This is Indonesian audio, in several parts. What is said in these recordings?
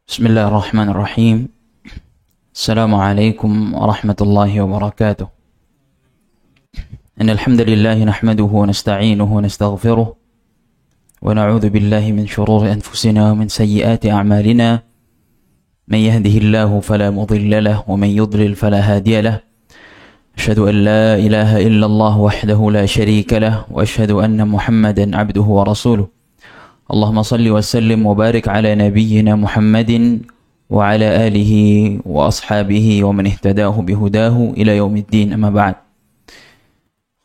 بسم الله الرحمن الرحيم. السلام عليكم ورحمة الله وبركاته. إن الحمد لله نحمده ونستعينه ونستغفره ونعوذ بالله من شرور أنفسنا ومن سيئات أعمالنا. من يهده الله فلا مضل له ومن يضلل فلا هادي له. أشهد أن لا إله إلا الله وحده لا شريك له وأشهد أن محمدا عبده ورسوله. اللهم صل وسلم وبارك على نبينا محمد وعلى آله وأصحابه ومن اهتداه بهداه إلى يوم الدين. أما بعد،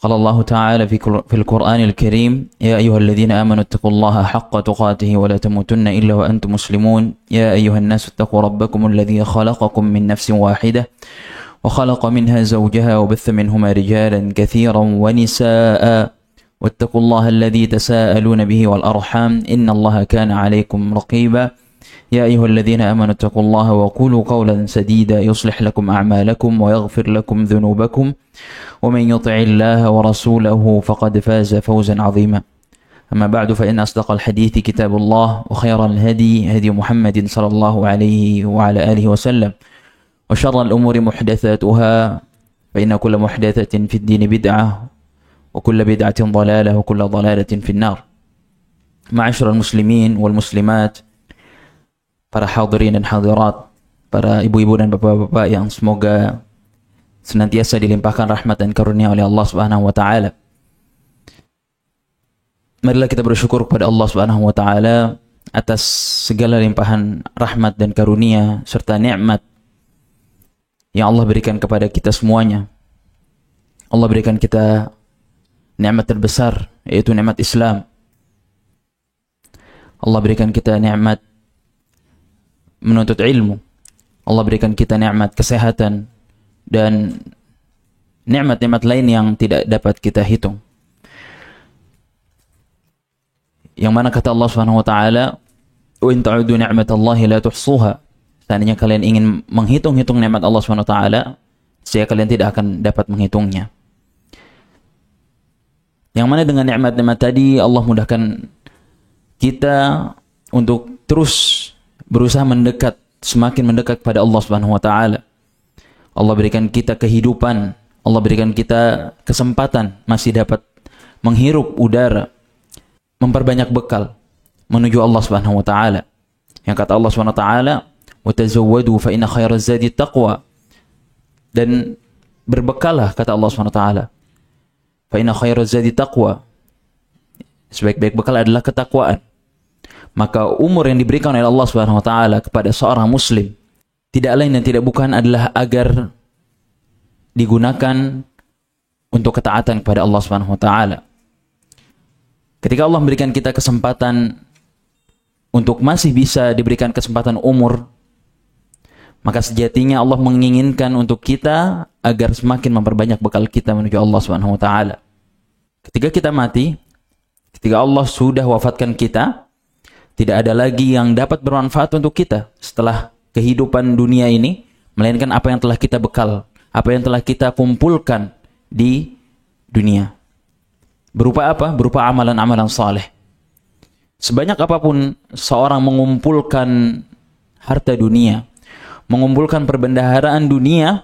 قال الله تعالى في القرآن الكريم: يا أيها الذين آمنوا اتقوا الله حق تقاته ولا تموتن إلا وأنتم مسلمون. يا أيها الناس اتقوا ربكم الذي خلقكم من نفس واحدة وخلق منها زوجها وبث منهما رجالا كثيرا ونساء واتقوا الله الذي تساءلون به والأرحام إن الله كان عليكم رقيبا. يا أيها الذين آمنوا اتقوا الله وقولوا قولا سديدا يصلح لكم أعمالكم ويغفر لكم ذنوبكم ومن يطع الله ورسوله فقد فاز فوزا عظيما. أما بعد، فإن أصدق الحديث كتاب الله وخير الهدي هدي محمد صلى الله عليه وعلى آله وسلم وشر الأمور محدثاتها فإن كل محدثة في الدين بدعة وكل بدعة ضلالة وكل ضلالة في النار. Ma'asyiral muslimin wal muslimat, para hadirin dan hadirat, para ibu-ibu dan bapak-bapak yang semoga senantiasa dilimpahkan rahmat dan karunia oleh Allah Subhanahu wa taala. Marilah kita bersyukur kepada Allah Subhanahu wa taala atas segala limpahan rahmat dan karunia serta nikmat yang Allah berikan kepada kita semuanya. Allah berikan kita nikmat terbesar, yaitu nikmat Islam. Allah berikan kita nikmat menuntut ilmu. Allah berikan kita nikmat kesehatan dan nikmat-nikmat lain yang tidak dapat kita hitung. Yang mana kata Allah Subhanahu wa taala, "Wa in ta'udu ni'matallahi la tuhsuha." Seandainya kalian ingin menghitung-hitung nikmat Allah Subhanahu wa taala, saya kalian tidak akan dapat menghitungnya. Yang mana dengan nikmat-nikmat tadi Allah mudahkan kita untuk terus berusaha mendekat, semakin mendekat kepada Allah Subhanahu wa taala. Allah berikan kita kehidupan, Allah berikan kita kesempatan masih dapat menghirup udara, memperbanyak bekal menuju Allah Subhanahu wa taala. Yang kata Allah Subhanahu wa taala, "Wa tazawwadu fa inna khairaz zadi taqwa." Dan berbekallah, kata Allah Subhanahu wa taala. Fa inna khairaz zadi taqwa. Sebaik-baik bekal adalah ketakwaan. Maka umur yang diberikan oleh Allah Subhanahu wa taala kepada seorang muslim tidak lain dan tidak bukan adalah agar digunakan untuk ketaatan kepada Allah Subhanahu wa taala. Ketika Allah memberikan kita kesempatan untuk masih bisa diberikan kesempatan umur, maka sejatinya Allah menginginkan untuk kita agar semakin memperbanyak bekal kita menuju Allah Subhanahu wa taala. Ketika kita mati, ketika Allah sudah wafatkan kita, tidak ada lagi yang dapat bermanfaat untuk kita setelah kehidupan dunia ini, melainkan apa yang telah kita bekal, apa yang telah kita kumpulkan di dunia. Berupa apa? Berupa amalan-amalan saleh. Sebanyak apapun seorang mengumpulkan harta dunia, mengumpulkan perbendaharaan dunia,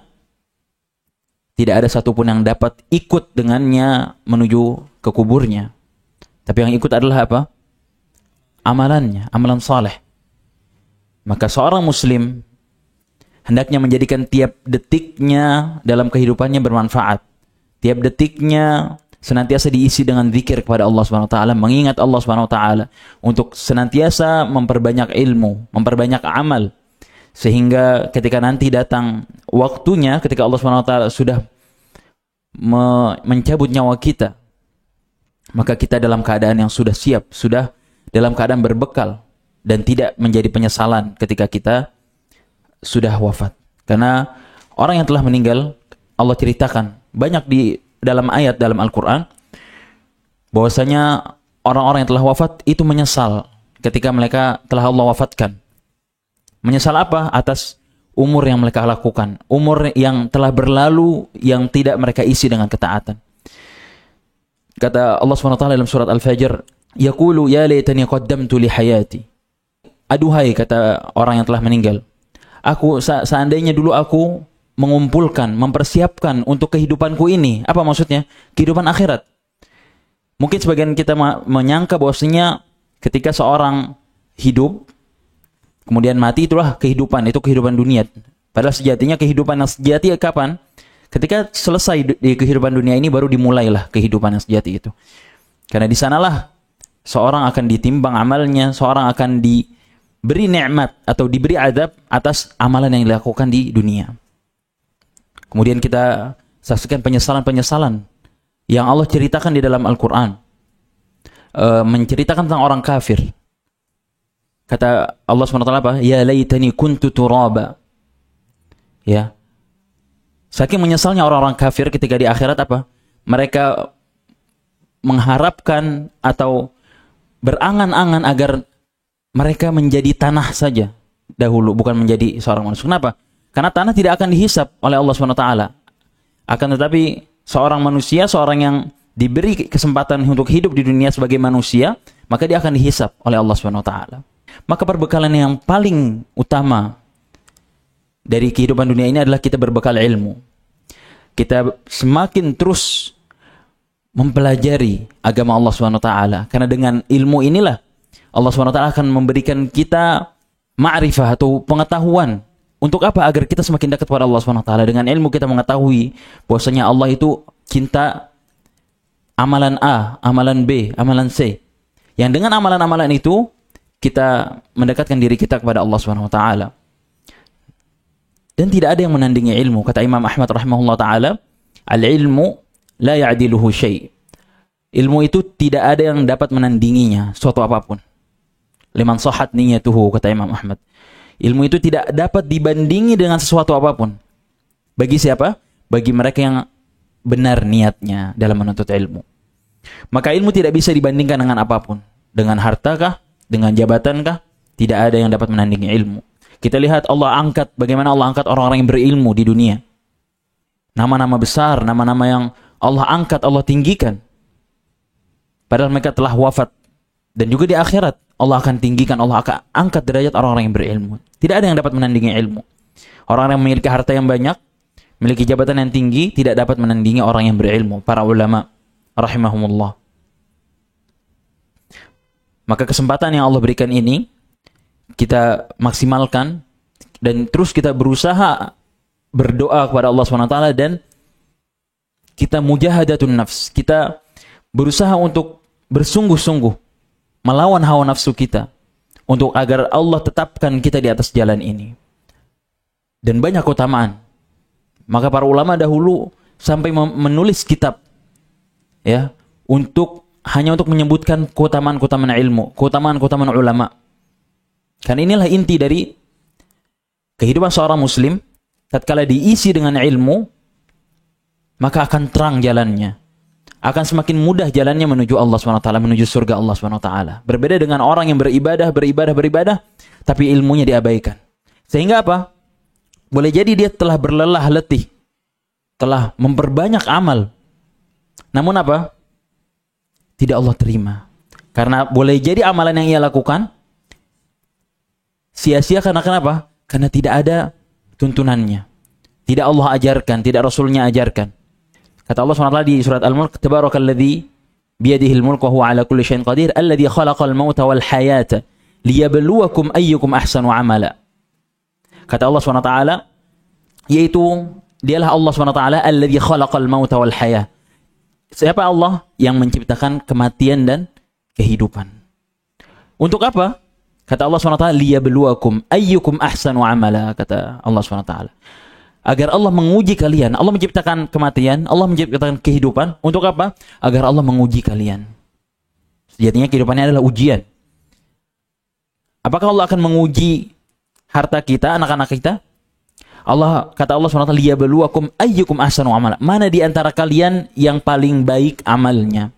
tidak ada satupun yang dapat ikut dengannya menuju ke kuburnya. Tapi yang ikut adalah apa? Amalannya, amalan saleh. Maka seorang muslim hendaknya menjadikan tiap detiknya dalam kehidupannya bermanfaat. Tiap detiknya senantiasa diisi dengan zikir kepada Allah Subhanahu wa taala, mengingat Allah Subhanahu wa taala, untuk senantiasa memperbanyak ilmu, memperbanyak amal. Sehingga ketika nanti datang waktunya, ketika Allah Subhanahu wa taala sudah mencabut nyawa kita, maka kita dalam keadaan yang sudah siap, sudah dalam keadaan berbekal dan tidak menjadi penyesalan ketika kita sudah wafat. Karena orang yang telah meninggal, Allah ceritakan banyak di dalam ayat dalam Al-Quran bahwasanya orang-orang yang telah wafat itu menyesal ketika mereka telah Allah wafatkan. Menyesal apa? Atas umur yang mereka lakukan, umur yang telah berlalu yang tidak mereka isi dengan ketaatan. Kata Allah SWT dalam surat Al-Fajr, "Yaqulu ya laitani qaddamtu li hayati." aduhai, kata orang yang telah meninggal, aku seandainya dulu aku mengumpulkan, mempersiapkan untuk kehidupanku ini. Apa maksudnya? Kehidupan akhirat. Mungkin sebagian kita menyangka bahwasanya ketika seorang hidup kemudian mati, itulah kehidupan, itu kehidupan dunia. Padahal sejatinya kehidupan yang sejati kapan? Ketika selesai di kehidupan dunia ini, baru dimulailah kehidupan yang sejati itu. Karena di sanalah seorang akan ditimbang amalnya, seorang akan diberi nikmat atau diberi adab atas amalan yang dilakukan di dunia. Kemudian kita saksikan penyesalan-penyesalan yang Allah ceritakan di dalam Al-Quran. Menceritakan tentang orang kafir. Kata Allah SWT apa? Ya laytani kuntu turaba. Ya. Saking menyesalnya orang-orang kafir ketika di akhirat apa? Mereka mengharapkan atau berangan-angan agar mereka menjadi tanah saja dahulu, bukan menjadi seorang manusia. Kenapa? Karena tanah tidak akan dihisap oleh Allah SWT. Akan tetapi seorang manusia, seorang yang diberi kesempatan untuk hidup di dunia sebagai manusia, maka dia akan dihisap oleh Allah SWT. Maka perbekalan yang paling utama dari kehidupan dunia ini adalah kita berbekal ilmu. Kita semakin terus mempelajari agama Allah SWT. Karena dengan ilmu inilah Allah SWT akan memberikan kita ma'rifah atau pengetahuan. Untuk apa? Agar kita semakin dekat kepada Allah SWT. Dengan ilmu kita mengetahui bahwasanya Allah itu cinta amalan A, amalan B, amalan C. Yang dengan amalan-amalan itu kita mendekatkan diri kita kepada Allah SWT. Dan tidak ada yang menandingi ilmu. Kata Imam Ahmad rahimahullah ta'ala, al-ilmu la ya'diluhu syai'. Ilmu itu tidak ada yang dapat menandinginya, suatu apapun. Liman sahat niyatuhu, kata Imam Ahmad. Ilmu itu tidak dapat dibandingi dengan sesuatu apapun. Bagi siapa? Bagi mereka yang benar niatnya dalam menuntut ilmu. Maka ilmu tidak bisa dibandingkan dengan apapun. Dengan hartakah? Dengan jabatankah? Tidak ada yang dapat menandingi ilmu. Kita lihat Allah angkat, bagaimana Allah angkat orang-orang yang berilmu di dunia. Nama-nama besar, nama-nama yang Allah angkat, Allah tinggikan. Padahal mereka telah wafat. Dan juga di akhirat Allah akan tinggikan, Allah akan angkat derajat orang-orang yang berilmu. Tidak ada yang dapat menandingi ilmu. Orang yang memiliki harta yang banyak, memiliki jabatan yang tinggi, tidak dapat menandingi orang yang berilmu. Para ulama rahimahumullah. Maka kesempatan yang Allah berikan ini kita maksimalkan dan terus kita berusaha berdoa kepada Allah SWT dan kita mujahadatun nafs. Kita berusaha untuk bersungguh-sungguh melawan hawa nafsu kita untuk agar Allah tetapkan kita di atas jalan ini. Dan banyak keutamaan. Maka para ulama dahulu sampai menulis kitab ya, hanya untuk menyebutkan keutamaan-keutamaan ilmu, keutamaan-keutamaan ulama. Karena inilah inti dari kehidupan seorang muslim. Tatkala diisi dengan ilmu, maka akan terang jalannya. Akan semakin mudah jalannya menuju Allah SWT, menuju surga Allah SWT. Berbeda dengan orang yang beribadah, tapi ilmunya diabaikan. Sehingga apa? Boleh jadi dia telah berlelah letih, telah memperbanyak amal. Namun apa? Tidak Allah terima. Karena boleh jadi amalan yang ia lakukan sia-sia karena kenapa? Karena tidak ada tuntunannya. Tidak Allah ajarkan, tidak Rasulnya ajarkan. Kata Allah SWT di surat Al-Mulk, Tabarakalladzi biyadihil mulku wa huwa ala kulli syai'in qadir, alladzi khalaqal mauta wal hayata liyabluwakum ayyukum ahsanu amala. Kata Allah SWT, yaitu dialah Allah SWT alladzi khalaqal mauta wal hayah. Siapa Allah? Yang menciptakan kematian dan kehidupan. Untuk apa? Kata Allah SWT, liyabluwakum ayyukum ahsanu amala. Kata Allah SWT. Agar Allah menguji kalian. Allah menciptakan kematian, Allah menciptakan kehidupan. Untuk apa? Agar Allah menguji kalian. Sejatinya kehidupannya adalah ujian. Apakah Allah akan menguji harta kita, anak-anak kita? Kata Allah SWT, liyabluwakum ayyukum ahsanu amala. Mana di antara kalian yang paling baik amalnya?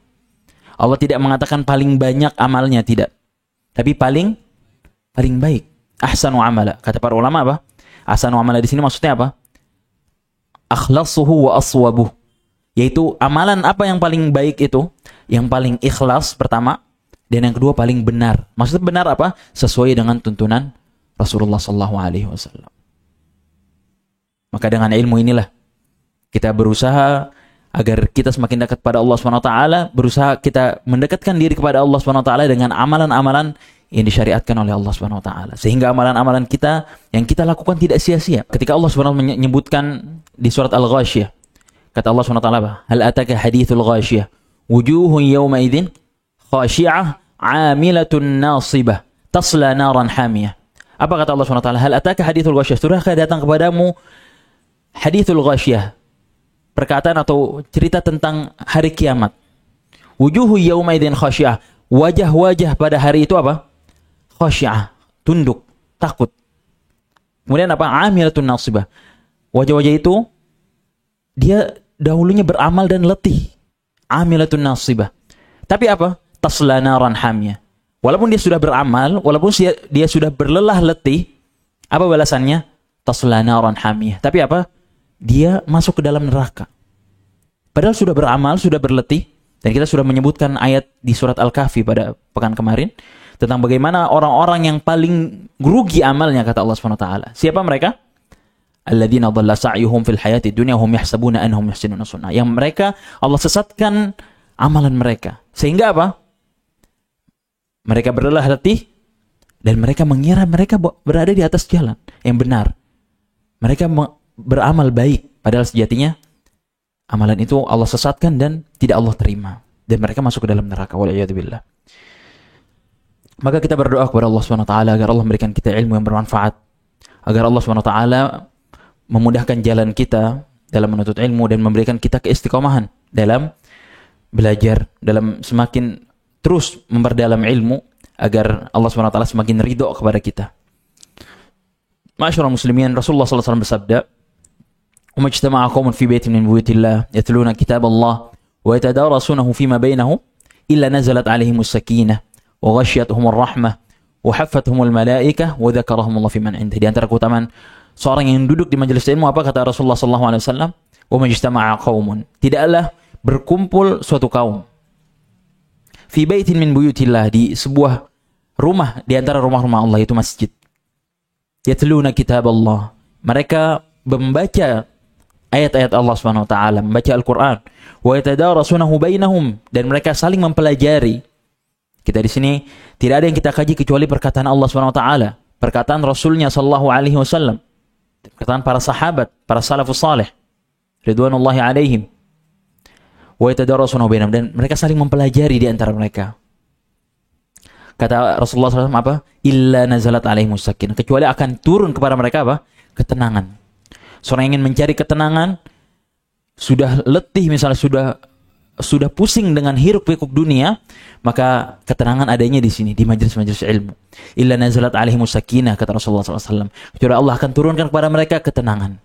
Allah tidak mengatakan paling banyak amalnya, tidak. Tapi paling baik. Ahsanu amala. Kata para ulama apa? Ahsanu amala di sini maksudnya apa? Akhlasuhu wa aswabuh. Yaitu amalan apa yang paling baik itu? Yang paling ikhlas pertama, Dan yang kedua paling benar. Maksudnya benar apa? Sesuai dengan tuntunan Rasulullah sallallahu alaihi wasallam. Maka dengan ilmu inilah kita berusaha agar kita semakin dekat pada Allah Subhanahu wa taala, berusaha kita mendekatkan diri kepada Allah Subhanahu wa taala dengan amalan-amalan yang disyariatkan oleh Allah Subhanahu wa taala. Sehingga amalan-amalan kita yang kita lakukan tidak sia-sia. Ketika Allah Subhanahu wa taala menyebutkan di surat Al-Ghasyiyah, kata Allah Subhanahu wa taala, "Hal ataka hadithul ghasyiyah? Wujuhun yawma idzin khashi'ah 'amilatun nasibah, tasla naran hamiyah." Apa kata Allah Subhanahu wa taala? "Hal ataka hadithul ghasyiyah?" Sudahkah datang kepadamu hadithul ghasyiyah? Perkataan atau cerita tentang hari kiamat. Wujuhu yawma idzin khasyi'ah. Wajah-wajah pada hari itu apa? Khasyi'ah, tunduk, takut. Kemudian apa? Amilatun nasibah. Wajah-wajah itu dia dahulunya beramal dan letih. Amilatun nasibah. Tapi apa? Tasla naran hamiyah. Walaupun dia sudah beramal, walaupun dia sudah berlelah letih, apa balasannya? Tasla naran hamiyah. Tapi apa? Dia masuk ke dalam neraka. Padahal sudah beramal, sudah berletih. Dan kita sudah menyebutkan ayat di surat Al-Kahfi pada pekan kemarin tentang bagaimana orang-orang yang paling rugi amalnya, kata Allah Subhanahu wa taala. Siapa mereka? Alladzina dhalla sa'yuhum fil hayati dunya hum yahsabuna annahum yuhsinuna sun'a. Yang mereka Allah sesatkan amalan mereka. Sehingga apa? Mereka berlelah letih dan mereka mengira mereka berada di atas jalan yang benar. Mereka beramal baik, padahal sejatinya amalan itu Allah sesatkan dan tidak Allah terima, dan mereka masuk ke dalam neraka. Waliyadzubillah. Maka kita berdoa kepada Allah Subhanahu wa taala agar Allah memberikan kita ilmu yang bermanfaat, agar Allah Subhanahu wa taala memudahkan jalan kita dalam menuntut ilmu dan memberikan kita keistiqomahan dalam belajar, dalam semakin terus memperdalam ilmu, agar Allah Subhanahu wa taala semakin ridho kepada kita. Ma'asyiral muslimin, Rasulullah sallallahu alaihi wasallam bersabda, وما اجتمع قوم في بيت من بيوت الله يتلون كتاب الله ويتدارسونه فيما بينهم إلا نزلت عليهم السكينة وغشيتهم الرحمة وحفتهم الملائكة وذكرهم الله في من عنده. Di antara keutamaan seorang yang duduk di majelis ilmu, apa kata Rasulullah sallallahu alaihi wasallam? وما اجتمع قوم, tidaklah berkumpul suatu kaum fi baitin min buyutillah, di sebuah rumah di antara rumah-rumah Allah, itu masjid. Yatluna kitab Allah, mereka membaca ayat-ayat Allah Subhanahu wa taala, membaca Al-Qur'an, wa yatadarasunahu bainahum, dan mereka saling mempelajari. Kita di sini tidak ada yang kita kaji kecuali perkataan Allah Subhanahu wa taala, perkataan Rasulnya sallallahu alaihi wasallam, perkataan para sahabat, para salafus salih ridwanullahi alaihim. Wa yatadarasunahu bainahum, dan mereka saling mempelajari di antara mereka. Kata Rasulullah SAW apa? Illa nazalat alaihimus sakinah, kecuali akan turun kepada mereka apa? Ketenangan. Seorang yang ingin mencari ketenangan, sudah letih misalnya, sudah pusing dengan hiruk pikuk dunia, maka ketenangan adanya di sini, di majelis-majelis ilmu. Illa nazalat alaihimus sakinah, kata Rasulullah SAW. Kecuali Allah akan turunkan kepada mereka ketenangan.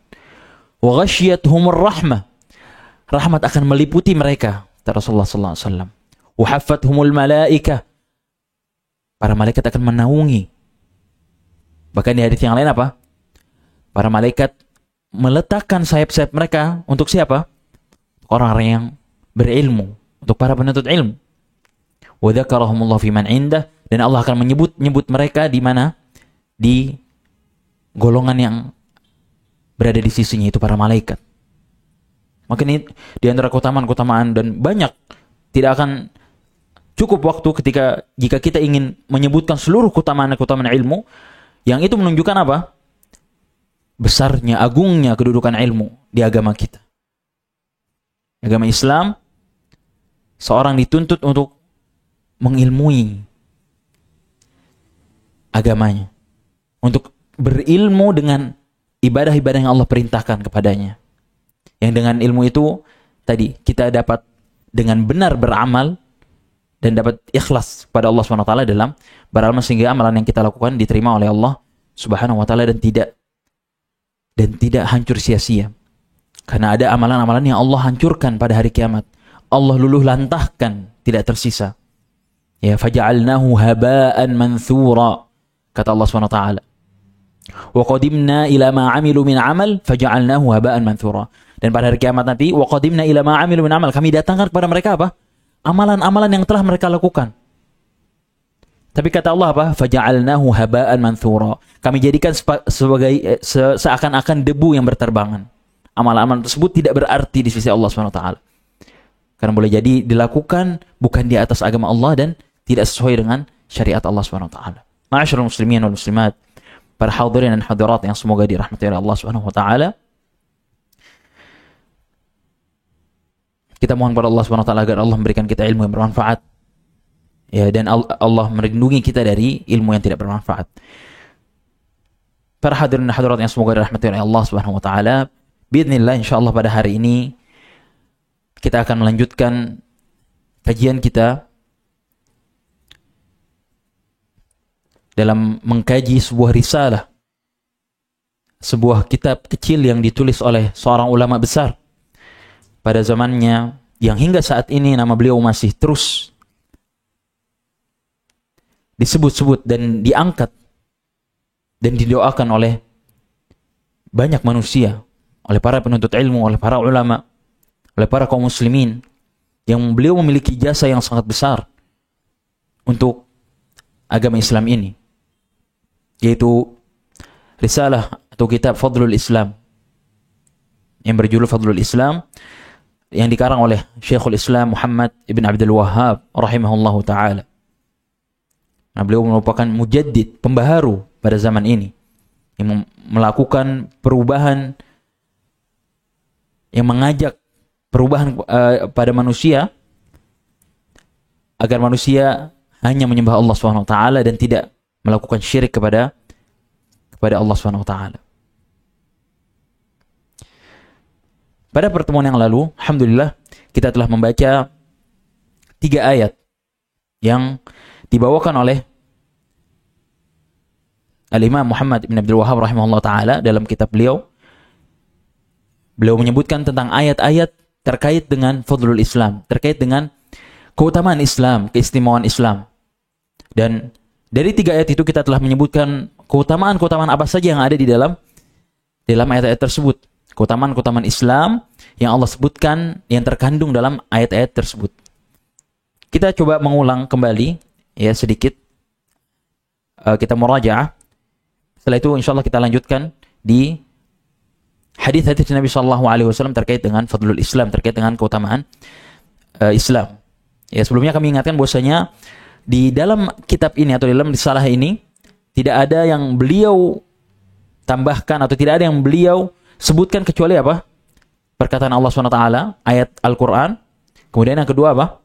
Wa ghasyiyatuhumur rahmah, rahmat akan meliputi mereka, kata Rasulullah SAW. Wa haffathumul malaikah, para malaikat akan menaungi. Bahkan di hadits yang lain apa? Para malaikat meletakkan sayap-sayap mereka untuk siapa? Orang-orang yang berilmu, untuk para penuntut ilmu. Wa dzakarahumullah fi man indah, dan Allah akan menyebut mereka di mana? Di golongan yang berada di sisinya, itu para malaikat. Maka ini di antara keutamaan-keutamaan, dan banyak, tidak akan cukup waktu jika kita ingin menyebutkan seluruh keutamaan-keutamaan ilmu, yang itu menunjukkan apa? Besarnya, agungnya kedudukan ilmu di agama kita. Agama Islam, seorang dituntut untuk mengilmui agamanya, untuk berilmu dengan ibadah-ibadah yang Allah perintahkan kepadanya. Yang dengan ilmu itu tadi kita dapat dengan benar beramal dan dapat ikhlas pada Allah Subhanahu wa taala dalam beramal, sehingga amalan yang kita lakukan diterima oleh Allah Subhanahu wa taala dan tidak hancur sia-sia. Karena ada amalan-amalan yang Allah hancurkan pada hari kiamat. Allah luluh lantahkan, tidak tersisa. Ya, faja'alnahu haba'an manthura, kata Allah Subhanahu wa taala. Wa qadimna ila ma 'amilu min 'amal faja'alnahu haba'an manthura. Dan pada hari kiamat nanti, wa qadimna ila ma 'amilu min 'amal, kami datangkan kepada mereka apa? Amalan-amalan yang telah mereka lakukan. Tapi kata Allah apa? Faja'alnahu haba'an manthura. Kami jadikan sebagai seakan-akan debu yang berterbangan. Amalan-amalan tersebut tidak berarti di sisi Allah SWT. Karena boleh jadi dilakukan bukan di atas agama Allah dan tidak sesuai dengan syariat Allah SWT. Ma'asyiral muslimin wal muslimat, para hadirin dan hadirat yang semoga dirahmati oleh Allah SWT. Kita mohon kepada Allah SWT agar Allah memberikan kita ilmu yang bermanfaat. Ya, dan Allah melindungi kita dari ilmu yang tidak bermanfaat. Para hadirin dan hadirat yang semoga dirahmati oleh Allah Subhanahu wa taala, biidznillah insyaallah pada hari ini kita akan melanjutkan kajian kita dalam mengkaji sebuah risalah, sebuah kitab kecil yang ditulis oleh seorang ulama besar pada zamannya, yang hingga saat ini nama beliau masih terus disebut-sebut dan diangkat dan didoakan oleh banyak manusia, oleh para penuntut ilmu, oleh para ulama, oleh para kaum muslimin, yang beliau memiliki jasa yang sangat besar untuk agama Islam ini, yaitu risalah atau kitab Fadlul Islam yang berjudul Fadlul Islam, yang dikarang oleh Syekhul Islam Muhammad ibn Abdul Wahhab rahimahullahu ta'ala. Nah, beliau merupakan mujaddid, pembaharu pada zaman ini, yang melakukan perubahan, yang mengajak perubahan pada manusia, agar manusia hanya menyembah Allah SWT dan tidak melakukan syirik kepada Allah SWT. Pada pertemuan yang lalu, alhamdulillah, kita telah membaca 3 ayat yang dibawakan oleh Al-Imam Muhammad ibn Abdul Wahhab rahimahullah ta'ala dalam kitab beliau. Beliau menyebutkan tentang ayat-ayat terkait dengan fadlul Islam, terkait dengan keutamaan Islam, keistimewaan Islam. Dan dari 3 ayat itu kita telah menyebutkan keutamaan-keutamaan apa saja yang ada di dalam ayat-ayat tersebut. Keutamaan-keutamaan Islam yang Allah sebutkan, yang terkandung dalam ayat-ayat tersebut. Kita coba mengulang kembali ya sedikit, kita murajaah. Setelah itu insyaallah kita lanjutkan di hadis-hadis Nabi SAW terkait dengan fadlul Islam, terkait dengan keutamaan Islam. Ya, sebelumnya kami ingatkan bahwasanya di dalam kitab ini atau dalam risalah ini tidak ada yang beliau tambahkan atau tidak ada yang beliau sebutkan kecuali apa? Perkataan Allah SWT, ayat Al-Quran. Kemudian yang kedua apa?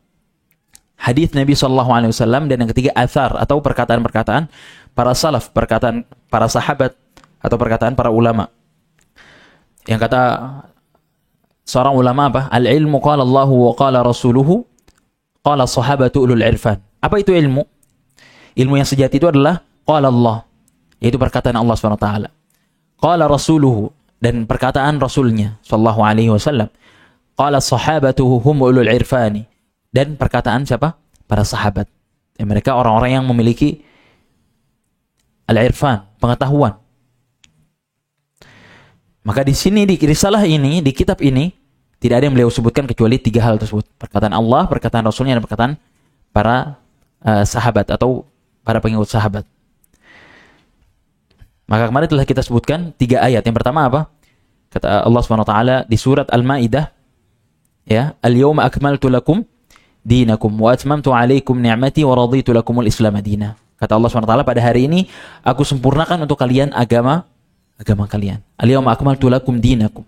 Hadis Nabi SAW. Dan yang ketiga athar atau perkataan-perkataan para salaf, perkataan para sahabat atau perkataan para ulama. Yang kata seorang ulama apa? Al-ilmu qala Allahu wa qala rasuluhu qala sahabatu ulul irfan. Apa itu ilmu? Ilmu yang sejati itu adalah qala Allah, yaitu perkataan Allah SWT. Qala rasuluhu, dan perkataan Rasulnya sallallahu alaihi wasallam. Qala sahabatuhu hum ulul irfani, dan perkataan siapa? Para sahabat. Dan mereka orang-orang yang memiliki al-irfan, pengetahuan. Maka di sini, di risalah ini, di kitab ini, tidak ada yang beliau sebutkan kecuali 3 hal tersebut. Perkataan Allah, perkataan Rasulnya, dan perkataan para sahabat atau para pengikut sahabat. Maka kemarin telah kita sebutkan 3 ayat. Yang pertama apa? Kata Allah SWT di surat Al-Maidah, ya, al-yawma akmaltu lakum dinakum wa atmamtu alaikum ni'mati wa raditu lakumul islam madina. Kata Allah SWT, pada hari ini aku sempurnakan untuk kalian agama kalian. Al-yawma akmaltu lakum dinakum.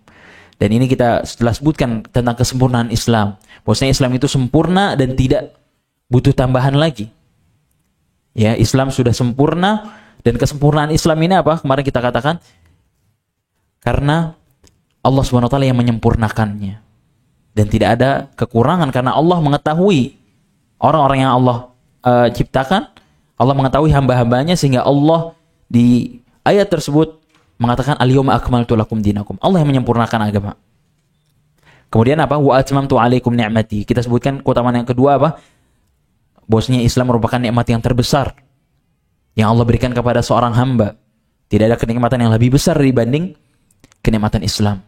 Dan ini kita setelah sebutkan tentang kesempurnaan Islam. Bahwasanya Islam itu sempurna dan tidak butuh tambahan lagi. Ya, Islam sudah sempurna, dan kesempurnaan Islam ini apa? Kemarin kita katakan karena Allah SWT yang menyempurnakannya. Dan tidak ada kekurangan karena Allah mengetahui orang-orang yang Allah ciptakan. Allah mengetahui hamba-hambanya, sehingga Allah di ayat tersebut mengatakan al-yawma akmaltu lakum dinakum. Allah yang menyempurnakan agama. Kemudian apa? Wa atmamtu alaikum ni'mati. Kita sebutkan keutamaan yang kedua apa? Bahwasanya Islam merupakan nikmat yang terbesar yang Allah berikan kepada seorang hamba. Tidak ada kenikmatan yang lebih besar dibanding kenikmatan Islam.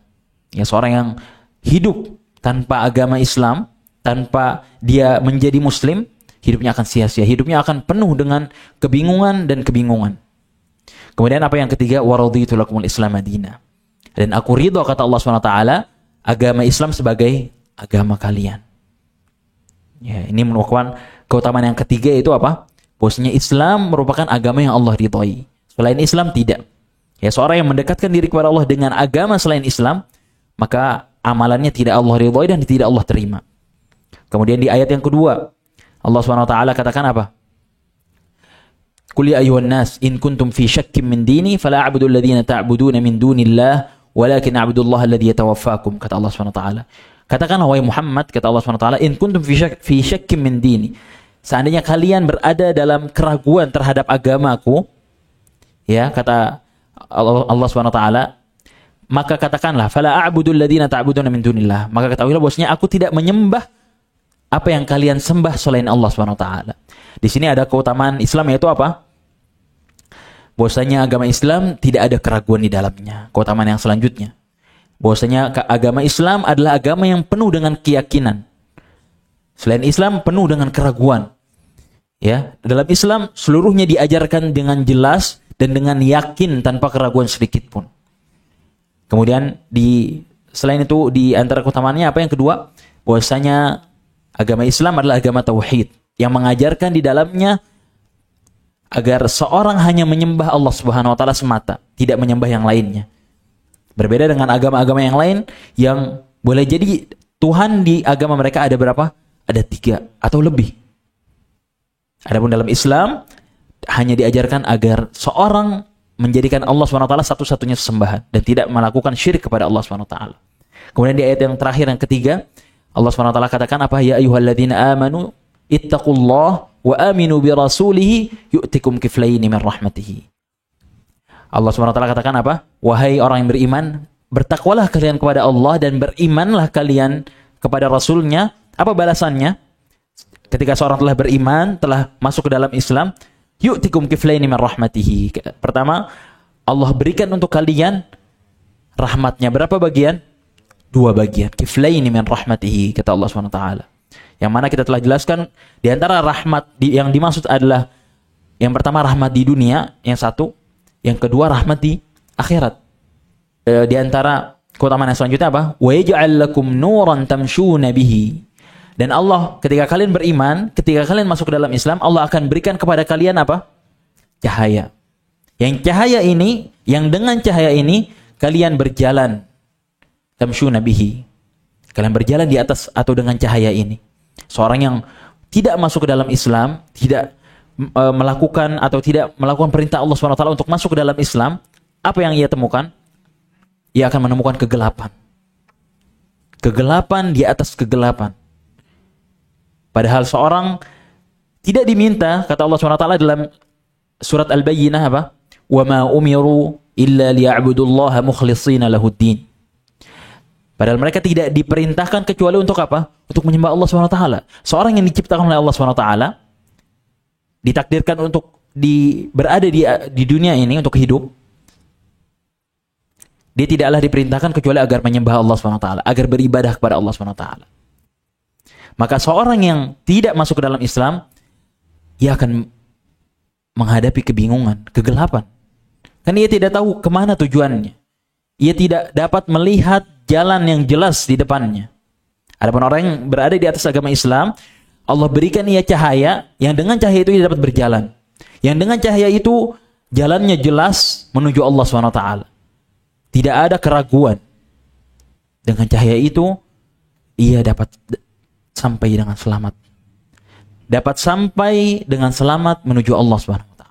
Ya, seorang yang hidup tanpa agama Islam, tanpa dia menjadi muslim, hidupnya akan sia-sia, hidupnya akan penuh dengan kebingungan dan kebingungan. Kemudian apa yang ketiga, waraditu lakumul Islam madina. Dan aku ridho, kata Allah SWT, agama Islam sebagai agama kalian. Ya, ini merupakan keutamaan yang ketiga, itu apa? Bahwasanya Islam merupakan agama yang Allah ridhoi. Selain Islam tidak. Ya, seorang yang mendekatkan diri kepada Allah dengan agama selain Islam, maka amalannya tidak Allah ridhoi dan tidak Allah terima. Kemudian di ayat yang kedua, Allah SWT katakan apa? Qul ya ayyuhan nas in kuntum fi syakkin min dini fala a'budu alladhina ta'buduna min dunillah walakin a'budullaha alladhi yatawaffakum, kata Allah SWT. Katakanlah wahai Muhammad, kata Allah SWT, in kuntum fi syakkin min dini. Seandainya kalian berada dalam keraguan terhadap agamaku, ya, kata Allah SWT, maka katakanlah fala a'budu alladhina ta'buduna min dunillah. Maka ketahuilah bahwasanya aku tidak menyembah apa yang kalian sembah selain Allah SWT. Di sini ada keutamaan Islam, yaitu apa? Bahwasanya agama Islam tidak ada keraguan di dalamnya. Keutamaan yang selanjutnya, bahwasanya agama Islam adalah agama yang penuh dengan keyakinan. Selain Islam penuh dengan keraguan. Ya, dalam Islam seluruhnya diajarkan dengan jelas dan dengan yakin tanpa keraguan sedikit pun. Kemudian selain itu di antara keutamaannya apa yang kedua? Bahwasanya agama Islam adalah agama tauhid yang mengajarkan di dalamnya agar seorang hanya menyembah Allah Subhanahu wa taala semata, tidak menyembah yang lainnya. Berbeda dengan agama-agama yang lain yang boleh jadi Tuhan di agama mereka ada berapa? Ada 3 atau lebih. Adapun dalam Islam hanya diajarkan agar seorang menjadikan Allah SWT satu-satunya sesembahan dan tidak melakukan syirik kepada Allah SWT. Kemudian di ayat yang terakhir, yang ketiga, Allah SWT katakan apa? Ya ayyuhalladzina amanu ittaqullah wa aminu bi rasulihi yu'tikum kiflaini min rahmatihi. Allah SWT katakan apa? Wahai orang yang beriman, bertakwalah kalian kepada Allah dan berimanlah kalian kepada Rasulnya. Apa balasannya? Ketika seorang telah beriman, telah masuk ke dalam Islam, yu'tikum kiflaini min rahmatihi. Pertama, Allah berikan untuk kalian rahmatnya. Berapa bagian? 2 bagian. Kiflaini min rahmatihi, kata Allah SWT. Yang mana kita telah jelaskan, di antara rahmat yang dimaksud adalah yang pertama rahmat di dunia, yang satu. Yang kedua rahmat di akhirat. Di antara keutamaan yang selanjutnya apa? Wa yaj'al lakum nuran tamshuna bihi. Dan Allah, ketika kalian beriman, ketika kalian masuk ke dalam Islam, Allah akan berikan kepada kalian apa? Cahaya. Yang cahaya ini, yang dengan cahaya ini kalian berjalan. Tamshuna bihi. Kalian berjalan di atas atau dengan cahaya ini. Seorang yang tidak masuk ke dalam Islam, tidak melakukan atau tidak melakukan perintah Allah SWT untuk masuk ke dalam Islam, apa yang ia temukan? Ia akan menemukan kegelapan. Kegelapan di atas kegelapan. Padahal seorang tidak diminta, kata Allah SWT dalam surat Al-Bayyinah apa? Wa ma umiru illa liya'budullaha mukhlishina lahuddin. Padahal mereka tidak diperintahkan kecuali untuk apa? Untuk menyembah Allah SWT. Seorang yang diciptakan oleh Allah SWT, ditakdirkan untuk berada di dunia ini untuk hidup, dia tidaklah diperintahkan kecuali agar menyembah Allah SWT, agar beribadah kepada Allah SWT. Maka seorang yang tidak masuk ke dalam Islam, ia akan menghadapi kebingungan, kegelapan. Kan ia tidak tahu kemana tujuannya. Ia tidak dapat melihat jalan yang jelas di depannya. Adapun orang yang berada di atas agama Islam, Allah berikan ia cahaya, yang dengan cahaya itu ia dapat berjalan. Yang dengan cahaya itu jalannya jelas menuju Allah SWT. Tidak ada keraguan. Dengan cahaya itu ia dapat sampai dengan selamat. Dapat sampai dengan selamat menuju Allah SWT.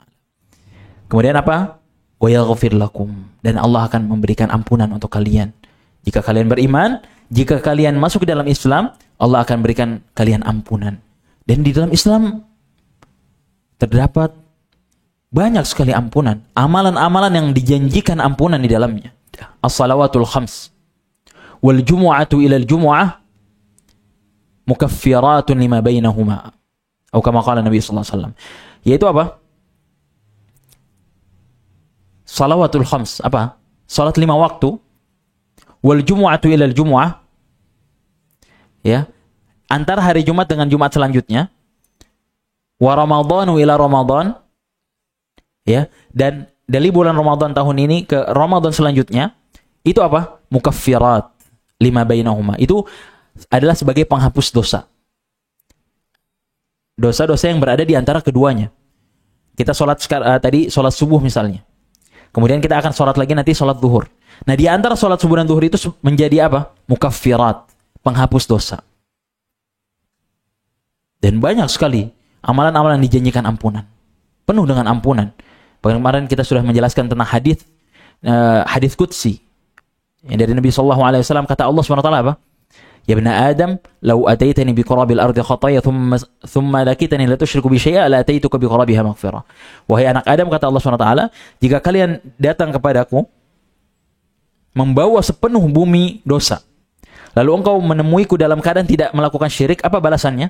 Kemudian apa? Wa yaghfir lakum, dan Allah akan memberikan ampunan untuk kalian. Jika kalian beriman, jika kalian masuk ke dalam Islam, Allah akan berikan kalian ampunan. Dan di dalam Islam terdapat banyak sekali ampunan, amalan-amalan yang dijanjikan ampunan di dalamnya. As-salawatul khams wal jumu'atu ila al-jumu'ah mukaffiratun lima bainahuma. Atau kama qala Nabi sallallahu alaihi wasallam. Yaitu apa? Salawatul khams, apa? Salat 5 waktu. Wal jumu'atu ila al-jumu'ah. Ya. Antara hari Jumat dengan Jumat selanjutnya wa ramadhanu ila Ramadan, ya, dan dari bulan Ramadan tahun ini ke Ramadan selanjutnya, itu apa? Mukaffirat lima bainahuma. Itu adalah sebagai penghapus dosa. Dosa-dosa yang berada di antara keduanya. Kita sholat tadi sholat subuh misalnya. Kemudian kita akan sholat lagi nanti sholat zuhur. Nah, di antara sholat subuh dan zuhur itu menjadi apa? Mukaffirat, penghapus dosa. Dan banyak sekali amalan-amalan dijanjikan ampunan. Penuh dengan ampunan. Kemarin kita sudah menjelaskan tentang hadis qudsi. Yang dari Nabi SAW kata Allah SWT apa? Ya ibna Adam, "Lau ataitani bi qurabil ardi khataya thumma lakitani la tusyriku bi syai'a la ataituka bi qurabiha maghfirah." Wahai anak Adam, kata Allah SWT, jika kalian datang kepadaku membawa sepenuh bumi dosa, lalu engkau menemuiku dalam keadaan tidak melakukan syirik, apa balasannya?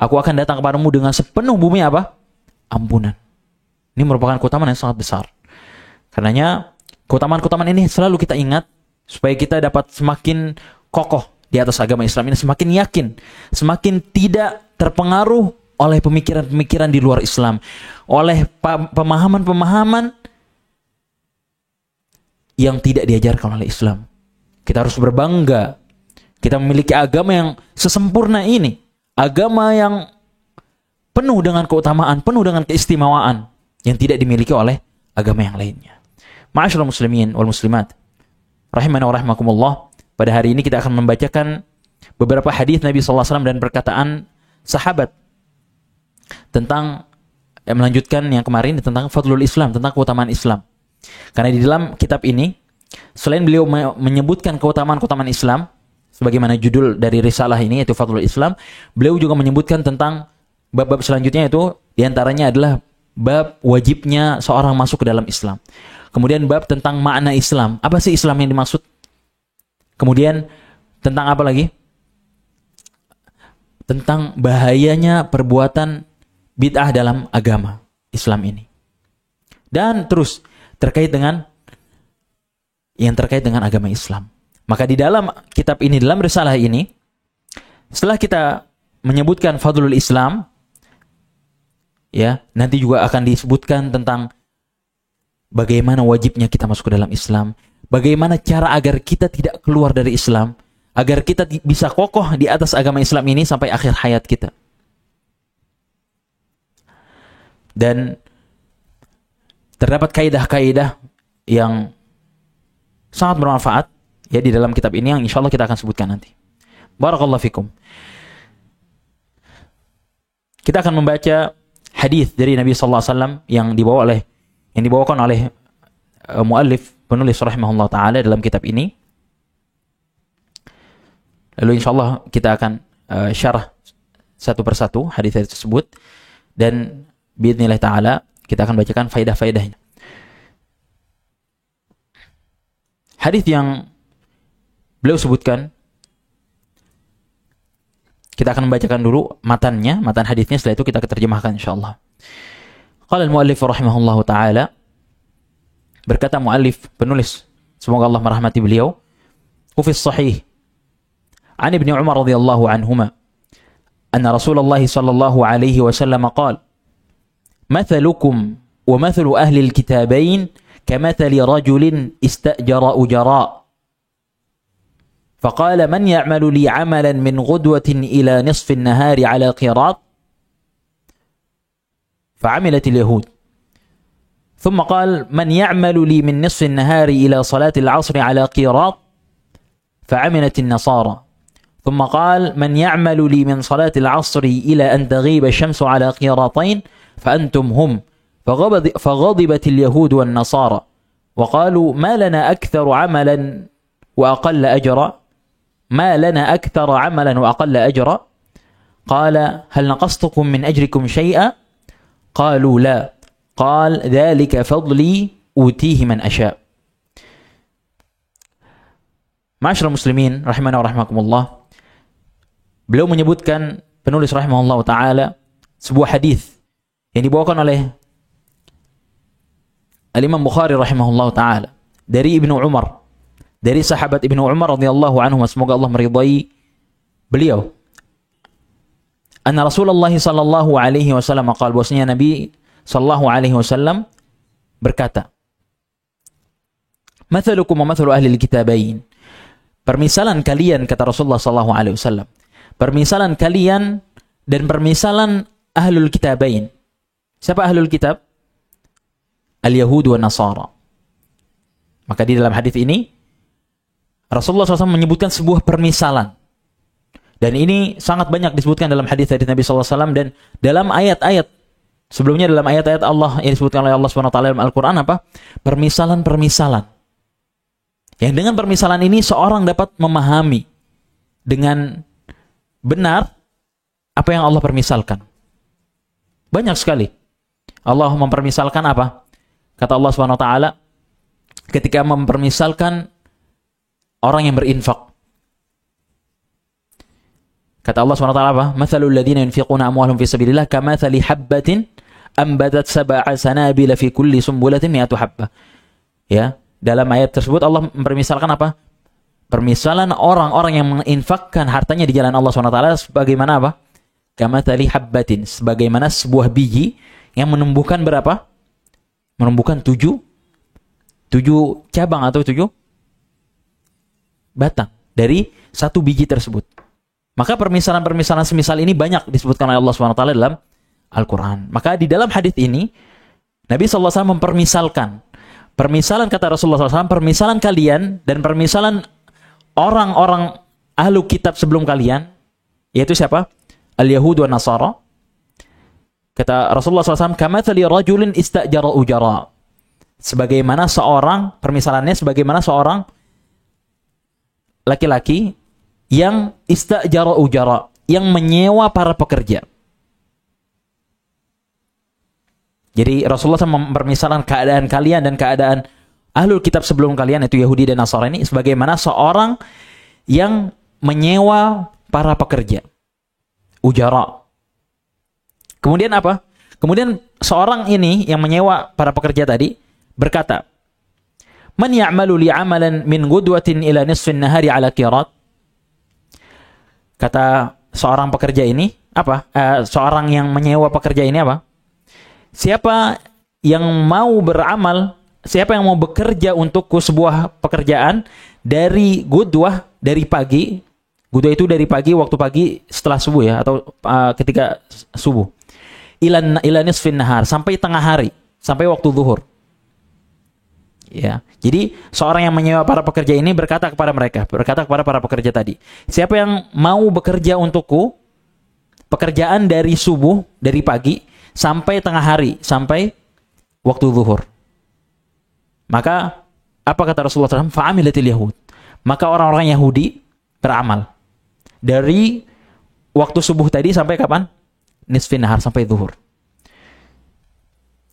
Aku akan datang kepadamu dengan sepenuh bumi apa? Ampunan. Ini merupakan keutamaan yang sangat besar. Karenanya keutamaan-keutamaan ini selalu kita ingat supaya kita dapat semakin kokoh di atas agama Islam ini, semakin yakin, semakin tidak terpengaruh oleh pemikiran-pemikiran di luar Islam, oleh pemahaman-pemahaman yang tidak diajarkan oleh Islam. Kita harus berbangga kita memiliki agama yang sesempurna ini, agama yang penuh dengan keutamaan, penuh dengan keistimewaan yang tidak dimiliki oleh agama yang lainnya. Ma'asyiral muslimin wal muslimat, rahimana wa rahimakumullah. Pada hari ini kita akan membacakan beberapa hadis Nabi SAW dan perkataan sahabat tentang melanjutkan yang kemarin tentang fadlul Islam, tentang keutamaan Islam. Karena di dalam kitab ini, selain beliau menyebutkan keutamaan-keutamaan Islam, sebagaimana judul dari risalah ini yaitu Fadlul Islam, beliau juga menyebutkan tentang bab-bab selanjutnya, itu diantaranya adalah bab wajibnya seorang masuk ke dalam Islam. Kemudian bab tentang makna Islam, apa sih Islam yang dimaksud? Kemudian tentang apa lagi? Tentang bahayanya perbuatan bid'ah dalam agama Islam ini. Dan terus terkait dengan agama Islam. Maka di dalam kitab ini, dalam risalah ini, setelah kita menyebutkan fadlul Islam, ya, nanti juga akan disebutkan tentang bagaimana wajibnya kita masuk ke dalam Islam, bagaimana cara agar kita tidak keluar dari Islam, agar kita bisa kokoh di atas agama Islam ini sampai akhir hayat kita. Dan terdapat kaidah-kaidah yang sangat bermanfaat ya di dalam kitab ini yang insyaallah kita akan sebutkan nanti. Barakallahu fikum. Kita akan membaca hadis dari Nabi sallallahu alaihi wasallam yang dibawakan oleh muallif, penulis rahimahullah taala dalam kitab ini. Lalu insyaallah kita akan syarah satu persatu hadis tersebut, dan biidznillah taala kita akan bacakan faedah-faedahnya. Hadis yang beliau sebutkan, kita akan membacakan dulu matan hadisnya, setelah itu kita terjemahkan insyaallah. Qala al-muallif rahimahullahu taala, berkata muallif, penulis, semoga Allah merahmati beliau, fi sahih an Ibnu Umar radhiyallahu anhuma anna Rasulullah sallallahu alaihi wasallam qala mathalukum wa mathalu ahli al-kitabain kamathali rajulin istajara ujara فقال من يعمل لي عملا من غدوة إلى نصف النهار على قيراط فعملت اليهود ثم قال من يعمل لي من نصف النهار إلى صلاة العصر على قيراط فعملت النصارى ثم قال من يعمل لي من صلاة العصر إلى أن تغيب الشمس على قيراطين فأنتم هم فغضبت اليهود والنصارى وقالوا ما لنا أكثر عملا وأقل أجرا ما لنا أكثر عملا وأقل أجرا قال هل نقصتكم من أجركم شيئا قالوا لا قال ذلك فضلي أوتيه من أشاء. Ma'asyiral muslimin rahimana wa rahimakumullah, beliau menyebutkan, penulis rahimahullah taala, sebuah hadis yang dibawakan oleh Al-Imam Bukhari rahimahullah taala dari Ibnu Umar, dari sahabat Ibnu Umar radhiyallahu anhu, semoga Allah meridai beliau. Anna Rasulullah sallallahu alaihi wasallam qala, bahwasanya Nabi sallallahu alaihi wasallam berkata, "Mathalukum wa mathalu ahli al-kitabain." Permisalan kalian, kata Rasulullah sallallahu alaihi wasallam, permisalan kalian dan permisalan ahlul kitabain. Siapa ahlul kitab? Al-Yahud wa Nasara. Maka di dalam hadis ini Rasulullah SAW menyebutkan sebuah permisalan. Dan ini sangat banyak disebutkan dalam hadis-hadis Nabi SAW dan dalam ayat-ayat sebelumnya, dalam ayat-ayat Allah yang disebutkan oleh Allah SWT dalam Al-Quran apa? Permisalan-permisalan. Yang dengan permisalan ini seorang dapat memahami dengan benar apa yang Allah permisalkan. Banyak sekali. Allah mempermisalkan apa? Kata Allah SWT ketika mempermisalkan orang yang berinfak. Kata Allah SWT apa? Mathalul ladhina yunfiquna amwalhum fi sabilillah kamathali habbatin ambatat sab'a sanabila fi kulli sumbulatin mi'atu habbah. Ya, dalam ayat tersebut Allah mempermisalkan apa? Permisalan orang-orang yang menginfakkan hartanya di jalan Allah SWT sebagaimana apa? Kamathali habbatin, sebagaimana sebuah biji yang menumbuhkan berapa? Menumbuhkan 7 cabang atau 7 batang dari satu biji tersebut. Maka permisalan-permisalan semisal ini banyak disebutkan oleh Allah SWT dalam Al-Quran. Maka di dalam hadis ini Nabi SAW mempermisalkan. Permisalan, kata Rasulullah SAW, permisalan kalian dan permisalan orang-orang ahlu kitab sebelum kalian, yaitu siapa? Al-Yahud wa Nasara. Kata Rasulullah SAW, kamathali rajulin istajara ujara. Sebagaimana seorang, permisalannya sebagaimana seorang laki-laki yang istajara ujara, yang menyewa para pekerja. Jadi Rasulullah SAW mempermisalkan keadaan kalian dan keadaan ahlul kitab sebelum kalian, yaitu Yahudi dan Nasrani, sebagaimana seorang yang menyewa para pekerja. Ujara. Kemudian apa? Kemudian seorang ini yang menyewa para pekerja tadi berkata, "Man ya'malu li 'amalan min ghudwatin ila nisfin nahari 'ala qirat?" Kata seorang pekerja ini, apa? Seorang yang menyewa pekerja ini apa? Siapa yang mau beramal, siapa yang mau bekerja untukku sebuah pekerjaan dari gudwah, dari pagi. Gudwah itu dari pagi, waktu pagi setelah subuh ya, atau ketika subuh. Ila nisfin nahar, sampai tengah hari, sampai waktu zuhur. Ya. Jadi seorang yang menyewa para pekerja ini berkata kepada mereka, berkata kepada para pekerja tadi, siapa yang mau bekerja untukku pekerjaan dari subuh, dari pagi sampai tengah hari, sampai waktu zuhur. Maka apa kata Rasulullah SAW? Fa'amilatil Yahud. Maka orang-orang Yahudi beramal dari waktu subuh tadi sampai kapan? Nisfin nahar, sampai zuhur.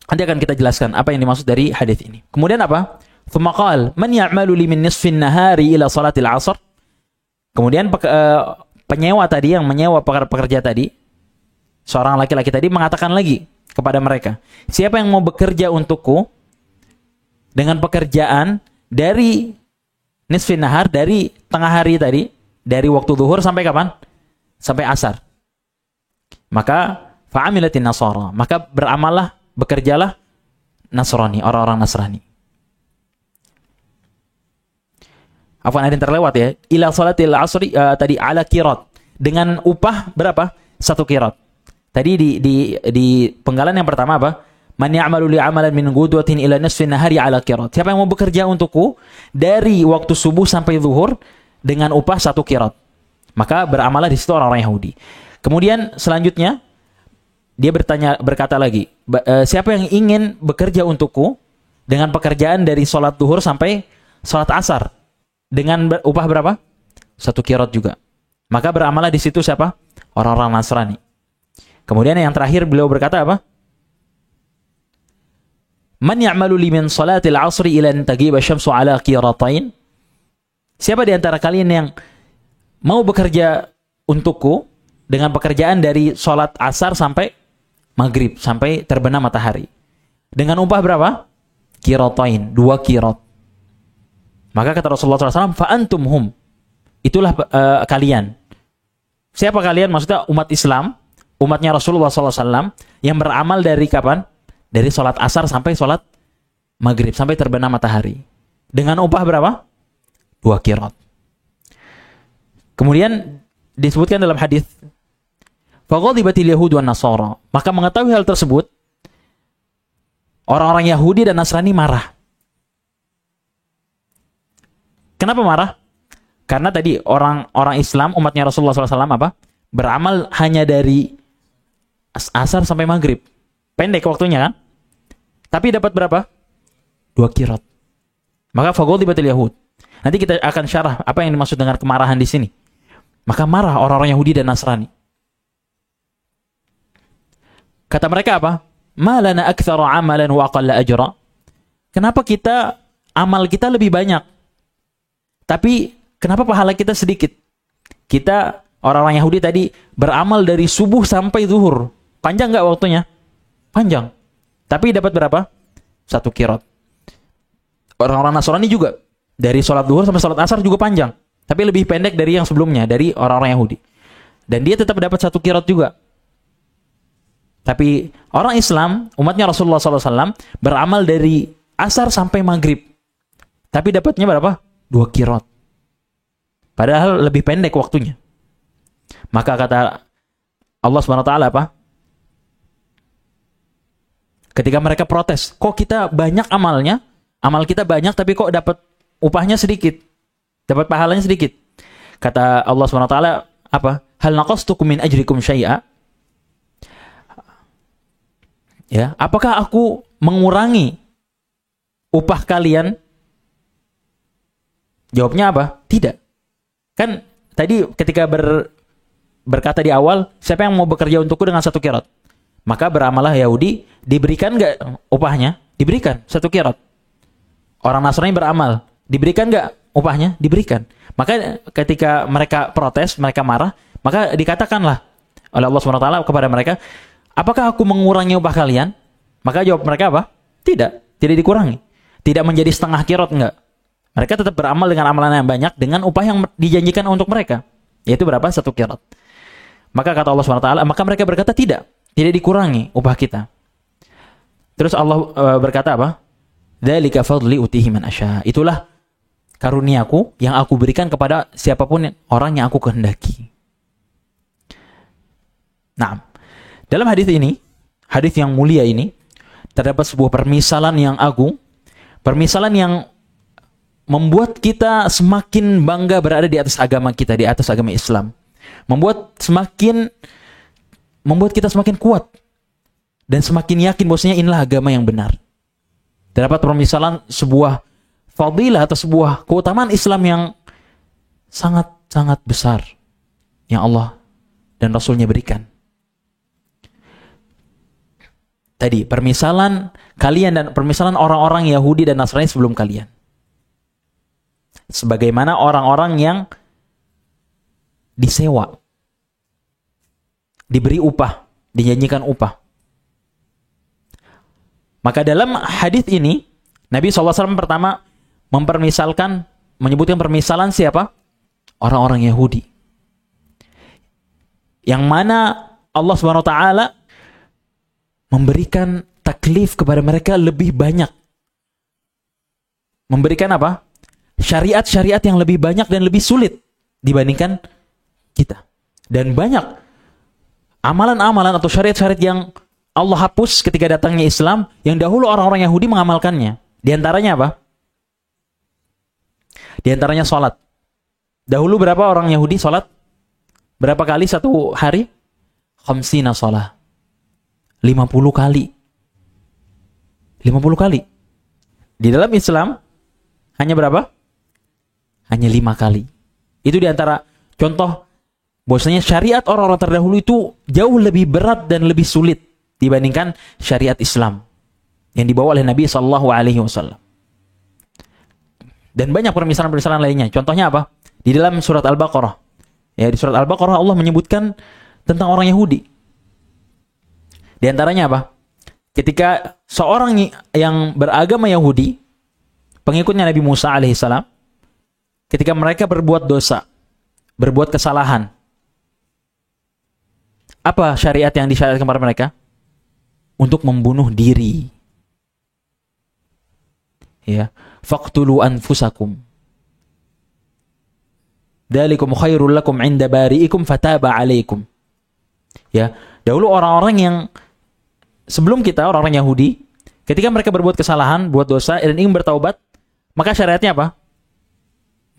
Nanti akan kita jelaskan apa yang dimaksud dari hadis ini. Kemudian apa? Tsumma qala, man ya'malu li min nisfin nahari ila salatil 'asr. Kemudian penyewa tadi, yang menyewa pekerja tadi, seorang laki-laki tadi mengatakan lagi kepada mereka, siapa yang mau bekerja untukku dengan pekerjaan dari nisfin nahar, dari tengah hari tadi, dari waktu zuhur sampai kapan? Sampai asar. Maka fa'amilatin nasara, maka beramallah, bekerjalah Nasrani, orang-orang Nasrani. Afwan, ada yang terlewat ya. Ila salatil asri tadi ala qirat, dengan upah berapa? 1 qirat. Tadi di penggalan yang pertama apa? Man ya'malu li 'amalan min ghudwatin ila nisfin nahari ala qirat. Siapa yang mau bekerja untukku dari waktu subuh sampai zuhur dengan upah 1 qirat. Maka beramalah di situ orang-orang Yahudi. Kemudian selanjutnya dia berkata lagi, siapa yang ingin bekerja untukku dengan pekerjaan dari sholat zuhur sampai sholat asar dengan upah berapa? 1 qirat juga. Maka beramalah di situ siapa? Orang-orang Nasrani. Kemudian yang terakhir beliau berkata apa? Man ya'malu li min salatil 'asri ila an taghiba syamsu 'ala qiratain? Siapa di antara kalian yang mau bekerja untukku dengan pekerjaan dari sholat asar sampai maghrib, sampai terbenam matahari, dengan upah berapa? Qiratain, 2 qirat. Maka kata Rasulullah SAW, fa'antum hum, itulah kalian. Siapa kalian? Maksudnya umat Islam, umatnya Rasulullah SAW yang beramal dari kapan? Dari sholat asar sampai sholat maghrib, sampai terbenam matahari. Dengan upah berapa? 2 qirat. Kemudian disebutkan dalam hadis, faghadibatil yahud wan nasara. Maka mengetahui hal tersebut, orang-orang Yahudi dan Nasrani marah. Kenapa marah? Karena tadi orang Islam, umatnya Rasulullah SAW apa? Beramal hanya dari asar sampai maghrib. Pendek waktunya kan? Tapi dapat berapa? 2 qirat. Maka faghadibatil yahud. Nanti kita akan syarah apa yang dimaksud dengan kemarahan di sini. Maka marah orang-orang Yahudi dan Nasrani. Kata mereka apa? Ma lana aktsara amalan wa aqalla ajra. Kenapa amal kita lebih banyak, tapi kenapa pahala kita sedikit? Kita orang-orang Yahudi tadi beramal dari subuh sampai zuhur. Panjang nggak waktunya? Panjang. Tapi dapat berapa? 1 qirat. Orang-orang Nasrani juga dari sholat zuhur sampai sholat asar juga panjang, tapi lebih pendek dari yang sebelumnya, dari orang-orang Yahudi. Dan dia tetap dapat 1 qirat juga. Tapi orang Islam, umatnya Rasulullah SAW, beramal dari asar sampai maghrib. Tapi dapatnya berapa? 2 qirat. Padahal lebih pendek waktunya. Maka kata Allah SWT apa? Ketika mereka protes, kok kita banyak amalnya, amal kita banyak tapi kok dapat upahnya sedikit, dapat pahalanya sedikit. Kata Allah SWT apa? Hal naqastukum min ajrikum syai'a? Ya, apakah aku mengurangi upah kalian? Jawabnya apa? Tidak. Kan tadi ketika berkata di awal, siapa yang mau bekerja untukku dengan 1 qirat? Maka beramalah Yahudi, diberikan nggak upahnya? Diberikan 1 qirat. Orang Nasrani beramal, diberikan nggak upahnya? Diberikan. Maka ketika mereka protes, mereka marah, maka dikatakanlah oleh Allah SWT kepada mereka, apakah aku mengurangi upah kalian? Maka jawab mereka apa? Tidak, tidak dikurangi. Tidak menjadi setengah qirat, enggak. Mereka tetap beramal dengan amalan yang banyak dengan upah yang dijanjikan untuk mereka, yaitu berapa? 1 qirat. Maka kata Allah SWT, maka mereka berkata tidak dikurangi upah kita. Terus Allah berkata apa? Dzalika fadli utihi man asya. Itulah karuniaku yang aku berikan kepada siapapun orang yang aku kehendaki. Nah, dalam hadis ini, hadis yang mulia ini, terdapat sebuah permisalan yang agung, permisalan yang membuat kita semakin bangga berada di atas agama kita, di atas agama Islam. Membuat kita semakin kuat dan semakin yakin bahwasanya inilah agama yang benar. Terdapat permisalan sebuah fadilah atau sebuah keutamaan Islam yang sangat-sangat besar yang Allah dan Rasulnya berikan. Tadi permisalan kalian dan permisalan orang-orang Yahudi dan Nasrani sebelum kalian. Sebagaimana orang-orang yang disewa, diberi upah, dijanjikan upah. Maka dalam hadis ini Nabi SAW pertama menyebutkan permisalan siapa? Orang-orang Yahudi. Yang mana Allah SWT memberikan taklif kepada mereka lebih banyak. Memberikan apa? Syariat-syariat yang lebih banyak dan lebih sulit dibandingkan kita. Dan banyak amalan-amalan atau syariat-syariat yang Allah hapus ketika datangnya Islam, yang dahulu orang-orang Yahudi mengamalkannya. Di antaranya apa? Di antaranya sholat. Dahulu berapa orang Yahudi sholat? Berapa kali satu hari? 50 sholat. 50 kali. 50 kali. Di dalam Islam hanya berapa? Hanya 5 kali. Itu di antara contoh bahwasanya syariat orang-orang terdahulu itu jauh lebih berat dan lebih sulit dibandingkan syariat Islam yang dibawa oleh Nabi SAW. Dan banyak permisalan-permisalan lainnya. Contohnya apa? Di dalam surat Al-Baqarah. Ya, di surat Al-Baqarah Allah menyebutkan tentang orang Yahudi. Di antaranya apa? Ketika seorang yang beragama Yahudi, pengikutnya Nabi Musa alaihissalam, ketika mereka berbuat dosa, berbuat kesalahan, Apa syariat yang disyariatkan kepada mereka? Untuk membunuh diri. Ya, faqtulu anfusakum. Dzalikum khairul lakum 'inda bari'ikum fataba 'alaikum. Ya, dahulu orang-orang yang sebelum kita, orang-orang Yahudi, ketika mereka berbuat kesalahan, buat dosa dan ingin bertaubat, maka syariatnya apa?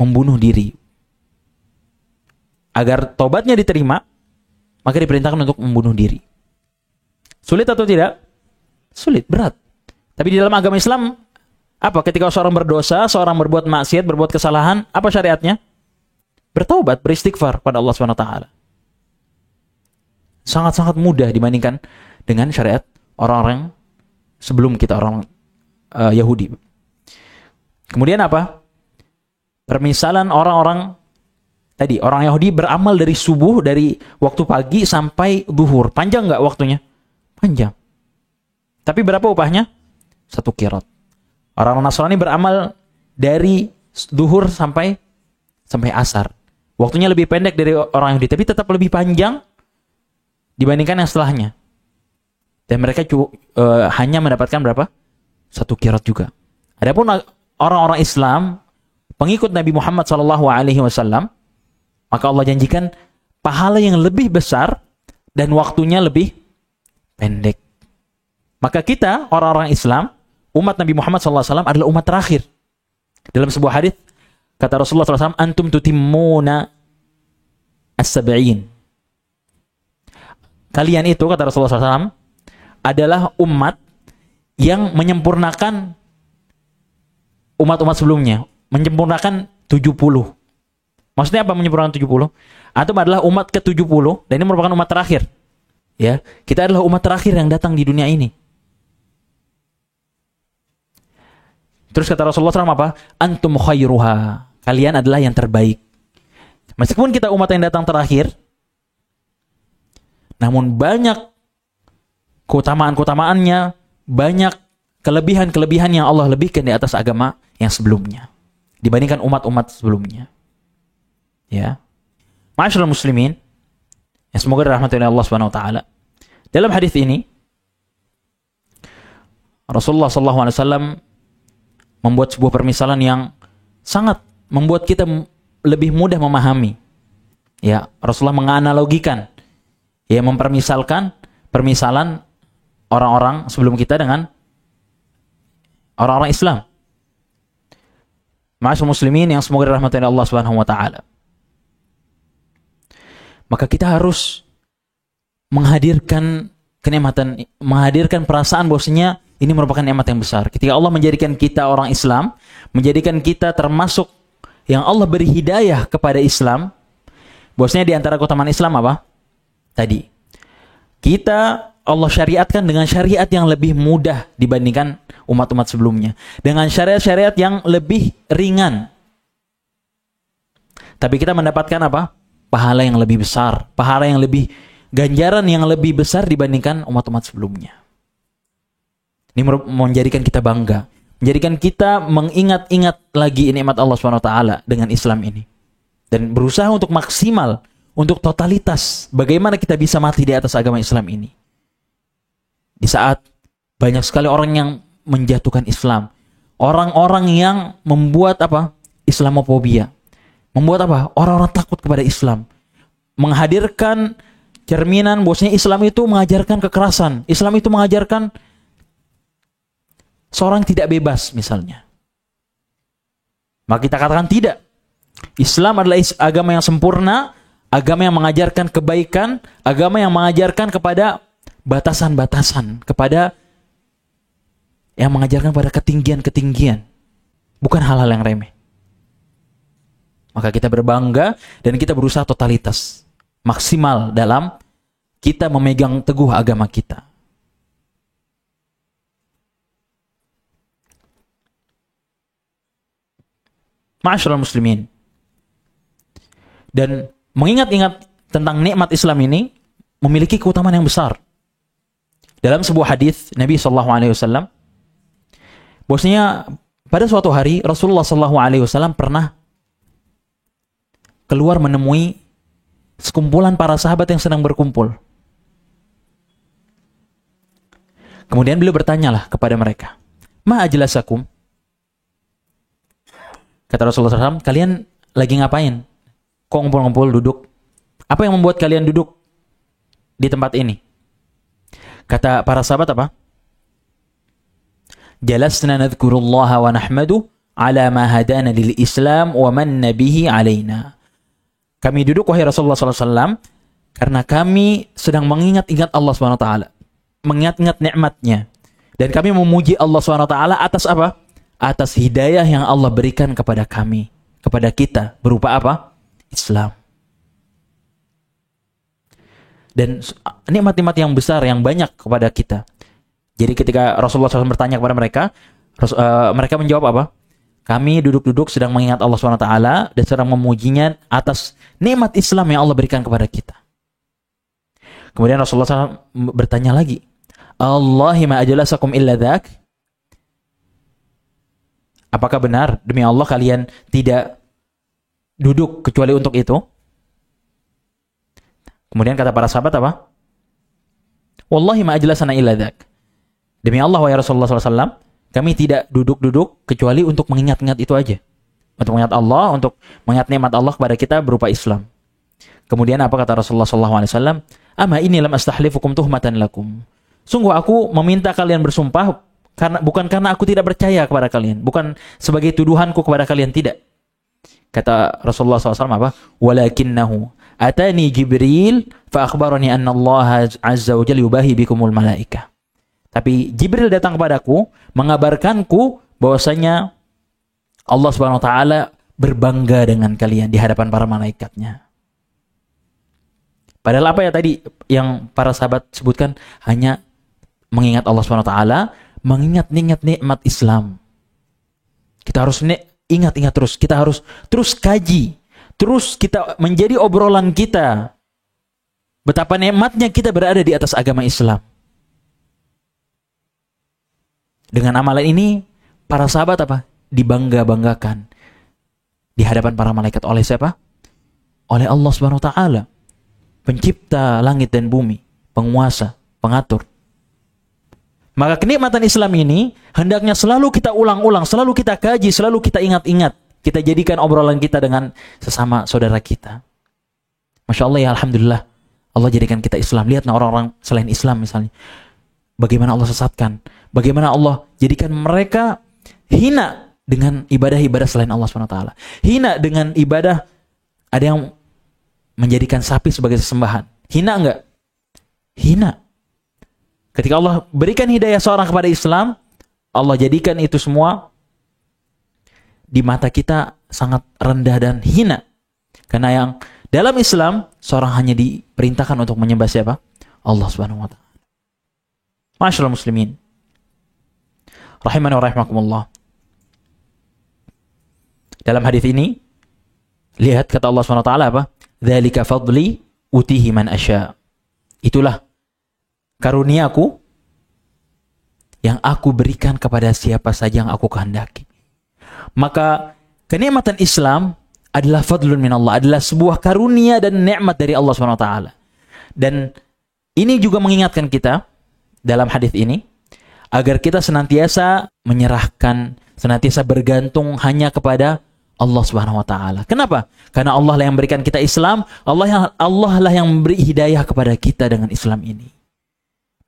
Membunuh diri. Agar taubatnya diterima, maka diperintahkan untuk membunuh diri. Sulit atau tidak? Sulit, berat. Tapi di dalam agama Islam, apa? Ketika seorang berdosa, seorang berbuat maksiat, berbuat kesalahan, apa syariatnya? Bertaubat, beristighfar pada Allah SWT. Sangat-sangat mudah dibandingkan dengan syariat orang-orang sebelum kita, orang Yahudi. Kemudian apa? Permisalan orang-orang tadi, orang Yahudi beramal dari subuh, dari waktu pagi sampai zuhur. Panjang nggak waktunya? Panjang. Tapi berapa upahnya? 1 qirat. Orang Nasrani beramal dari zuhur sampai asar. Waktunya lebih pendek dari orang Yahudi, tapi tetap lebih panjang dibandingkan yang setelahnya. Dan mereka hanya mendapatkan berapa? 1 qirat juga. Adapun orang-orang Islam, pengikut Nabi Muhammad SAW, maka Allah janjikan pahala yang lebih besar dan waktunya lebih pendek. Maka kita, orang-orang Islam, umat Nabi Muhammad SAW adalah umat terakhir. Dalam sebuah hadis, kata Rasulullah SAW, antum tutimmuna as-sab'in. Kalian itu, kata Rasulullah SAW, adalah umat yang menyempurnakan umat-umat sebelumnya. Menyempurnakan 70. Maksudnya apa menyempurnakan 70? Antum adalah umat ke-70, dan ini merupakan umat terakhir. Ya, kita adalah umat terakhir yang datang di dunia ini. Terus kata Rasulullah SAW apa? Antum khairuha. Kalian adalah yang terbaik. Meskipun kita umat yang datang terakhir, namun banyak keutamaan-keutamaannya, banyak kelebihan-kelebihan yang Allah lebihkan di atas agama yang sebelumnya dibandingkan umat-umat sebelumnya. Ya. Ma'asyiral muslimin, yang semoga dirahmati oleh Allah Subhanahu wa taala. Dalam hadis ini Rasulullah SAW membuat sebuah permisalan yang sangat membuat kita lebih mudah memahami. Ya, Rasulullah menganalogikan, ya, mempermisalkan permisalan orang-orang sebelum kita dengan orang-orang Islam. Ma'asyiral muslimin yang semoga dirahmati oleh Allah Subhanahu wa taala. Maka kita harus menghadirkan kenikmatan, menghadirkan perasaan bahwasanya ini merupakan nikmat yang besar. Ketika Allah menjadikan kita orang Islam, menjadikan kita termasuk yang Allah beri hidayah kepada Islam, bahwasanya di antara keutamaan Islam apa? Tadi, kita Allah syariatkan dengan syariat yang lebih mudah dibandingkan umat-umat sebelumnya. Dengan syariat-syariat yang lebih ringan. Tapi kita mendapatkan apa? Pahala yang lebih besar. Pahala yang lebih, ganjaran yang lebih besar dibandingkan umat-umat sebelumnya. Ini menjadikan kita bangga. Menjadikan kita mengingat-ingat lagi nikmat Allah SWT dengan Islam ini. Dan berusaha untuk maksimal, untuk totalitas. Bagaimana kita bisa mati di atas agama Islam ini. Di saat banyak sekali orang yang menjatuhkan Islam. Orang-orang yang membuat apa? Islamofobia. Membuat apa? Orang-orang takut kepada Islam. Menghadirkan cerminan bahwasanya Islam itu mengajarkan kekerasan. Islam itu mengajarkan seorang tidak bebas misalnya. Maka kita katakan tidak. Islam adalah agama yang sempurna, agama yang mengajarkan kebaikan, agama yang mengajarkan kepada batasan-batasan, kepada yang mengajarkan pada ketinggian-ketinggian, bukan hal-hal yang remeh. Maka kita berbangga dan kita berusaha totalitas, maksimal dalam kita memegang teguh agama kita. Ma'asyiral muslimin. Dan mengingat-ingat tentang nikmat Islam ini memiliki keutamaan yang besar. Dalam sebuah hadis Nabi SAW, bahwasanya pada suatu hari Rasulullah SAW pernah keluar menemui sekumpulan para sahabat yang sedang berkumpul. Kemudian beliau bertanyalah kepada mereka, ma ajlasakum? Kata Rasulullah SAW, kalian lagi ngapain? Kok ngumpul-ngumpul duduk? Apa yang membuat kalian duduk di tempat ini? Kata para sahabat apa? Jalasna nadhkurullaha wa nahmadu ala ma hadana lil Islam wa manna bihi alaina. Kami duduk wahai Rasulullah SAW karena kami sedang mengingat-ingat Allah SWT, mengingat-ingat nikmatnya, dan kami memuji Allah SWT atas apa? Atas hidayah yang Allah berikan kepada kami, kepada kita, berupa apa? Islam. Dan nikmat-nikmat yang besar, yang banyak kepada kita. Jadi ketika Rasulullah SAW bertanya kepada mereka, mereka menjawab apa? Kami duduk-duduk sedang mengingat Allah SWT dan sedang memujinya atas nikmat Islam yang Allah berikan kepada kita. Kemudian Rasulullah SAW bertanya lagi, Allahi ma ajlasakum illa dzak? Apakah benar demi Allah kalian tidak duduk kecuali untuk itu? Kemudian kata para sahabat apa? Wallahi ma ajlasana illa dzak. Demi Allah wahai Rasulullah SAW, kami tidak duduk-duduk kecuali untuk mengingat-ingat itu aja. Untuk mengingat Allah, untuk mengingat nikmat Allah kepada kita berupa Islam. Kemudian apa kata Rasulullah SAW? Ama inni lam astahlifukum tuhmatan lakum. Sungguh aku meminta kalian bersumpah bukan karena aku tidak percaya kepada kalian, bukan sebagai tuduhanku kepada kalian, tidak. Kata Rasulullah SAW apa? Walakinnahu atani Jibril fa akhbarani anna Allah azza wa jalla yubahi bikumul malaikah. Tapi Jibril datang kepadaku mengabarkanku bahwasanya Allah Subhanahu wa taala berbangga dengan kalian di hadapan para malaikatnya. Padahal apa ya tadi yang para sahabat sebutkan, hanya mengingat Allah Subhanahu wa taala, mengingat nikmat Islam. Kita harus ingat-ingat terus, kita harus terus kaji, terus kita menjadi obrolan kita betapa nikmatnya kita berada di atas agama Islam. Dengan amalan ini para sahabat apa? Dibangga-banggakan di hadapan para malaikat oleh siapa? Oleh Allah Subhanahu wa taala, pencipta langit dan bumi, penguasa, pengatur. Maka kenikmatan Islam ini hendaknya selalu kita ulang-ulang, selalu kita kaji, selalu kita ingat-ingat. Kita jadikan obrolan kita dengan sesama saudara kita. Masya Allah ya, Alhamdulillah. Allah jadikan kita Islam. Lihatlah orang-orang selain Islam misalnya. Bagaimana Allah sesatkan. Bagaimana Allah jadikan mereka hina dengan ibadah-ibadah selain Allah SWT. Hina dengan ibadah, ada yang menjadikan sapi sebagai sesembahan. Hina enggak? Hina. Ketika Allah berikan hidayah seorang kepada Islam, Allah jadikan itu semua di mata kita sangat rendah dan hina. Karena yang dalam Islam, seorang hanya diperintahkan untuk menyembah siapa? Allah Subhanahu wa taala. Ma'asyiral muslimin, rahimani wa rahimakumullah. Dalam hadis ini, lihat kata Allah Subhanahu wa taala apa? Dzalika fadli utihi man asya. Itulah karuniaku yang aku berikan kepada siapa saja yang aku kehendaki. Maka kenikmatan Islam adalah fadlun min Allah, adalah sebuah karunia dan nikmat dari Allah SWT. Dan ini juga mengingatkan kita dalam hadis ini agar kita senantiasa menyerahkan, senantiasa bergantung hanya kepada Allah Subhanahu wa taala. Kenapa? Karena Allah lah yang memberikan kita Islam, Allah lah yang memberi hidayah kepada kita dengan Islam ini.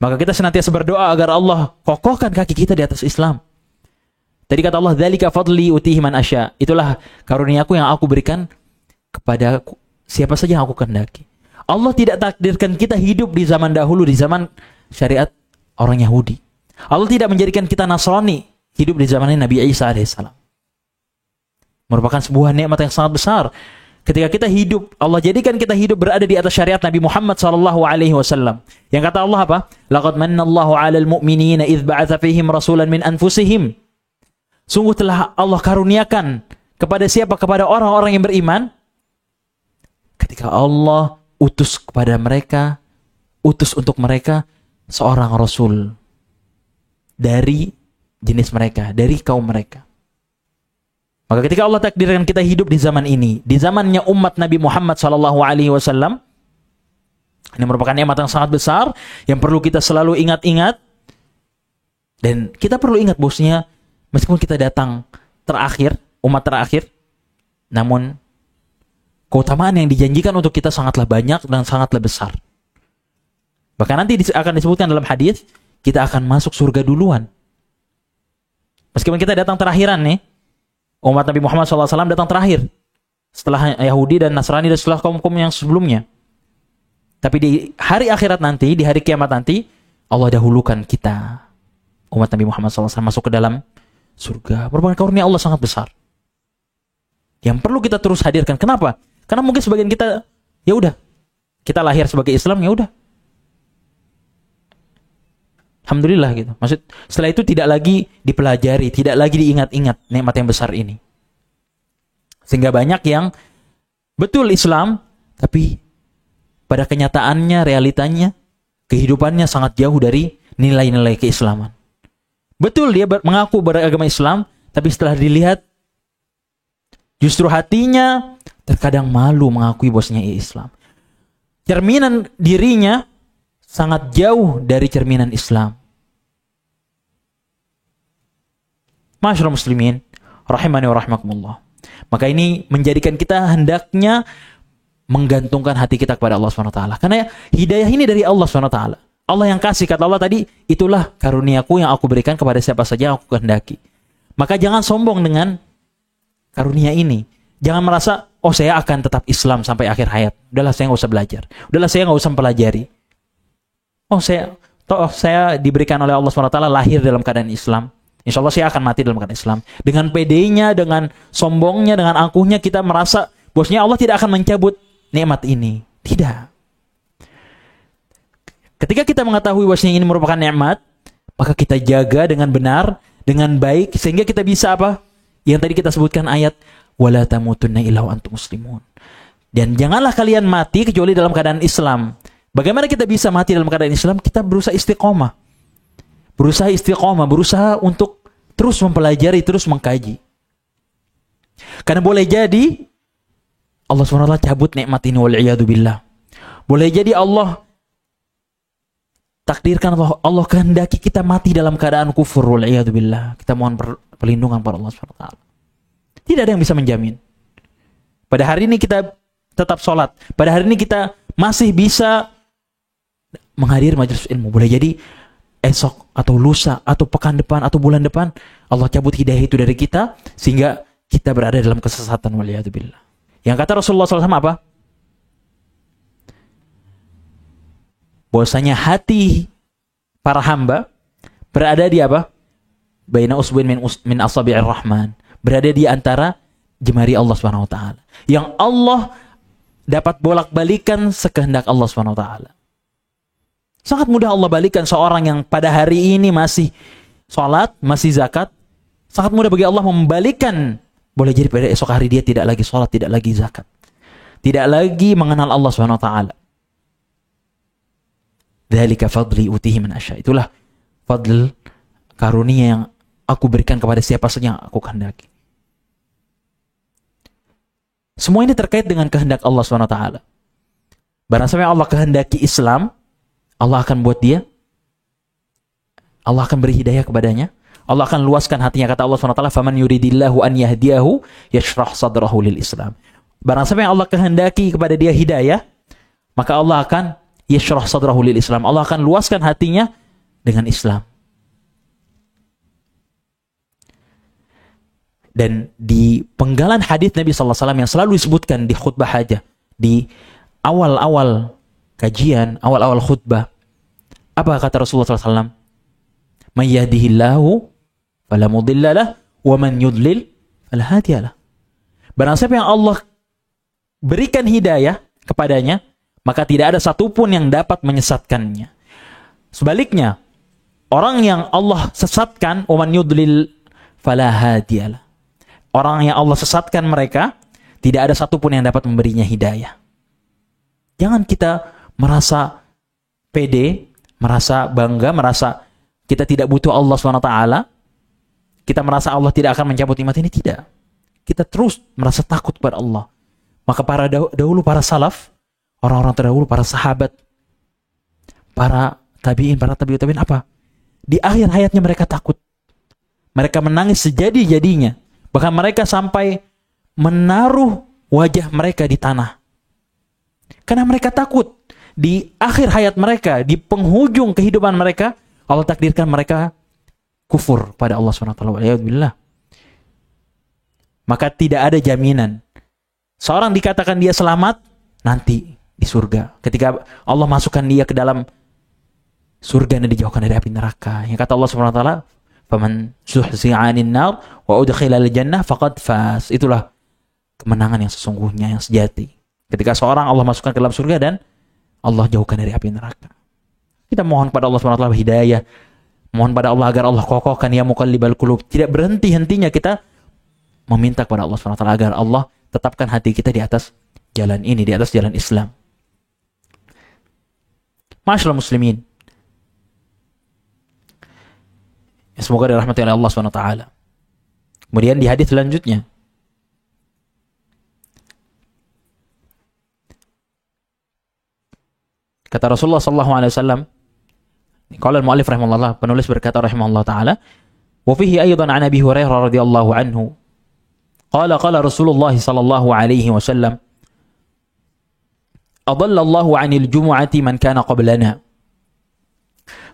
Maka kita senantiasa berdoa agar Allah kokohkan kaki kita di atas Islam. Tadi kata Allah, dzalika fadli utihi man asya. Itulah karuniaku yang aku berikan kepada siapa saja yang aku kehendaki. Allah tidak takdirkan kita hidup di zaman dahulu, di zaman syariat orang Yahudi. Allah tidak menjadikan kita Nasrani, hidup di zamannya Nabi Isa alaihissalam. Merupakan sebuah nikmat yang sangat besar. Ketika kita hidup, Allah jadikan kita hidup berada di atas syariat Nabi Muhammad SAW. Yang kata Allah apa? Laqad mannallahu 'alal mu'minina idz ba'atsa fihim rasulan min anfusihim. Sungguh telah Allah karuniakan kepada siapa? Kepada orang-orang yang beriman. Ketika Allah utus kepada mereka, utus untuk mereka seorang rasul dari jenis mereka, dari kaum mereka. Maka ketika Allah takdirkan kita hidup di zaman ini, di zamannya umat Nabi Muhammad SAW, ini merupakan nikmat yang sangat besar yang perlu kita selalu ingat-ingat. Dan kita perlu ingat bosnya, meskipun kita datang terakhir, umat terakhir, namun keutamaan yang dijanjikan untuk kita sangatlah banyak dan sangatlah besar. Bahkan nanti akan disebutkan dalam hadis, kita akan masuk surga duluan. Meskipun kita datang terakhiran nih, umat Nabi Muhammad SAW datang terakhir. Setelah Yahudi dan Nasrani dan setelah kaum-kaum yang sebelumnya. Tapi di hari akhirat nanti, di hari kiamat nanti, Allah dahulukan kita, umat Nabi Muhammad SAW, masuk ke dalam surga. Merupakan karunia Allah sangat besar. Yang perlu kita terus hadirkan. Kenapa? Karena mungkin sebagian kita, ya udah, kita lahir sebagai Islam, ya udah. Alhamdulillah gitu. Maksud, setelah itu tidak lagi dipelajari, tidak lagi diingat-ingat nikmat yang besar ini. Sehingga banyak yang betul Islam, tapi pada kenyataannya, realitanya, kehidupannya sangat jauh dari nilai-nilai keislaman. Betul dia mengaku beragama Islam, tapi setelah dilihat, justru hatinya terkadang malu mengakui bosnya Islam. Cerminan dirinya sangat jauh dari cerminan Islam. Masyaallah muslimin, rahimani wa rahimakumullah. Maka ini menjadikan kita hendaknya menggantungkan hati kita kepada Allah SWT. Karena hidayah ini dari Allah SWT. Allah yang kasih, kata Allah tadi, itulah karuniaku yang aku berikan kepada siapa saja yang aku kehendaki. Maka jangan sombong dengan karunia ini. Jangan merasa, oh saya akan tetap Islam sampai akhir hayat. Udahlah saya nggak usah belajar. Udahlah saya nggak usah mempelajari. Oh saya diberikan oleh Allah SWT lahir dalam keadaan Islam. Insya Allah saya akan mati dalam keadaan Islam. Dengan pedenya, dengan sombongnya, dengan angkuhnya kita merasa bosnya Allah tidak akan mencabut nikmat ini. Tidak. Ketika kita mengetahui bahwasanya ini merupakan nikmat, maka kita jaga dengan benar, dengan baik, sehingga kita bisa apa? Yang tadi kita sebutkan ayat, wala tamutunna illa wa antum muslimun. Dan janganlah kalian mati kecuali dalam keadaan Islam. Bagaimana kita bisa mati dalam keadaan Islam? Kita berusaha istiqomah. Berusaha untuk terus mempelajari, terus mengkaji. Karena boleh jadi Allah SWT cabut nikmat ini, wal'iyadu billah. Boleh jadi Allah takdirkan, Allah kehendaki kita mati dalam keadaan kufur, wal'iyadu billah. Kita mohon perlindungan pada Allah SWT. Tidak ada yang bisa menjamin. Pada hari ini kita tetap sholat. Pada hari ini kita masih bisa menghadiri majelis ilmu. Boleh jadi esok atau lusa atau pekan depan atau bulan depan Allah cabut hidayah itu dari kita sehingga kita berada dalam kesesatan, waliyadzubillah. Yang kata Rasulullah SAW apa? Bahwasanya hati para hamba berada di apa? Baina usbuin min asabi'ir rahman. Berada di antara jemari Allah Subhanahu wa taala. Yang Allah dapat bolak-balikan sekehendak Allah Subhanahu wa taala. Sangat mudah Allah balikan seorang yang pada hari ini masih sholat, masih zakat. Sangat mudah bagi Allah membalikan. Boleh jadi pada esok hari dia tidak lagi sholat, tidak lagi zakat. Tidak lagi mengenal Allah SWT. Dzalika fadli utihi man asya. Itulah fadl, karunia yang aku berikan kepada siapa saja yang aku kehendaki. Semua ini terkait dengan kehendak Allah SWT. Barang sampai Allah kehendaki Islam, Allah akan buat dia, Allah akan beri hidayah kepadanya, Allah akan luaskan hatinya. Kata Allah SWT, faman yuridillahu an yahdiyahu yashrah sadrahu lil Islam. Barang siapa yang Allah kehendaki kepada dia hidayah, maka Allah akan yashrah sadrahu lil Islam. Allah akan luaskan hatinya dengan Islam. Dan di penggalan hadis Nabi SAW yang selalu disebutkan di khutbah hajah, di awal-awal kajian, awal-awal khutbah, apa kata Rasulullah SAW? Man yahdihillahu fala mudhillalah wa man yudlil fala hadiyalah. Barang siapa yang Allah berikan hidayah kepadanya, maka tidak ada satupun yang dapat menyesatkannya. Sebaliknya, orang yang Allah sesatkan, wa man yudlil fala hadiyalah. Orang yang Allah sesatkan mereka, tidak ada satupun yang dapat memberinya hidayah. Jangan kita merasa pede, merasa bangga, merasa kita tidak butuh Allah SWT. Kita merasa Allah tidak akan mencabut nikmat ini. Tidak. Kita terus merasa takut kepada Allah. Maka para dahulu, para salaf, orang-orang terdahulu, para sahabat, para tabi'in, para tabi'ut tabi'in, apa? Di akhir hayatnya mereka takut. Mereka menangis sejadi-jadinya. Bahkan mereka sampai menaruh wajah mereka di tanah. Karena mereka takut. Di akhir hayat mereka, di penghujung kehidupan mereka, Allah takdirkan mereka kufur pada Allah SWT. Waliyadzubillah. Maka tidak ada jaminan. Seorang dikatakan dia selamat, nanti di surga. Ketika Allah masukkan dia ke dalam surga dan dijauhkan dari api neraka. Yang kata Allah SWT, "Faman zuhzi'a 'anil nar wa udkhilal jannah faqad faz." Itulah kemenangan yang sesungguhnya, yang sejati. Ketika seorang Allah masukkan ke dalam surga dan Allah jauhkan dari api neraka. Kita mohon pada Allah SWT hidayah. Mohon pada Allah agar Allah kokohkan ya muqallibal qulub. Tidak berhenti-hentinya kita meminta kepada Allah SWT agar Allah tetapkan hati kita di atas jalan ini, di atas jalan Islam. Ma'asyiral muslimin, semoga dirahmati oleh Allah SWT. Kemudian di hadis selanjutnya, kata Rasulullah SAW, qala al-mu'allif rahimahullah, penulis berkata rahimahullah ta'ala, wa fihi aydan an Abi Hurairah radhiyallahu anhu, qala Rasulullah sallallahu alaihi wasallam, adalla Allahu 'anil jumu'ati man kana qablana,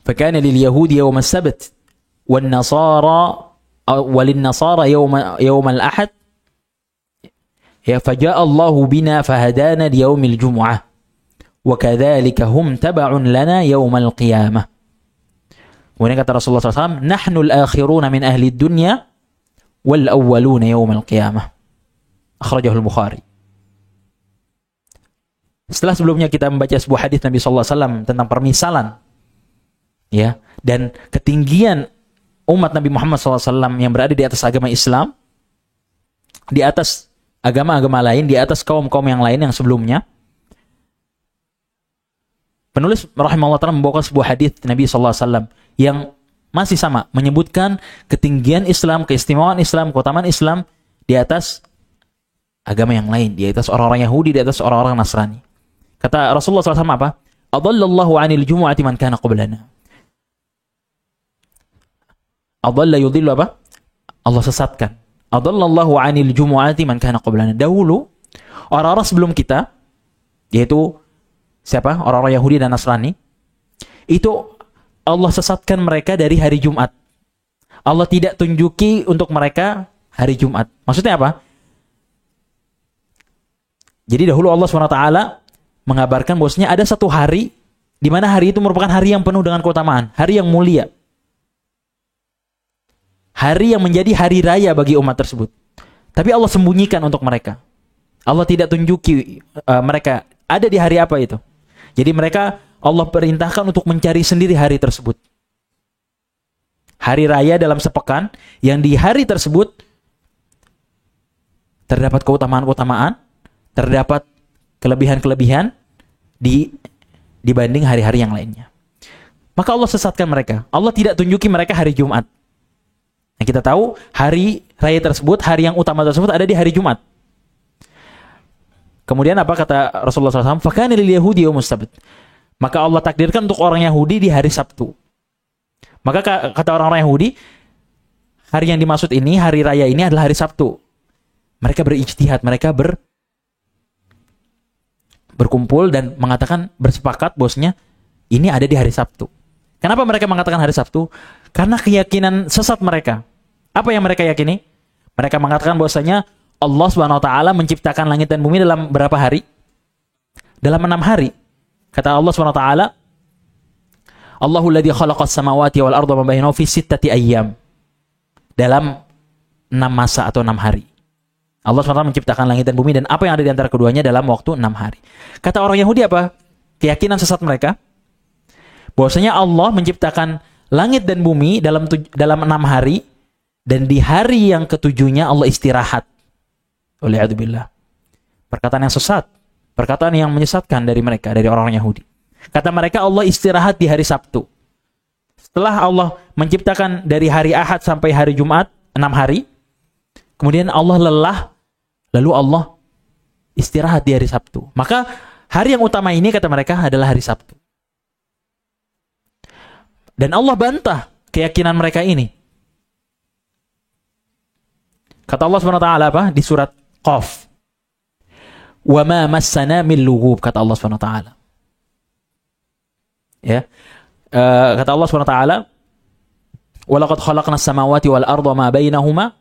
fakana lil yahudi yawm as-sabt wan nasara walin nasara yawm al-ahad, ya faja'a Allahu bina fahadana li yawmil jumu'ah wa kadzalika hum tab'un lana yawmal qiyamah. Kemudian kata Rasulullah SAW, nahnu al-akhiruna min ahli dunya wal awwaluna yawmal qiyamah. Akhrajahu al-Bukhari. Setelah sebelumnya kita membaca sebuah hadis Nabi SAW tentang permisalan, ya, dan ketinggian umat Nabi Muhammad SAW yang berada di atas agama Islam, di atas agama-agama lain, di atas kaum-kaum yang lain yang sebelumnya. Penulis rahimahullah ta'ala membawakan sebuah hadis Nabi SAW yang masih sama, menyebutkan ketinggian Islam, keistimewaan Islam, keutamaan Islam di atas agama yang lain, di atas orang-orang Yahudi, di atas orang-orang Nasrani. Kata Rasulullah SAW apa? Adallallahu 'anil jumu'ati man kana qablana. Adalla yudillu apa? Allah sesatkan. Adallallahu 'anil jumu'ati man kana qablana. Dahulu orang-orang sebelum kita, yaitu siapa? Orang-orang Yahudi dan Nasrani, itu Allah sesatkan mereka dari hari Jumat. Allah tidak tunjuki untuk mereka hari Jumat. Maksudnya apa? Jadi dahulu Allah SWT mengabarkan bahwasanya ada satu hari di mana hari itu merupakan hari yang penuh dengan keutamaan, hari yang mulia. Hari yang menjadi hari raya bagi umat tersebut. Tapi Allah sembunyikan untuk mereka. Allah tidak tunjuki mereka ada di hari apa itu. Jadi mereka, Allah perintahkan untuk mencari sendiri hari tersebut. Hari raya dalam sepekan, yang di hari tersebut terdapat keutamaan-keutamaan, terdapat kelebihan-kelebihan dibanding hari-hari yang lainnya. Maka Allah sesatkan mereka. Allah tidak tunjuki mereka hari Jumat. Nah, kita tahu hari raya tersebut, hari yang utama tersebut ada di hari Jumat. Kemudian apa kata Rasulullah SAW? Fakana lil yahudi yaumus sabt. Maka Allah takdirkan untuk orang Yahudi di hari Sabtu. Maka kata orang-orang Yahudi, hari yang dimaksud ini, hari raya ini adalah hari Sabtu. Mereka berijtihad, mereka berkumpul dan mengatakan, bersepakat bahwasanya ini ada di hari Sabtu. Kenapa mereka mengatakan hari Sabtu? Karena keyakinan sesat mereka. Apa yang mereka yakini? Mereka mengatakan bahwasanya Allah SWT menciptakan langit dan bumi dalam berapa hari? Dalam 6 hari. Kata Allah SWT, Allahul ladzi khalaqas samawati wal arda wa ma bainahuma fi 6 ayyam. Dalam 6 masa atau 6 hari. Allah SWT menciptakan langit dan bumi dan apa yang ada di antara keduanya dalam waktu 6 hari. Kata orang Yahudi apa? Keyakinan sesat mereka, bahwasanya Allah menciptakan langit dan bumi dalam 6 hari, dan di hari yang ketujuhnya Allah istirahat. Waliyadzubillah. Perkataan yang sesat, perkataan yang menyesatkan dari mereka, dari orang-orang Yahudi. Kata mereka Allah istirahat di hari Sabtu. Setelah Allah menciptakan dari hari Ahad sampai hari Jumat 6 hari, kemudian Allah lelah, lalu Allah istirahat di hari Sabtu. Maka hari yang utama ini kata mereka adalah hari Sabtu. Dan Allah bantah keyakinan mereka ini. Kata Allah Subhanahu wa taala apa? Di surat Qaf. Wa ma massana min lughub, kata Allah Subhanahu wa taala. Ya. Kata Allah Subhanahu wa taala, "Wa laqad khalaqnas samawati wal arda ma bainahuma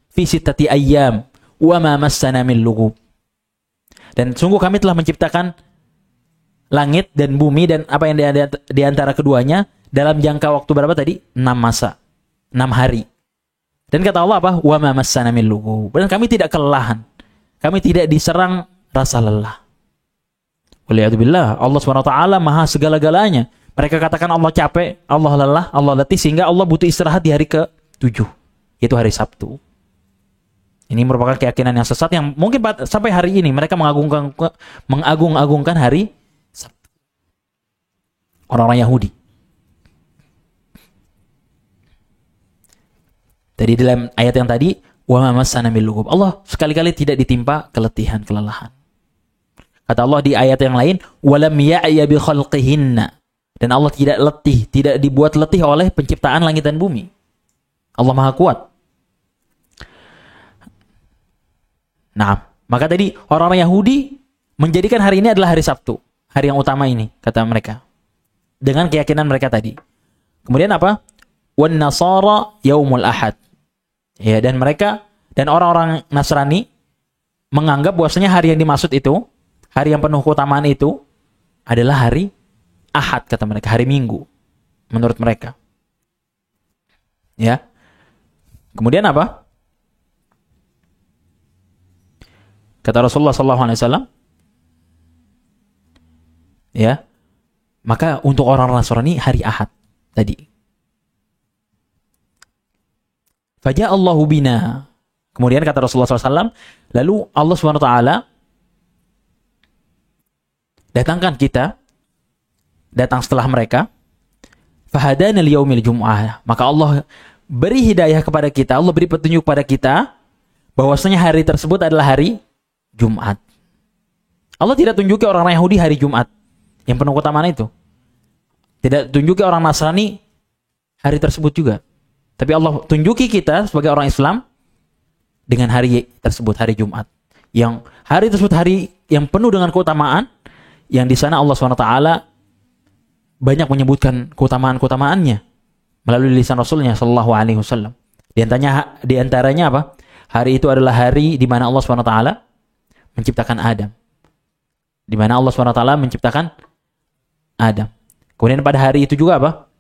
fi sittati ayyam wa ma massana min lughub." Dan sungguh kami telah menciptakan langit dan bumi dan apa yang di antara keduanya dalam jangka waktu berapa tadi? 6 masa. 6 hari. Dan kata Allah apa? Wa ma massana min lughub. Dan kami tidak kelelahan. Kami tidak diserang rasa lelah. Waliyadzubillah, Allah SWT maha segala-galanya. Mereka katakan Allah capek, Allah lelah, Allah letih, sehingga Allah butuh istirahat di hari ke-7, yaitu hari Sabtu. Ini merupakan keyakinan yang sesat yang mungkin sampai hari ini mereka mengagung-agungkan hari Sabtu. Orang-orang Yahudi. Tadi dalam ayat yang tadi, wa ma massana min lughub. Allah sekali-kali tidak ditimpa keletihan, kelelahan. Kata Allah di ayat yang lain, walam ya'ya bi khalqihinna. Dan Allah tidak letih, tidak dibuat letih oleh penciptaan langit dan bumi. Allah Maha Kuat. Nah, maka tadi orang-orang Yahudi menjadikan hari ini adalah hari Sabtu, hari yang utama ini, kata mereka. Dengan keyakinan mereka tadi. Kemudian apa? Wan nasara yaumul ahad. Ya, dan mereka dan orang-orang Nasrani menganggap bahwasanya hari yang dimaksud itu, hari yang penuh keutamaan itu adalah hari Ahad, kata mereka, hari Minggu menurut mereka. Ya. Kemudian apa? Kata Rasulullah SAW, ya, maka untuk orang Nasrani hari Ahad tadi. Faja'allahu bina. Kemudian kata Rasulullah SAW, lalu Allah SWT datangkan kita, datang setelah mereka, fahadana liyaumil jum'ah. Maka Allah beri hidayah kepada kita, Allah beri petunjuk kepada kita, bahwasanya hari tersebut adalah hari Jumat. Allah tidak tunjuki orang Yahudi hari Jumat yang penuh keutamaan itu. Tidak tunjuki orang Nasrani hari tersebut juga. Tapi Allah tunjuki kita sebagai orang Islam dengan hari tersebut, hari Jumat. Yang hari tersebut hari yang penuh dengan keutamaan, yang di sana Allah SWT banyak menyebutkan keutamaan-keutamaannya melalui lisan Rasulnya Sallallahu Alaihi Wasallam. Di antaranya apa? Hari itu adalah hari di mana Allah SWT menciptakan Adam. Di mana Allah SWT menciptakan Adam. Kemudian pada hari itu juga apa?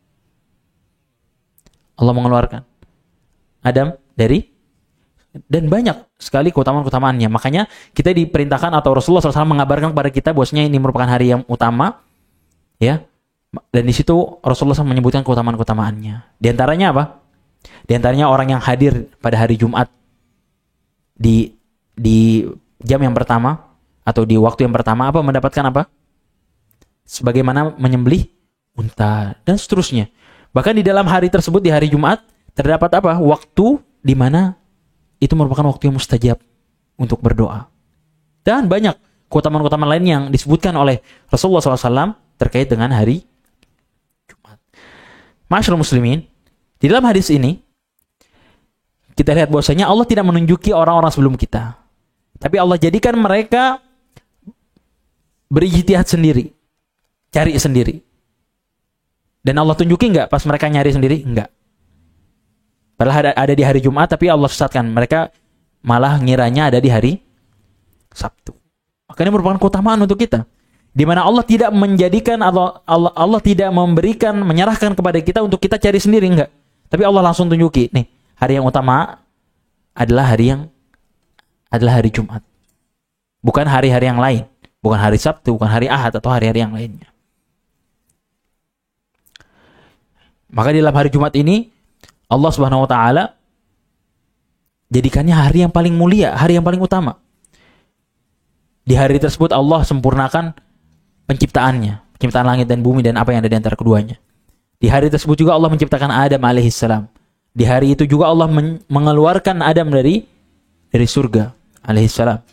Allah mengeluarkan Adam dari, dan banyak sekali keutamaan-keutamaannya. Makanya kita diperintahkan atau Rasulullah SAW mengabarkan kepada kita bahwasanya ini merupakan hari yang utama, ya. Dan di situ Rasulullah SAW menyebutkan keutamaan-keutamaannya. Di antaranya apa? Di antaranya orang yang hadir pada hari Jumat di jam yang pertama atau di waktu yang pertama apa mendapatkan apa? Sebagaimana menyembelih unta dan seterusnya. Bahkan di dalam hari tersebut, di hari Jumat, terdapat apa? Waktu di mana itu merupakan waktu yang mustajab untuk berdoa. Dan banyak keutamaan-keutamaan lain yang disebutkan oleh Rasulullah SAW terkait dengan hari Jumat. Ma'asyiral muslimin, di dalam hadis ini, kita lihat bahwasanya Allah tidak menunjuki orang-orang sebelum kita. Tapi Allah jadikan mereka berijtihad sendiri. Cari sendiri. Dan Allah tunjuki enggak pas mereka nyari sendiri? Enggak. Padahal ada di hari Jumat, tapi Allah sesatkan. Mereka malah ngiranya ada di hari Sabtu. Makanya merupakan keutamaan untuk kita. Di mana Allah tidak menjadikan, Allah tidak memberikan, menyerahkan kepada kita untuk kita cari sendiri, enggak. Tapi Allah langsung tunjuki, nih, hari yang utama adalah hari Jumat. Bukan hari-hari yang lain. Bukan hari Sabtu, bukan hari Ahad, atau hari-hari yang lainnya. Maka di dalam hari Jumat ini Allah Subhanahu wa taala jadikannya hari yang paling mulia, hari yang paling utama. Di hari tersebut Allah sempurnakan penciptaannya, penciptaan langit dan bumi dan apa yang ada di antara keduanya. Di hari tersebut juga Allah menciptakan Adam alaihissalam. Di hari itu juga Allah mengeluarkan Adam dari surga alaihissalam.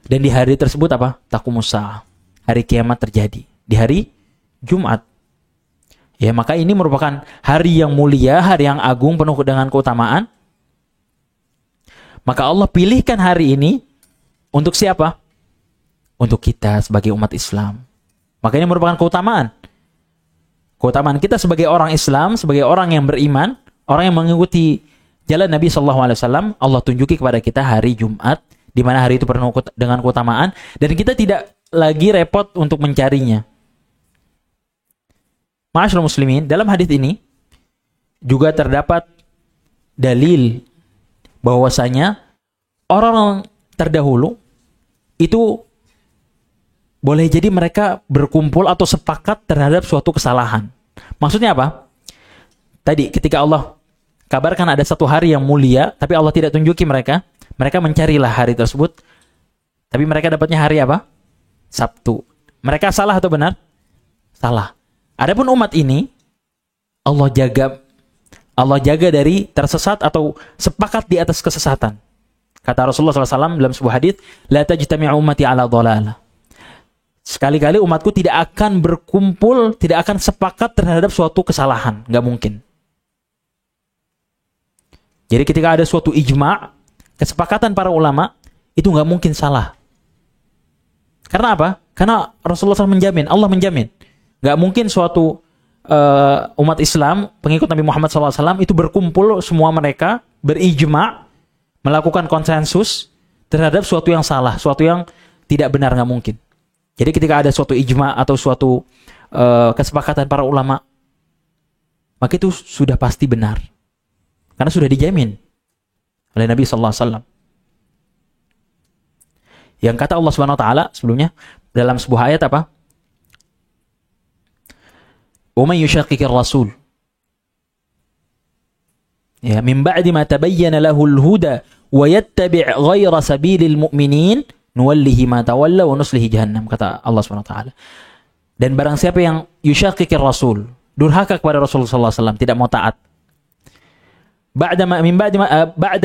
Dan di hari tersebut apa? Taqumus saah. Hari kiamat terjadi. Di hari Jumat. Ya, maka ini merupakan hari yang mulia, hari yang agung, penuh dengan keutamaan. Maka Allah pilihkan hari ini untuk siapa? Untuk kita sebagai umat Islam. Maka ini merupakan keutamaan. Keutamaan kita sebagai orang Islam, sebagai orang yang beriman, orang yang mengikuti jalan Nabi SAW, Allah tunjuki kepada kita hari Jumat, di mana hari itu penuh dengan keutamaan, dan kita tidak lagi repot untuk mencarinya. Ma'asyiral muslimin, dalam hadis ini juga terdapat dalil bahwasanya orang terdahulu itu boleh jadi mereka berkumpul atau sepakat terhadap suatu kesalahan. Maksudnya apa? Tadi ketika Allah kabarkan ada satu hari yang mulia, tapi Allah tidak tunjuki mereka, mereka mencarilah hari tersebut, tapi mereka dapatnya hari apa? Sabtu. Mereka salah atau benar? Salah. Adapun umat ini Allah jaga dari tersesat atau sepakat di atas kesesatan. Kata Rasulullah SAW dalam sebuah hadis, la tajtami'u ummati ala dhalalah. Sekali-kali umatku tidak akan berkumpul, tidak akan sepakat terhadap suatu kesalahan, nggak mungkin. Jadi ketika ada suatu ijma', kesepakatan para ulama, itu nggak mungkin salah. Karena apa? Karena Rasulullah SAW menjamin, Allah menjamin. Nggak mungkin suatu umat Islam, pengikut Nabi Muhammad SAW, itu berkumpul semua mereka, berijma', melakukan konsensus terhadap suatu yang salah, suatu yang tidak benar, nggak mungkin. Jadi ketika ada suatu ijma' atau suatu kesepakatan para ulama, maka itu sudah pasti benar. Karena sudah dijamin oleh Nabi SAW. Yang kata Allah SWT sebelumnya, dalam sebuah ayat apa? وَمَنْ يُشَاقِقِ الرَّسُولِ ya, مِنْ بَعْدِ مَا تَبَيَّنَ لَهُ الْهُدَى وَيَتَّبِعْ غَيْرَ سَبِيلِ الْمُؤْمِنِينَ نُوَلِّهِ مَا تَوَلَّى وَنُصْلِهِ جَهَنَّمَ, kata Allah SWT. Dan barang siapa yang yushaqiqir rasul, durhaka kepada Rasulullah SAW, tidak mau taat, ba'da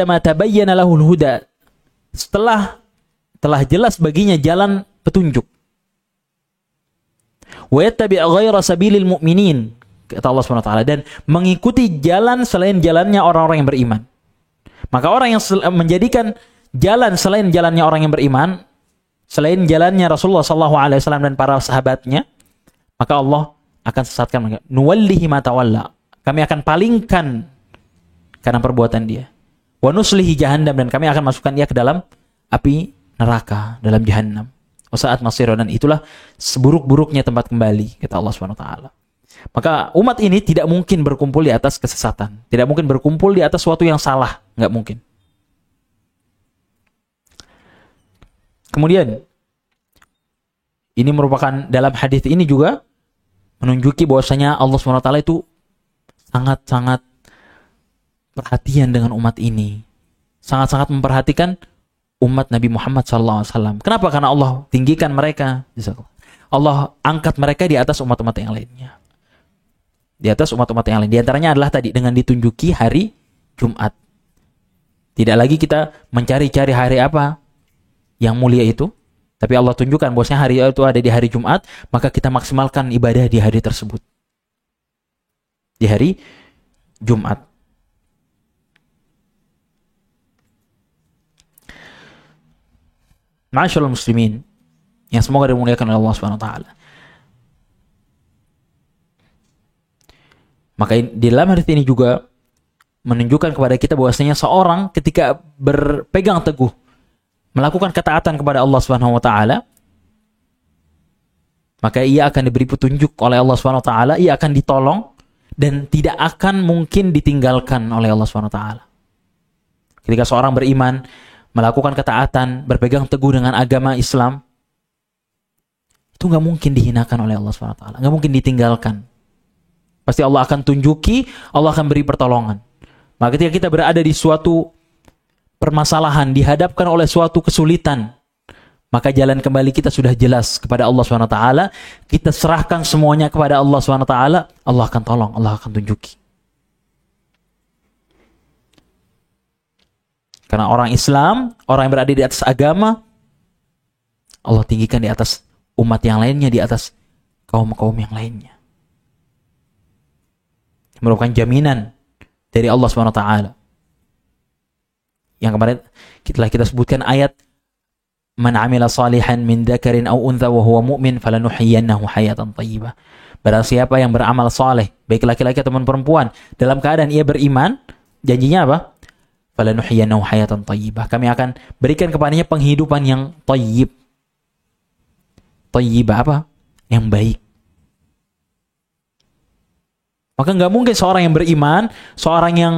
ma tabayyana lahul huda, telah jelas baginya jalan petunjuk, wa yattabi' ghaira sabilil mu'minin, kata Allah SWT, dan mengikuti jalan selain jalannya orang-orang yang beriman. Maka orang yang menjadikan jalan selain jalannya orang yang beriman, selain jalannya Rasulullah SAW dan para sahabatnya, maka Allah akan sesatkan mereka. Nuwallihi ma tawalla, kami akan palingkan karena perbuatan dia. Wa nuslihi jahannam, dan kami akan masukkan dia ke dalam api neraka, dalam jahannam. Wa sa'at masira, dan itulah seburuk-buruknya tempat kembali, kata Allah SWT. Maka umat ini tidak mungkin berkumpul di atas kesesatan, tidak mungkin berkumpul di atas sesuatu yang salah, nggak mungkin. Kemudian ini merupakan, dalam hadis ini juga menunjuki bahwasanya Allah SWT itu sangat-sangat perhatian dengan umat ini, sangat-sangat memperhatikan umat Nabi Muhammad SAW. Kenapa? Karena Allah tinggikan mereka, Allah angkat mereka di atas umat-umat yang lainnya, di atas umat-umat yang lain. Di antaranya adalah tadi dengan ditunjuki hari Jumat. Tidak lagi kita mencari-cari hari apa yang mulia itu, tapi Allah tunjukkan bahwasanya hari itu ada di hari Jumat, maka kita maksimalkan ibadah di hari tersebut, di hari Jumat. Ma'asyiral muslimin yang semoga dimuliakan oleh Allah SWT. Maka di dalam hadis ini juga menunjukkan kepada kita bahwasanya seorang ketika berpegang teguh melakukan ketaatan kepada Allah SWT, maka ia akan diberi petunjuk oleh Allah SWT, ia akan ditolong dan tidak akan mungkin ditinggalkan oleh Allah SWT. Ketika seorang beriman, melakukan ketaatan, berpegang teguh dengan agama Islam, itu nggak mungkin dihinakan oleh Allah SWT, nggak mungkin ditinggalkan. Pasti Allah akan tunjuki, Allah akan beri pertolongan. Maka ketika kita berada di suatu permasalahan, dihadapkan oleh suatu kesulitan, maka jalan kembali kita sudah jelas kepada Allah SWT. Kita serahkan semuanya kepada Allah SWT, Allah akan tolong, Allah akan tunjuki. Karena orang Islam, orang yang berada di atas agama, Allah tinggikan di atas umat yang lainnya, di atas kaum-kaum yang lainnya. merupakan jaminan dari Allah Subhanahu wa taala. Yang kemarin telah kita sebutkan ayat man 'amila salihan min dzakarin aw untha wa huwa mu'min falanuhyiyannahu hayatan thayyibah. Barang siapa yang beramal saleh, baik laki-laki ataupun perempuan, dalam keadaan ia beriman, janjinya apa? Falanuhyiyannahu hayatan thayyibah. Kami akan berikan kepadanya penghidupan yang thayyib. Thayyibah apa? Yang baik. Maka nggak mungkin seorang yang beriman, seorang yang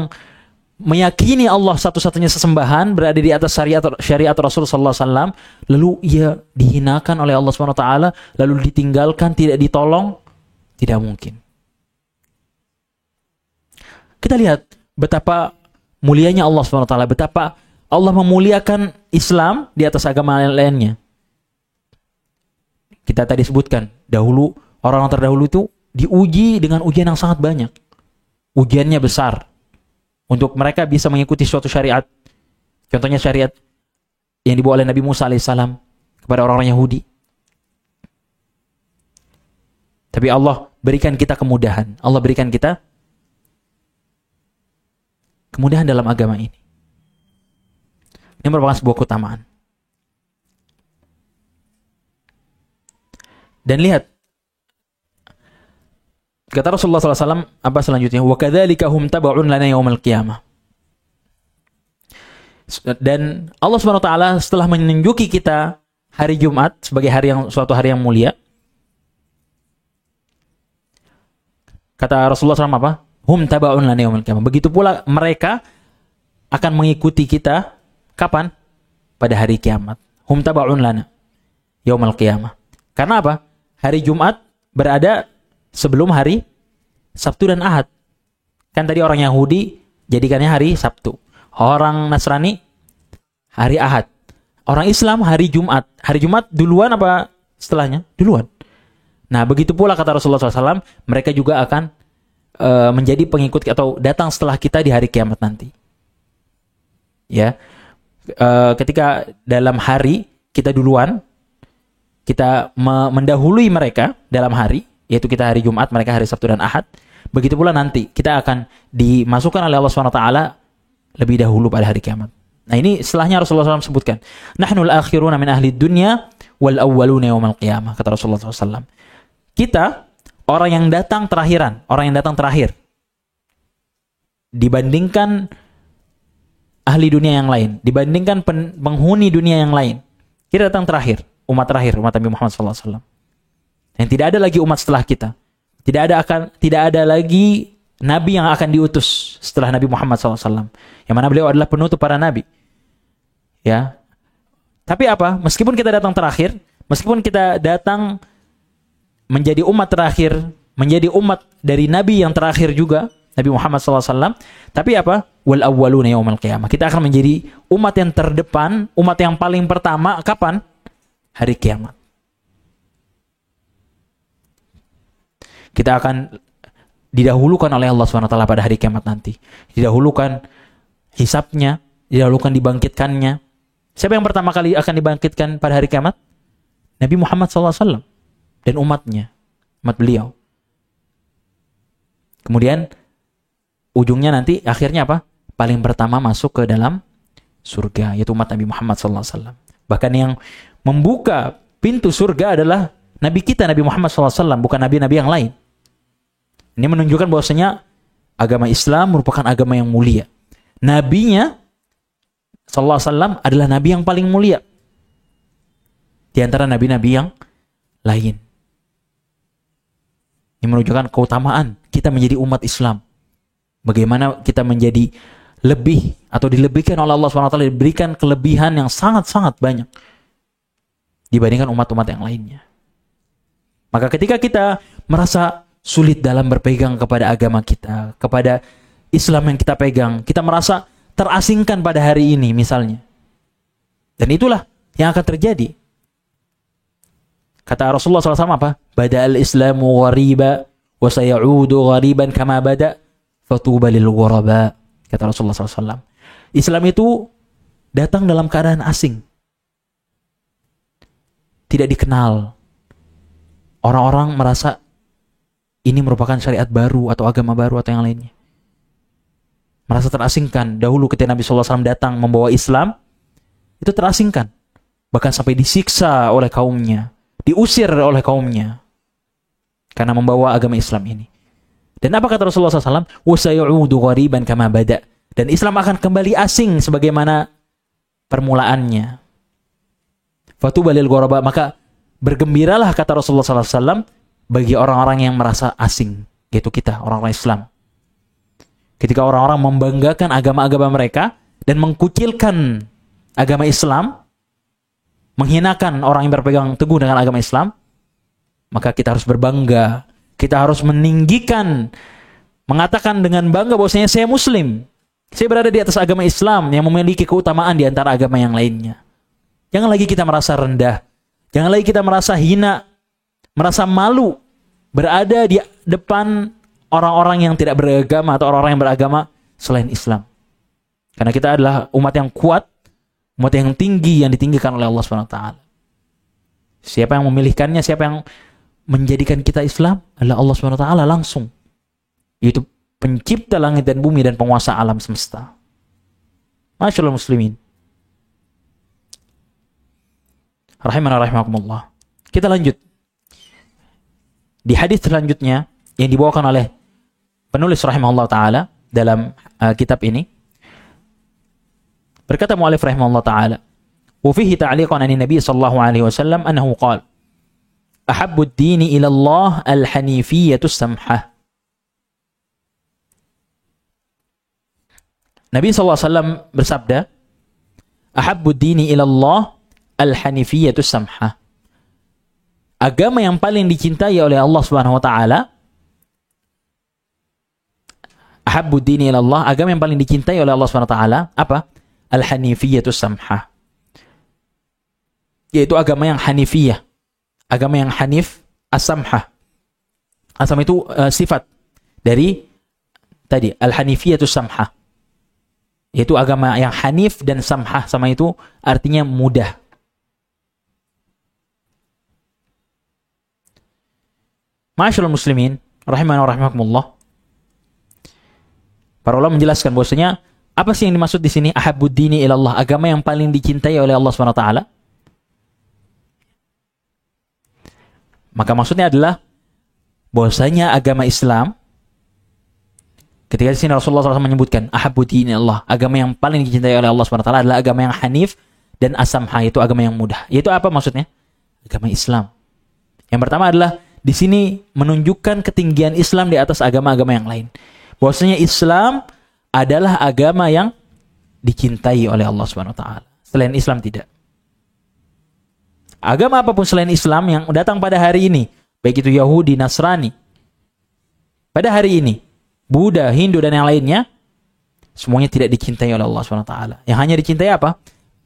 meyakini Allah satu-satunya sesembahan, berada di atas syariat Rasulullah SAW, lalu ia dihinakan oleh Allah SWT, lalu ditinggalkan, tidak ditolong, tidak mungkin. Kita lihat betapa mulianya Allah SWT, betapa Allah memuliakan Islam di atas agama lainnya. Kita tadi sebutkan, dahulu orang-orang terdahulu itu diuji dengan ujian yang sangat banyak. Ujiannya besar. Untuk mereka bisa mengikuti suatu syariat. Contohnya syariat yang dibawa oleh Nabi Musa alaihissalam kepada orang-orang Yahudi. Tapi Allah berikan kita kemudahan. Allah berikan kita kemudahan dalam agama ini. Ini merupakan sebuah keutamaan. Dan lihat, kata Rasulullah SAW apa selanjutnya? Wa kadzalika hum tab'un lana yaumal qiyamah. Dan Allah Subhanahu wa taala setelah menunjuki kita hari Jumat sebagai suatu hari yang mulia, kata Rasulullah SAW apa? Hum tab'un lana yaumal qiyamah. Begitu pula mereka akan mengikuti kita kapan? Pada hari kiamat. Hum tab'un lana yaumal qiyamah. Karena apa? Hari Jumat berada sebelum hari Sabtu dan Ahad. Kan tadi orang Yahudi jadikannya hari Sabtu. Orang Nasrani hari Ahad. Orang Islam hari Jumat. Hari Jumat duluan apa setelahnya? Duluan. Nah, begitu pula kata Rasulullah SAW, mereka juga akan menjadi pengikut atau datang setelah kita di hari kiamat nanti. Ya, ketika dalam hari kita duluan, kita mendahului mereka dalam hari, yaitu kita hari Jumat, mereka hari Sabtu dan Ahad. Begitu pula nanti kita akan dimasukkan oleh Allah SWT lebih dahulu pada hari kiamat. Nah, ini setelahnya Rasulullah SAW sebutkan, nahnul akhiruna min ahli dunya wal awwaluna yaumal qiyamah, kata Rasulullah SAW. Kita orang yang datang terakhiran, orang yang datang terakhir dibandingkan ahli dunia yang lain, dibandingkan penghuni dunia yang lain. Kita datang terakhir, umat terakhir, umat Nabi Muhammad SAW. Dan tidak ada lagi umat setelah kita. Tidak ada lagi nabi yang akan diutus setelah Nabi Muhammad SAW. Yang mana beliau adalah penutup para nabi. Ya. Tapi apa? Meskipun kita datang terakhir, meskipun kita datang menjadi umat terakhir, menjadi umat dari nabi yang terakhir juga, Nabi Muhammad SAW. Tapi apa? Wal awwaluna yaumal qiyamah. Kita akan menjadi umat yang terdepan, umat yang paling pertama kapan? Hari kiamat. Kita akan didahulukan oleh Allah SWT pada hari kiamat nanti. Didahulukan hisabnya, didahulukan dibangkitkannya. Siapa yang pertama kali akan dibangkitkan pada hari kiamat? Nabi Muhammad SAW dan umatnya, umat beliau. Kemudian ujungnya nanti akhirnya apa? Paling pertama masuk ke dalam surga, yaitu umat Nabi Muhammad SAW. Bahkan yang membuka pintu surga adalah Nabi kita, Nabi Muhammad SAW, bukan nabi-nabi yang lain. Ini menunjukkan bahwasanya agama Islam merupakan agama yang mulia. Nabinya SAW adalah nabi yang paling mulia di antara nabi-nabi yang lain. Ini menunjukkan keutamaan kita menjadi umat Islam. Bagaimana kita menjadi lebih atau dilebihkan oleh Allah SWT, diberikan kelebihan yang sangat-sangat banyak dibandingkan umat-umat yang lainnya. Maka ketika kita merasa sulit dalam berpegang kepada agama kita, kepada Islam yang kita pegang, kita merasa terasingkan pada hari ini misalnya. Dan itulah yang akan terjadi. Kata Rasulullah SAW apa? Bada'al Islamu ghariba wa sayaudu ghariban kama bada' fatuba lil ghuraba. Kata Rasulullah SAW. Islam itu datang dalam keadaan asing. Tidak dikenal. Orang-orang merasa ini merupakan syariat baru atau agama baru atau yang lainnya. Merasa terasingkan. Dahulu ketika Nabi SAW datang membawa Islam, itu terasingkan. Bahkan sampai disiksa oleh kaumnya, diusir oleh kaumnya, karena membawa agama Islam ini. Dan apa kata Rasulullah SAW? وَسَيَعُودُ غَرِيبًا كَمَا بَدَأَ. Dan Islam akan kembali asing sebagaimana permulaannya. فَتُوبَى لِلْغُرَبَاءِ. Maka bergembiralah, kata Rasulullah SAW, bagi orang-orang yang merasa asing, yaitu kita, orang-orang Islam. Ketika orang-orang membanggakan agama-agama mereka dan mengkucilkan agama Islam, menghinakan orang yang berpegang teguh dengan agama Islam, maka kita harus berbangga. Kita harus meninggikan, mengatakan dengan bangga bahwasanya saya Muslim. Saya berada di atas agama Islam yang memiliki keutamaan di antara agama yang lainnya. Jangan lagi kita merasa rendah. Jangan lagi kita merasa hina, merasa malu berada di depan orang-orang yang tidak beragama atau orang-orang yang beragama selain Islam. Karena kita adalah umat yang kuat, umat yang tinggi, yang ditinggikan oleh Allah SWT. Siapa yang memilihkannya, siapa yang menjadikan kita Islam adalah Allah SWT langsung. Yaitu pencipta langit dan bumi dan penguasa alam semesta. Masyaallah muslimin. Rahimana rahimakumullah. Kita lanjut. Di hadis selanjutnya yang dibawakan oleh penulis rahimahullah ta'ala dalam kitab ini, berkata mu'alif rahimahullah ta'ala, وفيه تعليق عن النبي صلى الله عليه وسلم أنه قال أحب الدين إلى الله الحنيفية السمحة. Nabi SAW bersabda, أحب الدين إلى الله الحنيفية السمحة. Agama yang paling dicintai oleh Allah Subhanahu wa taala, ahabbud dini ila Allah, agama yang paling dicintai oleh Allah Subhanahu wa taala apa? Al-hanifiyatus samhah. Yaitu agama yang hanifiyah. Agama yang hanif, as-samhah. Asam itu sifat dari tadi al-hanifiyatus samhah. Yaitu agama yang hanif dan samhah, sama itu artinya mudah. Masyaallah muslimin, rahimana wa rahimakumullah. Para ulama menjelaskan bahwasanya apa sih yang dimaksud di sini ahabbud dini ila Allah, agama yang paling dicintai oleh Allah Subhanahu wa taala? Maka maksudnya adalah bahwasanya agama Islam, ketika di sini Rasulullah SAW menyebutkan ahabbud dini ila Allah, agama yang paling dicintai oleh Allah Subhanahu wa taala adalah agama yang hanif dan as-samha, yaitu agama yang mudah. Yaitu apa maksudnya? Agama Islam. Yang pertama adalah di sini menunjukkan ketinggian Islam di atas agama-agama yang lain. Bahwasanya Islam adalah agama yang dicintai oleh Allah Subhanahu wa taala. Selain Islam tidak. Agama apapun selain Islam yang datang pada hari ini, baik itu Yahudi, Nasrani, pada hari ini, Buddha, Hindu dan yang lainnya, semuanya tidak dicintai oleh Allah Subhanahu wa taala. Yang hanya dicintai apa?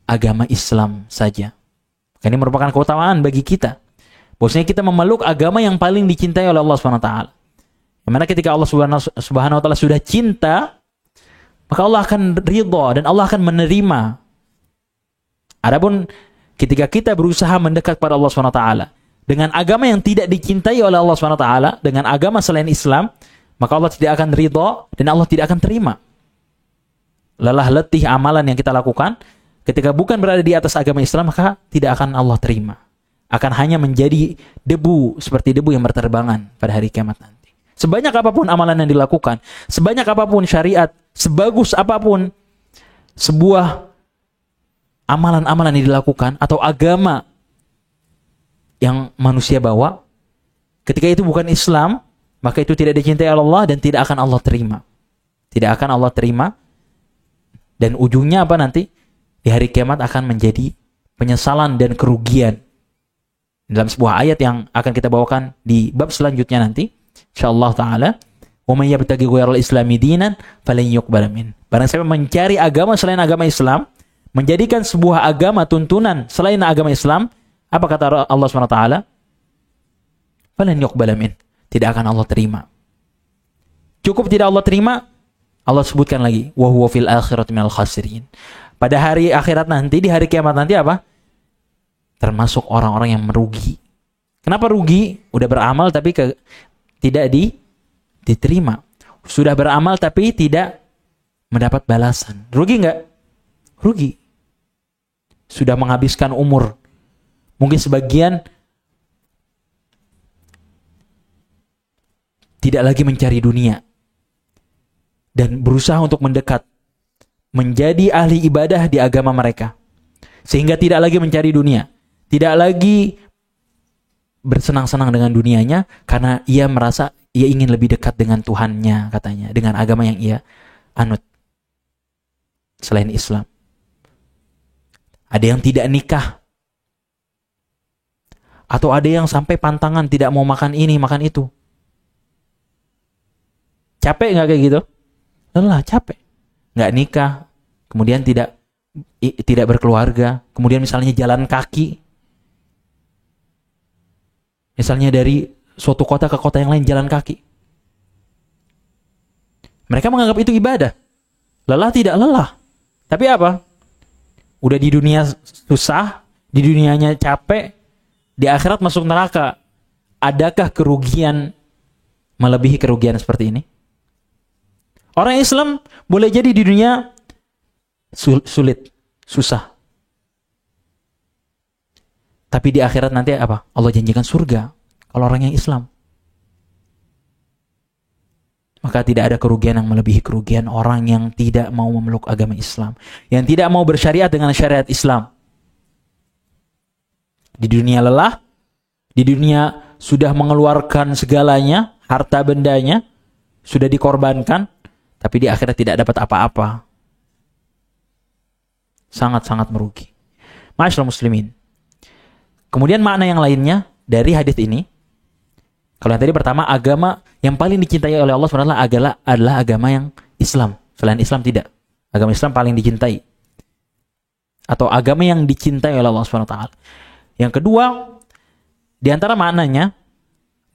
Agama Islam saja. Ini merupakan keutamaan bagi kita. Bahwasanya kita memeluk agama yang paling dicintai oleh Allah Subhanahu wa taala. Yang mana ketika Allah Subhanahu wa taala sudah cinta, maka Allah akan ridha dan Allah akan menerima. Adapun ketika kita berusaha mendekat pada Allah Subhanahu wa taala dengan agama yang tidak dicintai oleh Allah Subhanahu wa taala, dengan agama selain Islam, maka Allah tidak akan ridha dan Allah tidak akan terima. Lelah letih amalan yang kita lakukan ketika bukan berada di atas agama Islam, maka tidak akan Allah terima. Akan hanya menjadi debu, seperti debu yang berterbangan pada hari kiamat nanti. Sebanyak apapun amalan yang dilakukan, sebanyak apapun syariat, sebagus apapun sebuah amalan-amalan yang dilakukan atau agama yang manusia bawa, ketika itu bukan Islam, maka itu tidak dicintai oleh Allah dan tidak akan Allah terima. Tidak akan Allah terima, dan ujungnya apa nanti? Di hari kiamat akan menjadi penyesalan dan kerugian. Dalam sebuah ayat yang akan kita bawakan di bab selanjutnya nanti, insyaallah taala, wa may yabtaghi ghairal islami dinan falan yuqbal min. Barang siapa mencari agama selain agama Islam, menjadikan sebuah agama tuntunan selain agama Islam, apa kata Allah Subhanahu wa taala? Falan yuqbal min. Tidak akan Allah terima. Cukup tidak Allah terima, Allah sebutkan lagi, wa huwa fil akhirati minal khasirin. Pada hari akhirat nanti, di hari kiamat nanti apa? Termasuk orang-orang yang merugi. Kenapa rugi? Udah beramal tapi tidak diterima. Sudah beramal tapi tidak mendapat balasan. Rugi nggak? Rugi. Sudah menghabiskan umur. Mungkin sebagian tidak lagi mencari dunia dan berusaha untuk mendekat menjadi ahli ibadah di agama mereka, sehingga tidak lagi mencari dunia, tidak lagi bersenang-senang dengan dunianya, karena ia merasa ia ingin lebih dekat dengan Tuhannya, katanya, dengan agama yang ia anut selain Islam. Ada yang tidak nikah, atau ada yang sampai pantangan tidak mau makan ini makan itu. Capek nggak kayak gitu? Lelah, capek. Nggak nikah, kemudian tidak berkeluarga, kemudian misalnya jalan kaki, misalnya dari suatu kota ke kota yang lain jalan kaki. Mereka menganggap itu ibadah. Lelah tidak lelah. Tapi apa? Udah di dunia susah, di dunianya capek, di akhirat masuk neraka. Adakah kerugian melebihi kerugian seperti ini? Orang Islam boleh jadi di dunia sulit, susah. Tapi di akhirat nanti apa? Allah janjikan surga kalau orang yang Islam. Maka tidak ada kerugian yang melebihi kerugian orang yang tidak mau memeluk agama Islam, yang tidak mau bersyariat dengan syariat Islam. Di dunia lelah, di dunia sudah mengeluarkan segalanya, harta bendanya sudah dikorbankan, tapi di akhirat tidak dapat apa-apa. Sangat-sangat merugi. Ma'asyiral muslimin. Kemudian makna yang lainnya dari hadis ini, kalau yang tadi pertama, agama yang paling dicintai oleh Allah SWT adalah agama yang Islam. Selain Islam tidak. Agama Islam paling dicintai. Atau agama yang dicintai oleh Allah SWT. Yang kedua, di antara maknanya,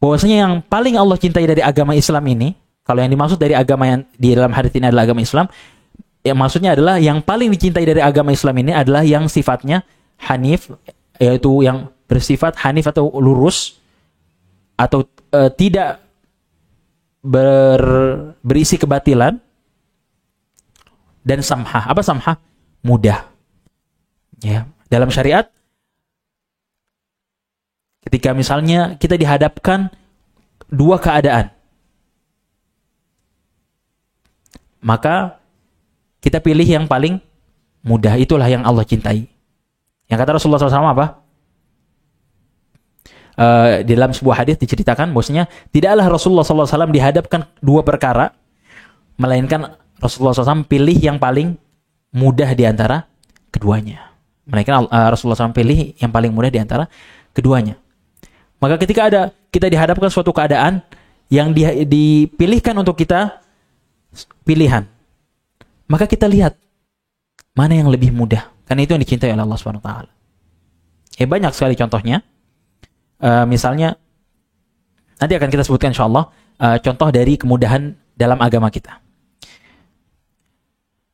bahwasanya yang paling Allah cintai dari agama Islam ini, kalau yang dimaksud dari agama yang di dalam hadis ini adalah agama Islam, yang maksudnya adalah yang paling dicintai dari agama Islam ini adalah yang sifatnya hanif, yaitu yang bersifat hanif atau lurus, atau tidak berisi kebatilan, dan samhah. Apa samhah? Mudah. Ya, dalam syariat, ketika misalnya kita dihadapkan dua keadaan, maka kita pilih yang paling mudah. Itulah yang Allah cintai. Yang kata Rasulullah SAW apa? Di dalam sebuah hadis diceritakan bahwasanya tidaklah Rasulullah SAW dihadapkan dua perkara, melainkan Rasulullah SAW pilih yang paling mudah di antara keduanya. Melainkan Rasulullah SAW pilih yang paling mudah di antara keduanya. Maka ketika kita dihadapkan suatu keadaan yang dipilihkan untuk kita pilihan, maka kita lihat mana yang lebih mudah, karena itu yang dicintai oleh Allah SWT. Banyak sekali contohnya. Misalnya nanti akan kita sebutkan insyaallah contoh dari kemudahan dalam agama kita.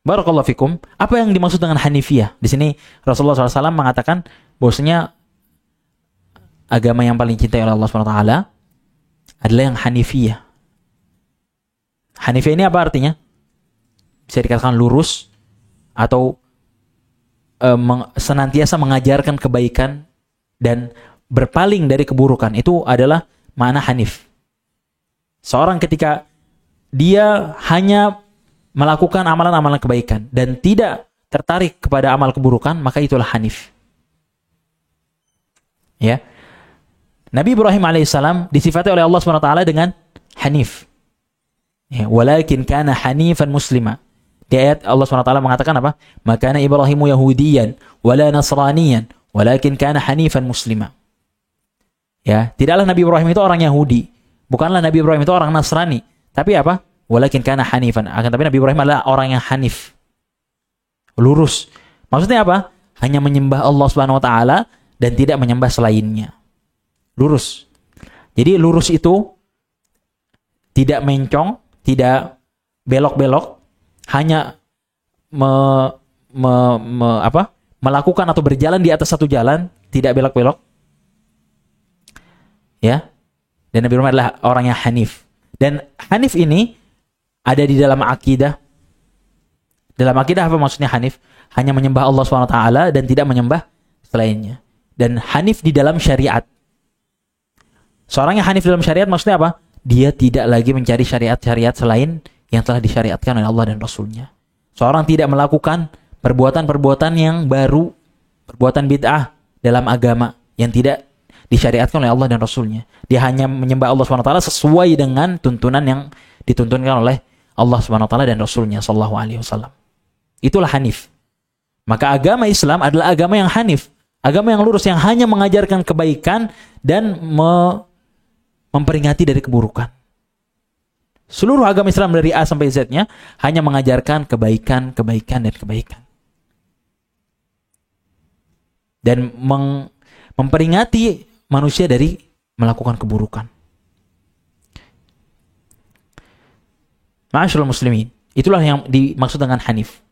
Barakallahu fikum. Apa yang dimaksud dengan hanifiyah? Di sini Rasulullah SAW mengatakan bahwasanya agama yang paling dicintai oleh Allah SWT adalah yang hanifiyah. Hanifiyah ini apa artinya? Bisa dikatakan lurus atau senantiasa mengajarkan kebaikan dan berpaling dari keburukan. Itu adalah makna hanif. Seorang ketika dia hanya melakukan amalan-amalan kebaikan dan tidak tertarik kepada amal keburukan, maka itulah hanif. Ya. Nabi Ibrahim alaihissalam disifati oleh Allah SWT dengan hanif. Ya, walakin kana hanifan muslima. Di ayat Allah SWT mengatakan apa? Makana Ibrahimu Yahudiyan wala Nasraniyan walakin kana hanifan muslima. Ya, tidaklah Nabi Ibrahim itu orang Yahudi, bukanlah Nabi Ibrahim itu orang Nasrani, tapi apa? Walakin kana hanifan. Akan tapi Nabi Ibrahim adalah orang yang hanif. Lurus. Maksudnya apa? Hanya menyembah Allah Subhanahu wa taala dan tidak menyembah selainnya. Lurus. Jadi lurus itu tidak mencong, tidak belok-belok, hanya melakukan atau berjalan di atas satu jalan, tidak belok-belok. Ya. Dan Nabi Ibrahim adalah orang yang hanif. Dan hanif ini ada di dalam akidah. Dalam akidah apa maksudnya hanif? Hanya menyembah Allah SWT dan tidak menyembah selainnya. Dan hanif di dalam syariat. Seorang yang hanif dalam syariat maksudnya apa? Dia tidak lagi mencari syariat-syariat selain yang telah disyariatkan oleh Allah dan Rasulnya. Seorang tidak melakukan perbuatan-perbuatan yang baru, perbuatan bid'ah dalam agama yang tidak disyariatkan oleh Allah dan Rasulnya. Dia hanya menyembah Allah SWT sesuai dengan tuntunan yang dituntunkan oleh Allah SWT dan Rasulnya SAW. Itulah hanif. Maka agama Islam adalah agama yang hanif. Agama yang lurus, yang hanya mengajarkan kebaikan dan memperingati dari keburukan. Seluruh agama Islam dari A sampai Z-nya hanya mengajarkan kebaikan, kebaikan, dan kebaikan. Dan memperingati manusia dari melakukan keburukan. Ma'asyiral muslimin, itulah yang dimaksud dengan hanif.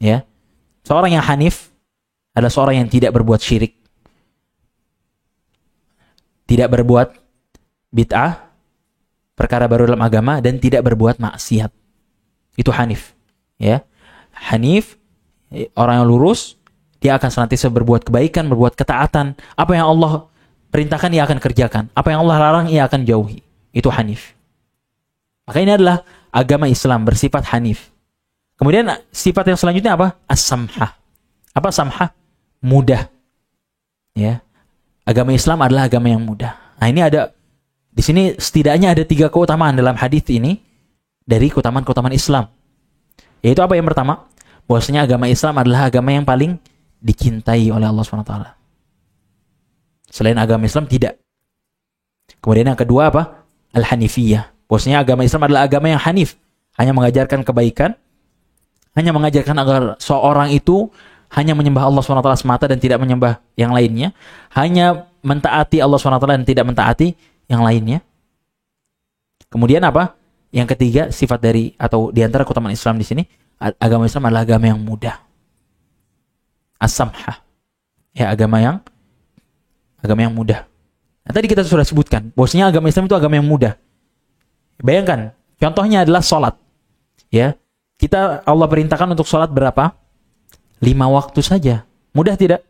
Ya. Seorang yang hanif adalah seorang yang tidak berbuat syirik, tidak berbuat bid'ah, perkara baru dalam agama, dan tidak berbuat maksiat. Itu hanif. Ya. Hanif, orang yang lurus, dia akan senantiasa berbuat kebaikan, berbuat ketaatan. Apa yang Allah perintahkan, ia akan kerjakan. Apa yang Allah larang, ia akan jauhi. Itu hanif. Maka ini adalah agama Islam bersifat hanif. Kemudian sifat yang selanjutnya apa? As-samhah. Apa samhah? Mudah. Ya. Agama Islam adalah agama yang mudah. Nah, ini ada di sini setidaknya ada 3 keutamaan dalam hadis ini dari keutamaan-keutamaan Islam. Yaitu apa yang pertama? Bahwasanya agama Islam adalah agama yang paling dicintai oleh Allah SWT. Selain agama Islam tidak. Kemudian yang kedua apa? Al-Hanifiyah. Bahwasanya agama Islam adalah agama yang hanif, hanya mengajarkan kebaikan, hanya mengajarkan agar seorang itu hanya menyembah Allah SWT semata dan tidak menyembah yang lainnya, hanya mentaati Allah SWT dan tidak mentaati yang lainnya. Kemudian apa? Yang ketiga, sifat dari atau di antara keutamaan Islam di sini, agama Islam adalah agama yang mudah. As-samhah. Ya, agama yang mudah. Nah, tadi kita sudah sebutkan bahwasanya agama Islam itu agama yang mudah. Bayangkan, contohnya adalah sholat. Ya, Allah perintahkan untuk sholat berapa? 5 waktu saja. Mudah tidak?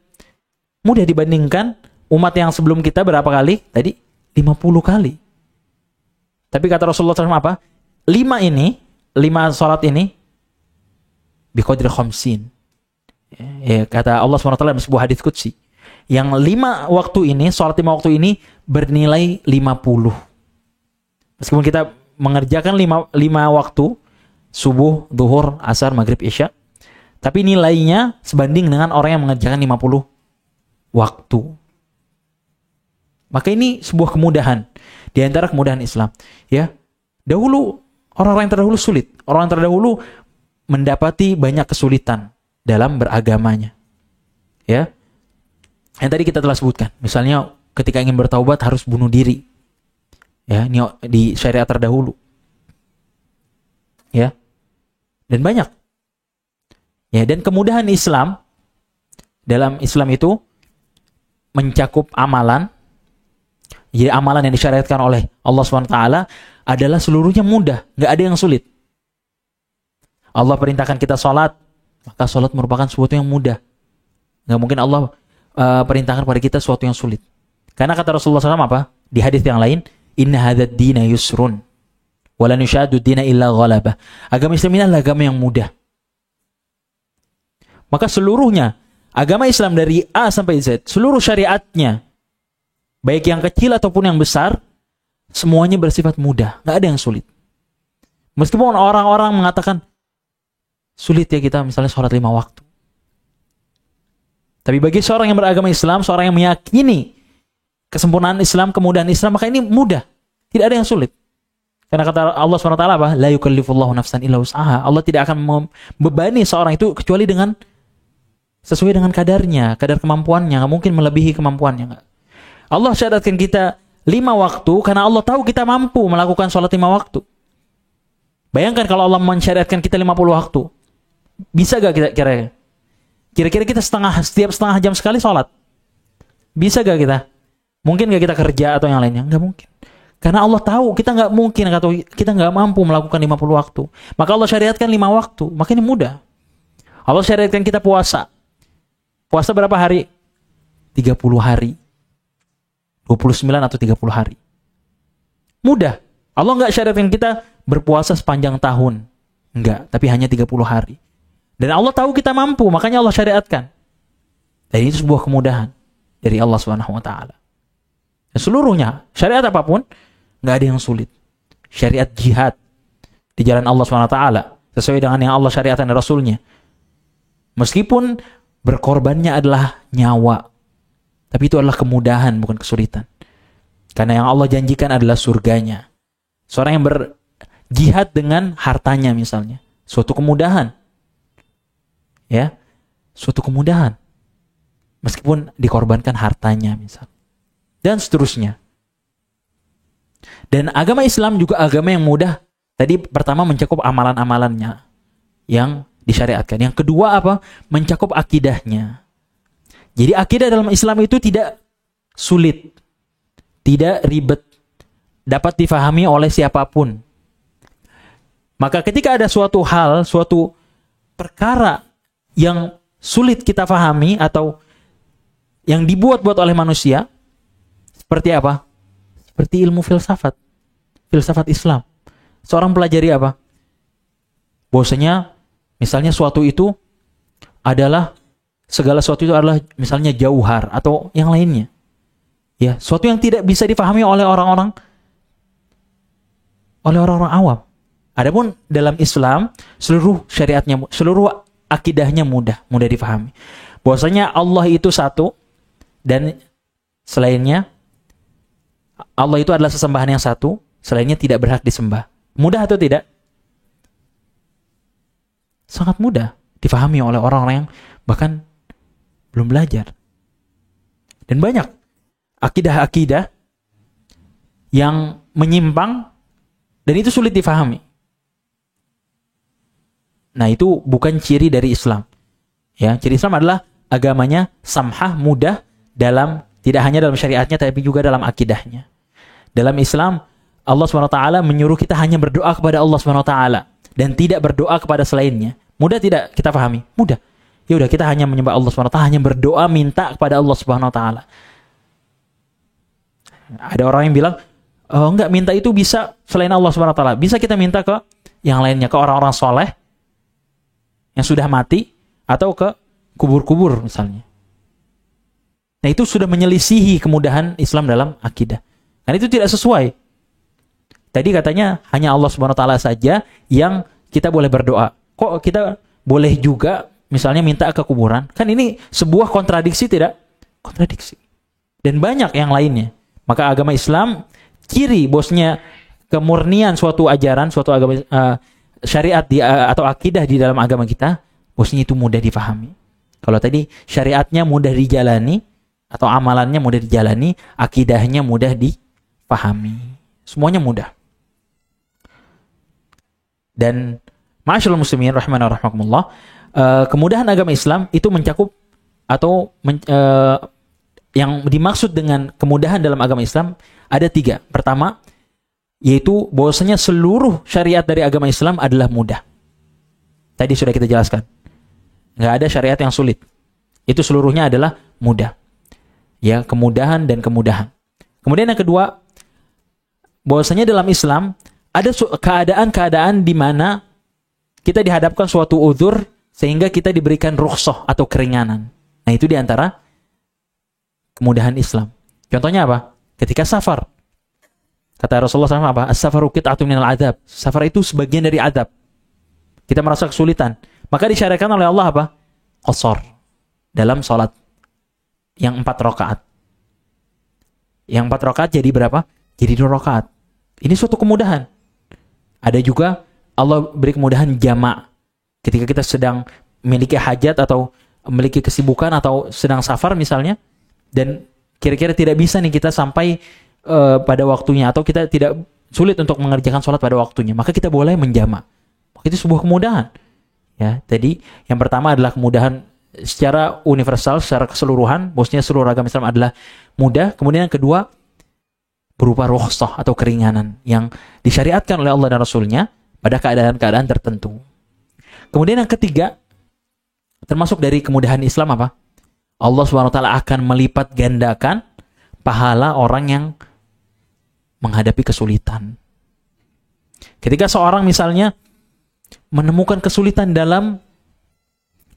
Mudah dibandingkan umat yang sebelum kita berapa kali? Tadi 50 kali. Tapi kata Rasulullah SAW apa? 5 sholat ini biqadri khamsin. Ya, kata Allah SWT dalam sebuah hadits qudsi, yang 5 waktu ini, sholat 5 waktu ini bernilai 50. Meskipun kita mengerjakan 5 waktu, subuh, zuhur, asar, maghrib, isya, tapi nilainya sebanding dengan orang yang mengerjakan 50 waktu. Maka ini sebuah kemudahan di antara kemudahan Islam. Ya, dahulu orang-orang yang terdahulu sulit. Orang yang terdahulu mendapati banyak kesulitan dalam beragamanya. Ya, yang tadi kita telah sebutkan. Misalnya ketika ingin bertaubat harus bunuh diri. Ya, ini di syariat terdahulu. Ya, dan banyak. Ya, dan kemudahan Islam dalam Islam itu mencakup amalan. Jadi amalan yang disyariatkan oleh Allah SWT adalah seluruhnya mudah, nggak ada yang sulit. Allah perintahkan kita sholat, maka sholat merupakan sesuatu yang mudah. Nggak mungkin Allah perintahkan pada kita sesuatu yang sulit. Karena kata Rasulullah SAW apa? Di hadis yang lain, inna hadzal dina yusrun, wala nusyaddu dina illa ghalabah. Agama Islam ini adalah agama yang mudah. Maka seluruhnya agama Islam dari A sampai Z, seluruh syariatnya, baik yang kecil ataupun yang besar, semuanya bersifat mudah, nggak ada yang sulit. Meskipun orang-orang mengatakan sulit ya kita misalnya sholat 5 waktu. Tapi bagi seorang yang beragama Islam, seorang yang meyakini kesempurnaan Islam, kemudahan Islam, maka ini mudah. Tidak ada yang sulit. Karena kata Allah SWT apa? La yukallifullahu nafsan illa wus'aha. Allah tidak akan membebani seorang itu kecuali dengan sesuai dengan kadarnya, kadar kemampuannya. Nggak mungkin melebihi kemampuannya. Allah syariatkan kita 5 waktu karena Allah tahu kita mampu melakukan sholat 5 waktu. Bayangkan kalau Allah mensyariatkan kita 50 waktu. Bisa gak kita kira-kira? Kira-kira kita setiap setengah jam sekali sholat? Bisa gak kita? Mungkin gak kita kerja atau yang lainnya? Nggak mungkin. Karena Allah tahu kita nggak mungkin atau kita nggak mampu melakukan 50 waktu. Maka Allah syariatkan 5 waktu. Maka ini mudah. Allah syariatkan kita puasa. Puasa berapa hari? 30 hari. 29 atau 30 hari. Mudah. Allah nggak syariatkan kita berpuasa sepanjang tahun. Enggak, tapi hanya 30 hari. Dan Allah tahu kita mampu, makanya Allah syariatkan. Dan itu sebuah kemudahan dari Allah Subhanahu wa taala. Seluruhnya, syariat apapun nggak ada yang sulit. Syariat jihad di jalan Allah Subhanahu wa taala sesuai dengan yang Allah syariatkan dan Rasulnya. Meskipun berkorbannya adalah nyawa, tapi itu adalah kemudahan, bukan kesulitan. Karena yang Allah janjikan adalah surganya. Seorang yang berjihad dengan hartanya misalnya, suatu kemudahan. Ya, suatu kemudahan. Meskipun dikorbankan hartanya misal. Dan seterusnya. Dan agama Islam juga agama yang mudah. Tadi pertama mencakup amalan-amalannya yang disyariatkan. Yang kedua apa? Mencakup akidahnya. Jadi akidah dalam Islam itu tidak sulit, tidak ribet, dapat difahami oleh siapapun. Maka ketika ada suatu hal, suatu perkara yang sulit kita fahami atau yang dibuat-buat oleh manusia, seperti apa? Seperti ilmu filsafat. Filsafat Islam. Seorang pelajari apa? Bahwasanya misalnya suatu itu adalah, segala sesuatu itu adalah misalnya jauhar atau yang lainnya. Ya, suatu yang tidak bisa difahami oleh orang-orang awam. Adapun dalam Islam, seluruh syariatnya, seluruh akidahnya mudah difahami. Bahwasanya Allah itu satu dan selainnya, Allah itu adalah sesembahan yang satu, selainnya tidak berhak disembah. Mudah atau tidak? Sangat mudah difahami oleh orang-orang yang bahkan belum belajar. Dan banyak akidah-akidah yang menyimpang dan itu sulit difahami. Nah, itu bukan ciri dari Islam. Ya, ciri Islam adalah agamanya samhah, mudah dalam, tidak hanya dalam syariatnya tapi juga dalam akidahnya. Dalam Islam, Allah SWT menyuruh kita hanya berdoa kepada Allah SWT dan tidak berdoa kepada selainnya. Mudah tidak kita pahami? Mudah. Ya udah, kita hanya menyembah Allah SWT, hanya berdoa minta kepada Allah SWT. Ada orang yang bilang, oh, enggak, minta itu bisa selain Allah SWT. Bisa kita minta ke yang lainnya, ke orang-orang soleh yang sudah mati atau ke kubur-kubur misalnya. Nah, itu sudah menyelisihi kemudahan Islam dalam akidah. Dan itu tidak sesuai. Tadi katanya hanya Allah Subhanahu wa taala saja yang kita boleh berdoa. Kok kita boleh juga misalnya minta ke kuburan? Kan ini sebuah kontradiksi, tidak? Kontradiksi. Dan banyak yang lainnya. Maka agama Islam, ciri bosnya kemurnian suatu ajaran, suatu agama syariat atau akidah di dalam agama kita, bosnya itu mudah difahami. Kalau tadi syariatnya mudah dijalani atau amalannya mudah dijalani, akidahnya mudah difahami. Semuanya mudah. Dan ma'asyiral muslimin rahimana rahimakumullah, kemudahan agama Islam itu mencakup atau yang dimaksud dengan kemudahan dalam agama Islam ada 3. Pertama, yaitu bahwasanya seluruh syariat dari agama Islam adalah mudah. Tadi sudah kita jelaskan. Nggak ada syariat yang sulit. Itu seluruhnya adalah mudah. Ya, kemudahan dan kemudahan. Kemudian yang kedua, bahwasanya dalam Islam ada keadaan-keadaan di mana kita dihadapkan suatu uzur sehingga kita diberikan rukhsah atau keringanan. Nah, itu diantara kemudahan Islam. Contohnya apa? Ketika safar. Kata Rasulullah SAW apa? As-safaru qit'atun minal adab. Safar itu sebagian dari adab. Kita merasa kesulitan. Maka disyariatkan oleh Allah apa? Qasar. Dalam sholat. Yang 4 rakaat. Yang 4 rakaat jadi berapa? Jadi 2 rakaat. Ini suatu kemudahan. Ada juga Allah beri kemudahan jamak. Ketika kita sedang memiliki hajat atau memiliki kesibukan atau sedang safar misalnya. Dan kira-kira tidak bisa nih kita sampai pada waktunya, atau kita tidak sulit untuk mengerjakan sholat pada waktunya, maka kita boleh menjamak. Itu sebuah kemudahan. Ya, tadi yang pertama adalah kemudahan secara universal, secara keseluruhan, bosnya seluruh agama Islam adalah mudah. Kemudian yang kedua, berupa rukhsah atau keringanan yang disyariatkan oleh Allah dan Rasulnya pada keadaan-keadaan tertentu. Kemudian yang ketiga, termasuk dari kemudahan Islam apa? Allah SWT akan melipat gandakan pahala orang yang menghadapi kesulitan. Ketika seorang misalnya menemukan kesulitan dalam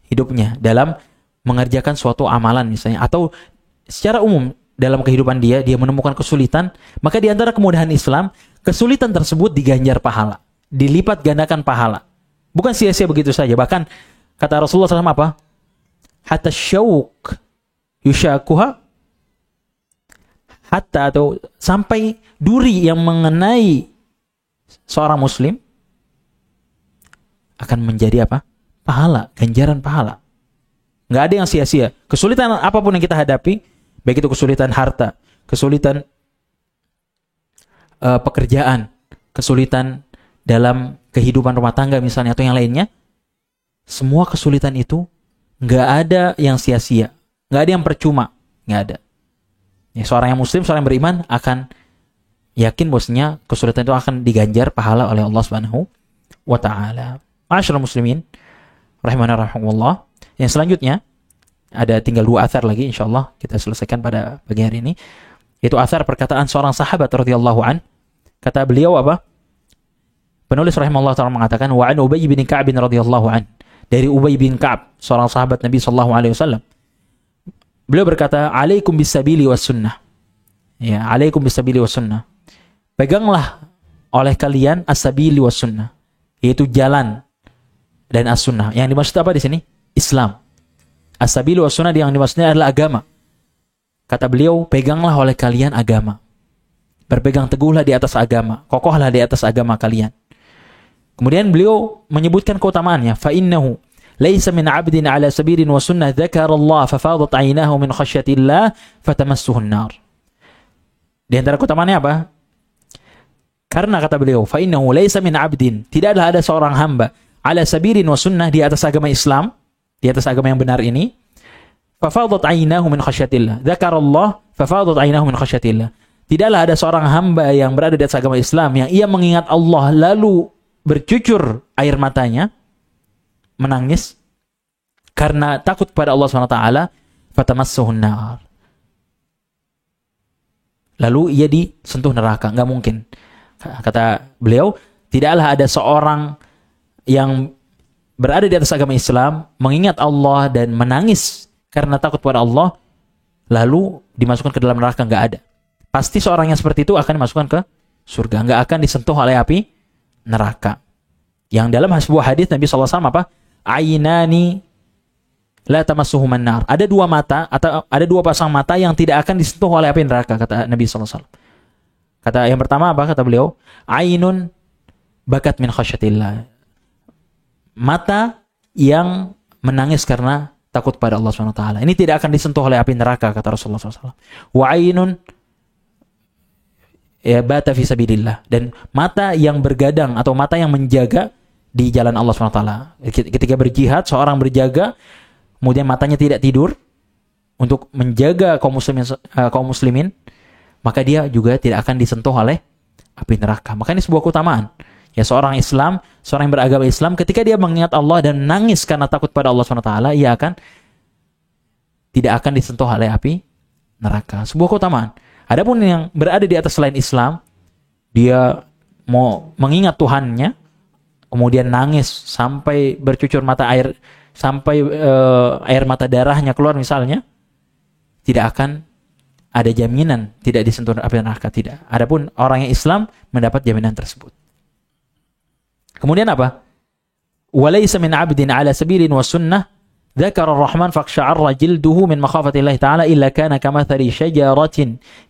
hidupnya, dalam mengerjakan suatu amalan misalnya, atau secara umum dalam kehidupan dia menemukan kesulitan, maka di antara kemudahan Islam, kesulitan tersebut diganjar pahala, dilipat gandakan pahala. Bukan sia-sia begitu saja. Bahkan kata Rasulullah SAW apa? Hatta syauq yushakuha, hatta atau sampai duri yang mengenai seorang muslim akan menjadi apa? Pahala, ganjaran pahala. Nggak ada yang sia-sia. Kesulitan apapun yang kita hadapi, baik itu kesulitan harta, kesulitan pekerjaan, kesulitan dalam kehidupan rumah tangga misalnya, atau yang lainnya, semua kesulitan itu nggak ada yang sia-sia, nggak ada yang percuma, nggak ada. Ya, seorang yang muslim, seorang yang beriman akan yakin bahwasanya kesulitan itu akan diganjar pahala oleh Allah Subhanahu wa taala. Ma'asyiral muslimin rahimana rahimakumullah. Yang selanjutnya ada tinggal 2 athar lagi, insyaallah kita selesaikan pada pagi hari ini. Itu athar perkataan seorang sahabat radhiyallahu an. Kata beliau apa? Penulis rahimahullah taala mengatakan, wa an Ubay bin Ka'b radhiyallahu an. Dari Ubay bin Ka'b, seorang sahabat Nabi sallallahu alaihi wasallam. Beliau berkata, "Alaikum bisabili was sunnah." Ya, alaikum bisabili was sunnah. Peganglah oleh kalian as-sabili was sunnah, yaitu jalan dan as-sunnah. Yang dimaksud apa di sini? Islam. As-sabili was sunnah yang dimaksudnya adalah agama. Kata beliau, peganglah oleh kalian agama. Berpegang teguhlah di atas agama, kokohlah di atas agama kalian. Kemudian beliau menyebutkan keutamaannya, fa innahu laisa min 'abdin 'ala sabilin wa sunnah dzakara Allah fa fadat 'ainahu min khasyatillah fatamassuhu an-nar. Di antara keutamaannya apa? Karena kata beliau, fa innahu laisa min 'abdin, tidaklah ada seorang hamba 'ala sabilin wa sunnah, di atas agama Islam, di atas agama yang benar ini, fa fadat 'ainahu min khasyatillah. Dzakara Allah fa fadat 'ainahu min khasyatillah. Tidaklah ada seorang hamba yang berada di atas agama Islam yang ia mengingat Allah lalu bercucur air matanya, menangis karena takut kepada Allah SWT, fatamassuhun nar. Lalu ia disentuh neraka. Nggak mungkin. Kata beliau, tidaklah ada seorang yang berada di atas agama Islam, mengingat Allah dan menangis karena takut kepada Allah, lalu dimasukkan ke dalam neraka. Nggak ada. Pasti seorang yang seperti itu akan dimasukkan ke surga, nggak akan disentuh oleh api neraka. Yang dalam sebuah hadis Nabi SAW apa? Ainani la tamassuhuman nar. Ada 2 mata atau ada 2 pasang mata yang tidak akan disentuh oleh api neraka, kata Nabi SAW. Kata yang pertama apa? Kata beliau, ainun bakat min khasyatillah. Mata yang menangis karena takut pada Allah SWT. Ini tidak akan disentuh oleh api neraka, kata Rasulullah SAW. Wa ainun ya bata fi sabilillah, dan mata yang bergadang atau mata yang menjaga di jalan Allah SWT. Ketika berjihad, seorang berjaga, kemudian matanya tidak tidur untuk menjaga kaum muslimin, maka dia juga tidak akan disentuh oleh api neraka. Maka ini sebuah keutamaan. Ya, seorang Islam, seorang yang beragama Islam, ketika dia mengingat Allah dan nangis karena takut pada Allah SWT, ia tidak akan disentuh oleh api neraka. Sebuah keutamaan. Adapun yang berada di atas selain Islam, dia mau mengingat Tuhannya, kemudian nangis sampai bercucur mata air, sampai air mata darahnya keluar misalnya, tidak akan ada jaminan tidak disentuh api neraka, tidak. Adapun orang yang Islam mendapat jaminan tersebut. Kemudian apa? Walaysa min 'abdin 'ala sabilin wa sunnah ذكر الرحمن فاقشعر جلده من مخافة الله تعالى إلا كان كمثل شجرة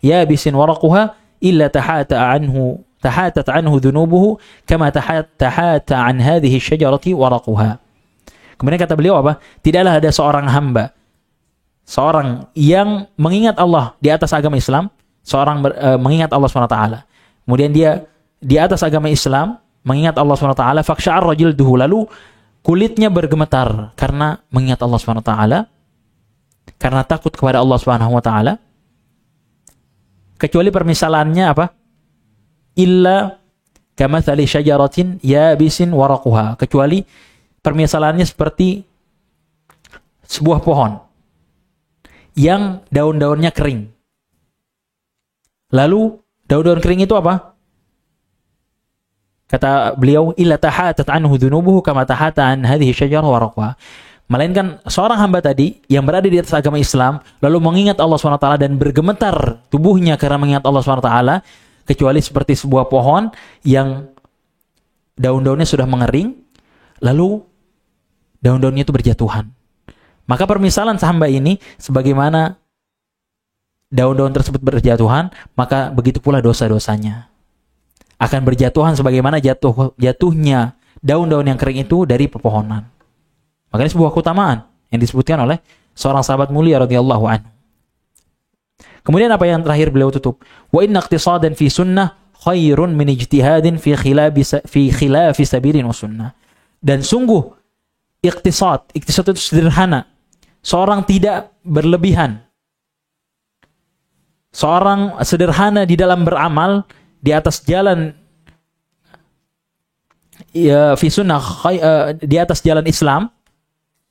يابس ورقها إلا تحاتت عنه ذنوبه كما تحات عن هذه الشجرة ورقها. Kemudian kata beliau apa? Tidaklah ada seorang hamba, seorang yang mengingat Allah di atas agama Islam, seorang mengingat Allah SWT. Kemudian dia di atas agama Islam, mengingat Allah SWT, faqsha'arra jilduhu, lalu kulitnya bergemetar karena mengingat Allah SWT, karena takut kepada Allah SWT. kecuali permisalannya apa? Illa kamathali syajaratin yabisin waraquha, kecuali permisalannya seperti sebuah pohon yang daun-daunnya kering. Lalu daun-daun kering itu apa? Kata beliau, illa tahatat anhu dhunubuhu kama tahata an hadhihi syajarah waraquha. Melainkan seorang hamba tadi yang berada di atas agama Islam lalu mengingat Allah SWT dan bergemetar tubuhnya karena mengingat Allah SWT, kecuali seperti sebuah pohon yang daun-daunnya sudah mengering lalu daun-daunnya itu berjatuhan. Maka permisalan hamba ini sebagaimana daun-daun tersebut berjatuhan, maka begitu pula dosa-dosanya akan berjatuhan sebagaimana jatuhnya daun-daun yang kering itu dari pepohonan. Maka ini sebuah keutamaan yang disebutkan oleh seorang sahabat mulia radhiyallahu anhu. Kemudian apa yang terakhir beliau tutup? Wa inna iqtisadan fi sunnah khairun min ijtihadin fi khilafi sabilin wa sunnah. Dan sungguh iqtisad itu sederhana. Seorang tidak berlebihan. Seorang sederhana di dalam beramal di atas jalan fi sunnah, di atas jalan Islam,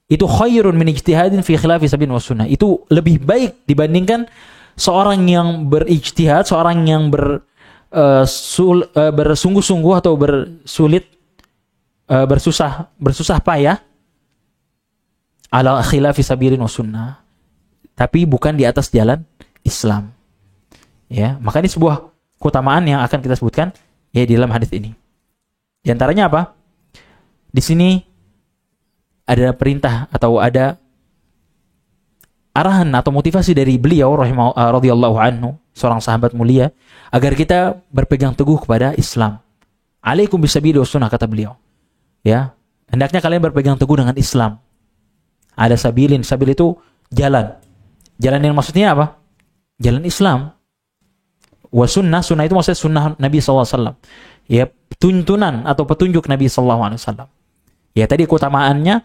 itu khairun min ijtihadin fi khilafi sabilin wa sunnah. Itu lebih baik dibandingkan seorang yang berijtihad, seorang yang bersungguh-sungguh atau bersusah payah ala khilafi sabilin wa sunnah, tapi bukan di atas jalan Islam. Ya, maka ini sebuah keutamaan yang akan kita sebutkan ya di dalam hadis ini. Di antaranya apa? Di sini ada perintah atau ada arahan atau motivasi dari beliau radhiyallahu anhu, seorang sahabat mulia, agar kita berpegang teguh kepada Islam. Alaikum bisabili was sunnah, kata beliau. Ya, hendaknya kalian berpegang teguh dengan Islam. Ada sabilin, sabil itu jalan. Jalan yang maksudnya apa? Jalan Islam. Wa sunnah, sunnah itu maksudnya sunnah Nabi SAW. Ya, tuntunan atau petunjuk Nabi SAW. Ya, tadi keutamaannya,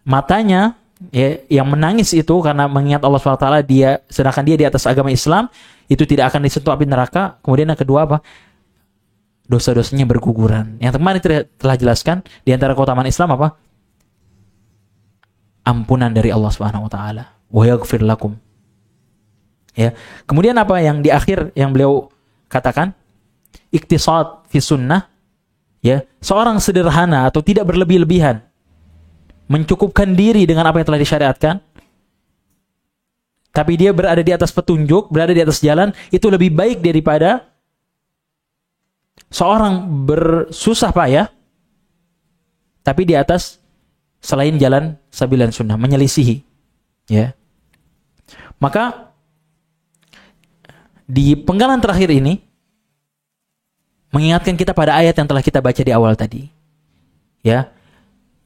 matanya ya, yang menangis itu karena mengingat Allah SWT, sedangkan dia di atas agama Islam, itu tidak akan disentuh api neraka. Kemudian yang kedua apa? Dosa-dosanya berguguran. Yang kemarin telah jelaskan, di antara keutamaan Islam apa? Ampunan dari Allah SWT. Wa yaghfir lakum. Ya. Kemudian apa yang di akhir yang beliau katakan? Iktisad fi sunnah. Ya, seorang sederhana atau tidak berlebih-lebihan, mencukupkan diri dengan apa yang telah disyariatkan, tapi dia berada di atas petunjuk, berada di atas jalan, itu lebih baik daripada seorang bersusah payah tapi di atas selain jalan sabilan sunnah, menyelisihi. Ya. Maka di penggalan terakhir ini mengingatkan kita pada ayat yang telah kita baca di awal tadi. Ya.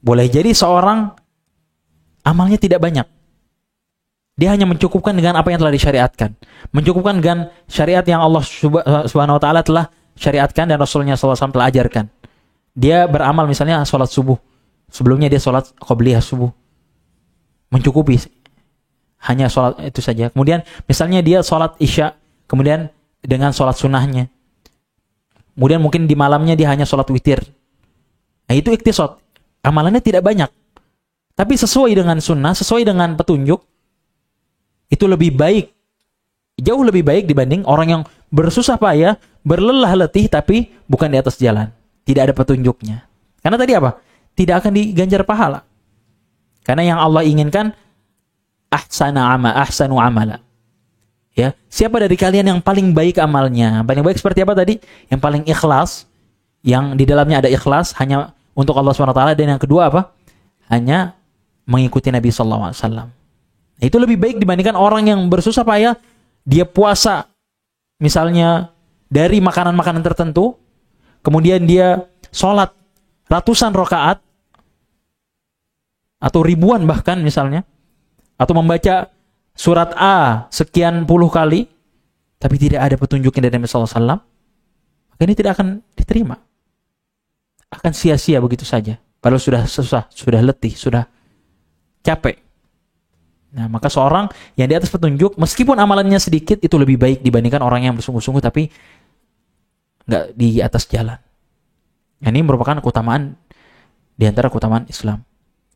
Boleh jadi seorang amalnya tidak banyak. Dia hanya mencukupkan dengan apa yang telah disyariatkan. Mencukupkan dengan syariat yang Allah Subhanahu wa taala telah syariatkan dan Rasulnya SAW telah ajarkan. Dia beramal misalnya sholat subuh. Sebelumnya dia sholat qobliyah subuh. Mencukupi. Hanya sholat itu saja. Kemudian misalnya dia sholat isya. Kemudian dengan sholat sunnahnya. Kemudian mungkin di malamnya dia hanya sholat witir. Nah itu iktisad. Amalannya tidak banyak. Tapi sesuai dengan sunnah, sesuai dengan petunjuk. Itu lebih baik. Jauh lebih baik dibanding orang yang bersusah payah, berlelah letih tapi bukan di atas jalan. Tidak ada petunjuknya. Karena tadi apa? Tidak akan diganjar pahala. Karena yang Allah inginkan ahsanu amala. Ya, siapa dari kalian yang paling baik amalnya? Paling baik seperti apa tadi? Yang paling ikhlas, yang di dalamnya ada ikhlas hanya untuk Allah SWT, dan yang kedua apa? Hanya mengikuti Nabi SAW. Nah, itu lebih baik dibandingkan orang yang bersusah payah, dia puasa misalnya dari makanan-makanan tertentu, kemudian dia sholat ratusan rakaat atau ribuan bahkan misalnya, atau membaca surat A sekian puluh kali, tapi tidak ada petunjuknya dari Nabi SAW, maka ini tidak akan diterima. Akan sia-sia begitu saja. Padahal sudah susah, sudah letih, sudah capek. Nah, maka seorang yang di atas petunjuk, meskipun amalannya sedikit, itu lebih baik dibandingkan orang yang bersungguh-sungguh tapi nggak di atas jalan. Ini merupakan keutamaan di antara keutamaan Islam.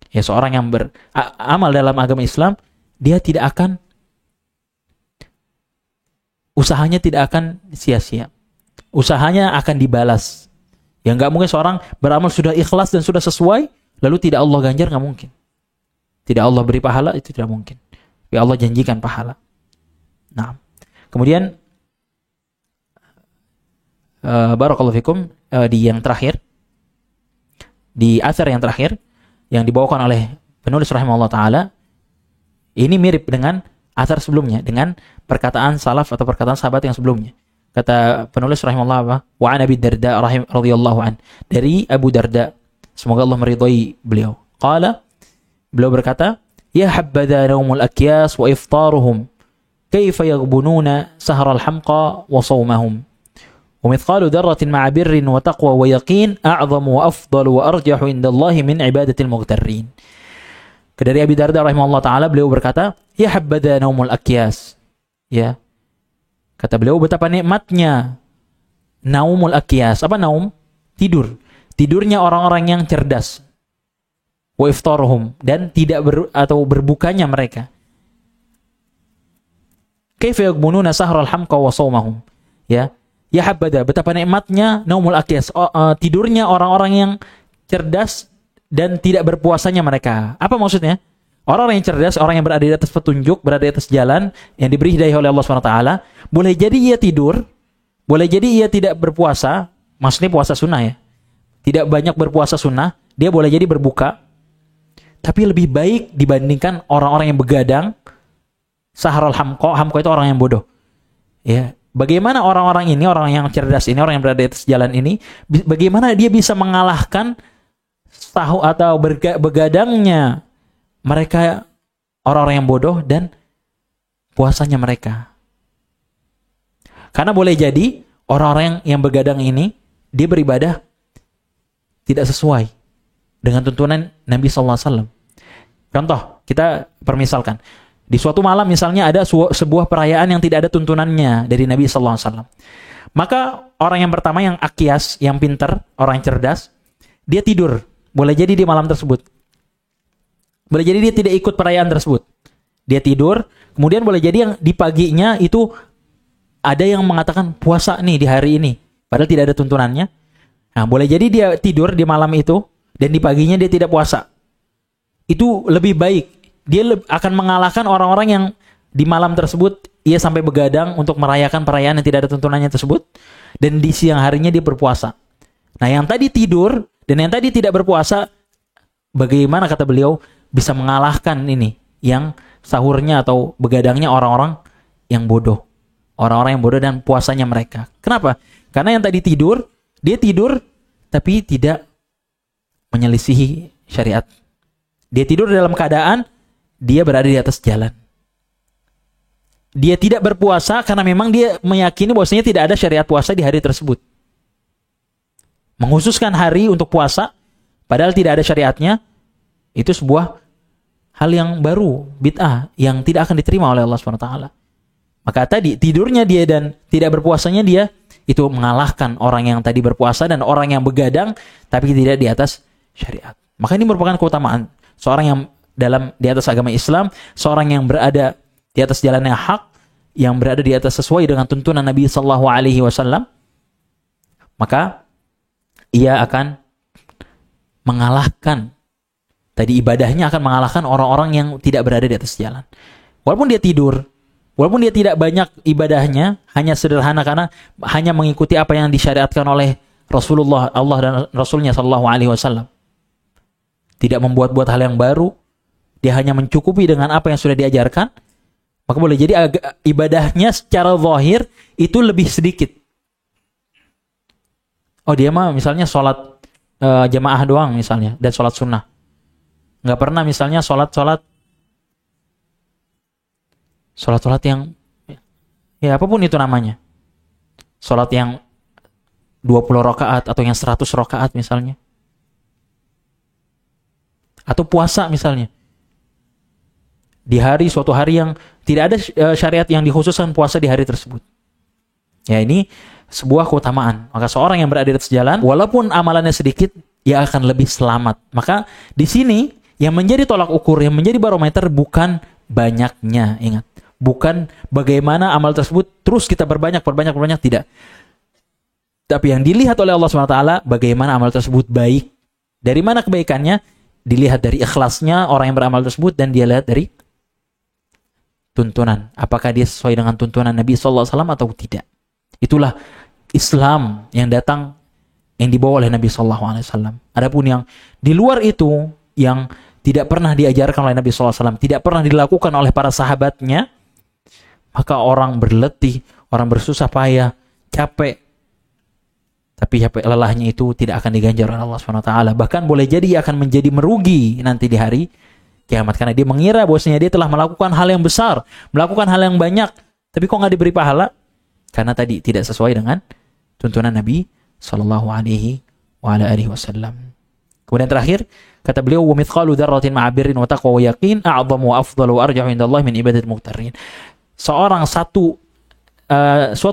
Ya, seorang yang beramal dalam agama Islam, dia tidak akan, usahanya tidak akan sia-sia. Usahanya akan dibalas. Ya, nggak mungkin seorang beramal sudah ikhlas dan sudah sesuai, lalu tidak Allah ganjar, nggak mungkin. Tidak Allah beri pahala, itu tidak mungkin. Tapi Allah janjikan pahala. Nah, kemudian barakallahu fikum, di yang terakhir, di athar yang terakhir yang dibawakan oleh penulis rahimahullah taala, ini mirip dengan athar sebelumnya, dengan perkataan salaf atau perkataan sahabat yang sebelumnya. Kata penulis rahimahullah apa? Wa an Abi Darda radhiyallahu an, dari Abu Darda, semoga Allah meridhai beliau. Qala, beliau berkata, ya habbadha naumul akyas wa iftaruhum, kaifa yaghbununa sahral hamqa wa sawmahum, wa mithqalu dzarratin ma'a birrin wa taqwa wa yaqin a'zamu wa afdalu wa arjahu indallahi min ibadatil mughtarrin. Dari Abi Darda rahimahullah taala, beliau berkata, ya habbadha naumul akyas. Ya, kata beliau, betapa nikmatnya naumul akyas. Apa naum? Tidur. Tidurnya orang-orang yang cerdas. Wa iftaruhum, dan tidak berbukanya mereka. Kaifa yaghbununa sahral hamqa wa sawmahum. Ya, ya habada, betapa nikmatnya naumul akyas, tidurnya orang-orang yang cerdas dan tidak berpuasanya mereka. Apa maksudnya? Orang-orang yang cerdas, orang yang berada di atas petunjuk, berada di atas jalan yang diberi hidayah oleh Allah SWT, boleh jadi ia tidur, boleh jadi ia tidak berpuasa, maksudnya puasa sunnah ya, tidak banyak berpuasa sunnah, dia boleh jadi berbuka, tapi lebih baik dibandingkan orang-orang yang begadang. Saharul hamqa, hamqa itu orang yang bodoh. Ya, bagaimana orang-orang ini, orang yang cerdas ini, orang yang berada di atas jalan ini, bagaimana dia bisa mengalahkan atau begadangnya mereka, orang-orang yang bodoh, dan puasanya mereka. Karena boleh jadi orang-orang yang begadang ini, dia beribadah tidak sesuai dengan tuntunan Nabi SAW. Contoh, kita permisalkan, di suatu malam misalnya ada sebuah perayaan yang tidak ada tuntunannya dari Nabi SAW. Maka orang yang pertama, yang akyas, yang pintar, orang yang cerdas, dia tidur. Boleh jadi di malam tersebut. Boleh jadi dia tidak ikut perayaan tersebut. Dia tidur, kemudian boleh jadi yang di paginya itu ada yang mengatakan puasa nih di hari ini, padahal tidak ada tuntunannya. Nah, boleh jadi dia tidur di malam itu, dan di paginya dia tidak puasa. Itu lebih baik. Dia akan mengalahkan orang-orang yang di malam tersebut ia sampai begadang untuk merayakan perayaan yang tidak ada tuntunannya tersebut, dan di siang harinya dia berpuasa. Nah, yang tadi tidur dan yang tadi tidak berpuasa, bagaimana kata beliau bisa mengalahkan ini yang sahurnya atau begadangnya orang-orang yang bodoh. Orang-orang yang bodoh dan puasanya mereka. Kenapa? Karena yang tadi tidur, dia tidur tapi tidak menyelisihi syariat. Dia tidur dalam keadaan dia berada di atas jalan. Dia tidak berpuasa karena memang dia meyakini bahwasanya tidak ada syariat puasa di hari tersebut. Menghususkan hari untuk puasa padahal tidak ada syariatnya, itu sebuah hal yang baru, bid'ah, yang tidak akan diterima oleh Allah SWT. Maka tadi tidurnya dia dan tidak berpuasanya dia, itu mengalahkan orang yang tadi berpuasa dan orang yang begadang tapi tidak di atas syariat. Maka ini merupakan keutamaan seorang yang di atas agama Islam, seorang yang berada di atas jalan yang hak, yang berada di atas sesuai dengan tuntunan Nabi SAW, maka ia akan mengalahkan, tadi ibadahnya akan mengalahkan orang-orang yang tidak berada di atas jalan. Walaupun dia tidur, walaupun dia tidak banyak ibadahnya, hanya sederhana karena hanya mengikuti apa yang disyariatkan oleh Rasulullah, Allah dan Rasulnya SAW. Tidak membuat-buat hal yang baru, dia hanya mencukupi dengan apa yang sudah diajarkan, maka boleh jadi ibadahnya secara zahir itu lebih sedikit. Oh, dia mah misalnya sholat jamaah doang misalnya, dan sholat sunnah. Nggak pernah misalnya sholat yang ya apapun itu namanya. Sholat yang 20 rakaat atau yang 100 rakaat misalnya. Atau puasa misalnya. di hari suatu hari yang tidak ada syariat yang dikhususkan puasa di hari tersebut. Ya, ini sebuah keutamaan. Maka seorang yang berada di atas jalan, walaupun amalannya sedikit, ia akan lebih selamat. Maka di sini yang menjadi tolak ukur, yang menjadi barometer bukan banyaknya, ingat. Bukan bagaimana amal tersebut terus kita perbanyak, tidak. Tapi yang dilihat oleh Allah SWT, bagaimana amal tersebut baik. Dari mana kebaikannya? Dilihat dari ikhlasnya orang yang beramal tersebut, dan dia lihat dari tuntunan. Apakah dia sesuai dengan tuntunan Nabi SAW atau tidak. Itulah Islam yang datang, yang dibawa oleh Nabi SAW. Adapun yang di luar itu, yang tidak pernah diajarkan oleh Nabi SAW, tidak pernah dilakukan oleh para sahabatnya, maka orang berletih, orang bersusah payah, capek. Tapi lelahnya itu tidak akan diganjar oleh Allah SWT. Bahkan boleh jadi akan menjadi merugi nanti di hari kiamat. Karena dia mengira bahwasanya dia telah melakukan hal yang besar, melakukan hal yang banyak, tapi kok nggak diberi pahala? Karena tadi tidak sesuai dengan tuntunan Nabi Sallallahu Alaihi Wasallam. Kemudian terakhir, kata beliau, wa mithqalu dzarratin ma'a birrin wa taqwa wa yaqin a'dhamu wa afdalu wa arjahu indallahi min ibadatil muqtarrin. Seorang suatu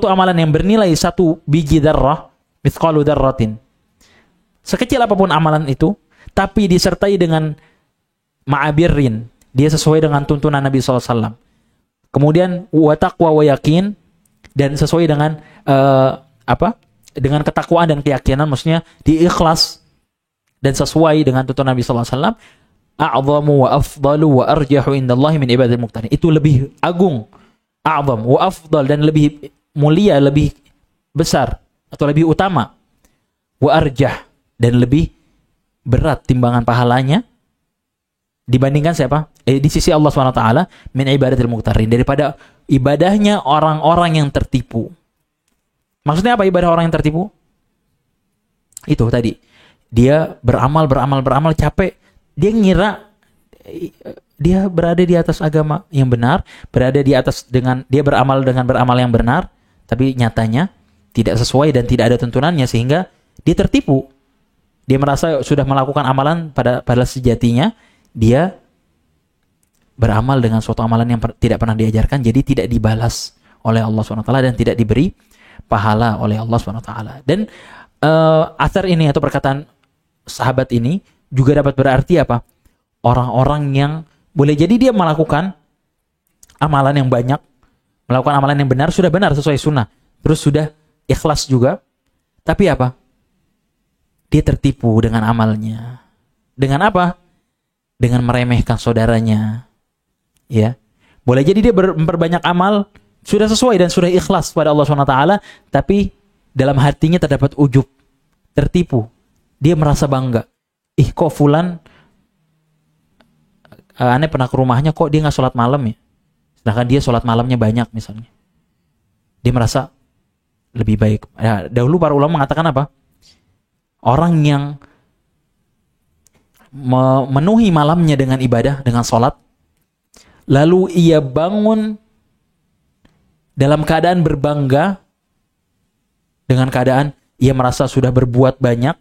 amalan yang bernilai satu biji dzarrah, mithqalu dzarratin, sekecil apapun amalan itu, tapi disertai dengan ma'abirrin, dia sesuai dengan tuntunan Nabi SAW. Kemudian wa taqwa wa yaqin, dan sesuai dengan dengan ketakwaan dan keyakinan, maksudnya diikhlas dan sesuai dengan tuntunan Nabi SAW. A'zamu wa afdalu wa arjahu indallahi min ibadil muqtarin. Itu lebih agung, a'zam wa afdal, dan lebih mulia, lebih besar atau lebih utama, wa arjah, dan lebih berat timbangan pahalanya dibandingkan siapa? Di sisi Allah SWT, min ibadatil muqtarin, daripada ibadahnya orang-orang yang tertipu. Maksudnya apa ibadah orang yang tertipu? Itu tadi, dia beramal capek, dia ngira dia berada di atas agama yang benar, berada di atas dia beramal yang benar, tapi nyatanya tidak sesuai dan tidak ada tuntunannya, sehingga dia tertipu. Dia merasa sudah melakukan amalan, pada sejatinya dia beramal dengan suatu amalan yang tidak pernah diajarkan, jadi tidak dibalas oleh Allah SWT dan tidak diberi pahala oleh Allah SWT. Dan asar ini atau perkataan sahabat ini juga dapat berarti apa? Orang-orang yang boleh jadi dia melakukan amalan yang banyak, melakukan amalan yang benar, sudah benar sesuai sunnah, terus sudah ikhlas juga, tapi apa? Dia tertipu dengan amalnya. Dengan apa? Dengan meremehkan saudaranya. Ya, boleh jadi dia memperbanyak amal, sudah sesuai dan sudah ikhlas pada Allah SWT, tapi dalam hatinya terdapat ujub, tertipu. Dia merasa bangga. Kok fulan, aneh pernah ke rumahnya, kok dia nggak sholat malam ya? Sedangkan dia sholat malamnya banyak misalnya. Dia merasa lebih baik. Ya, dahulu para ulama mengatakan apa? Orang yang memenuhi malamnya dengan ibadah, dengan sholat, lalu ia bangun dalam keadaan berbangga, dengan keadaan ia merasa sudah berbuat banyak,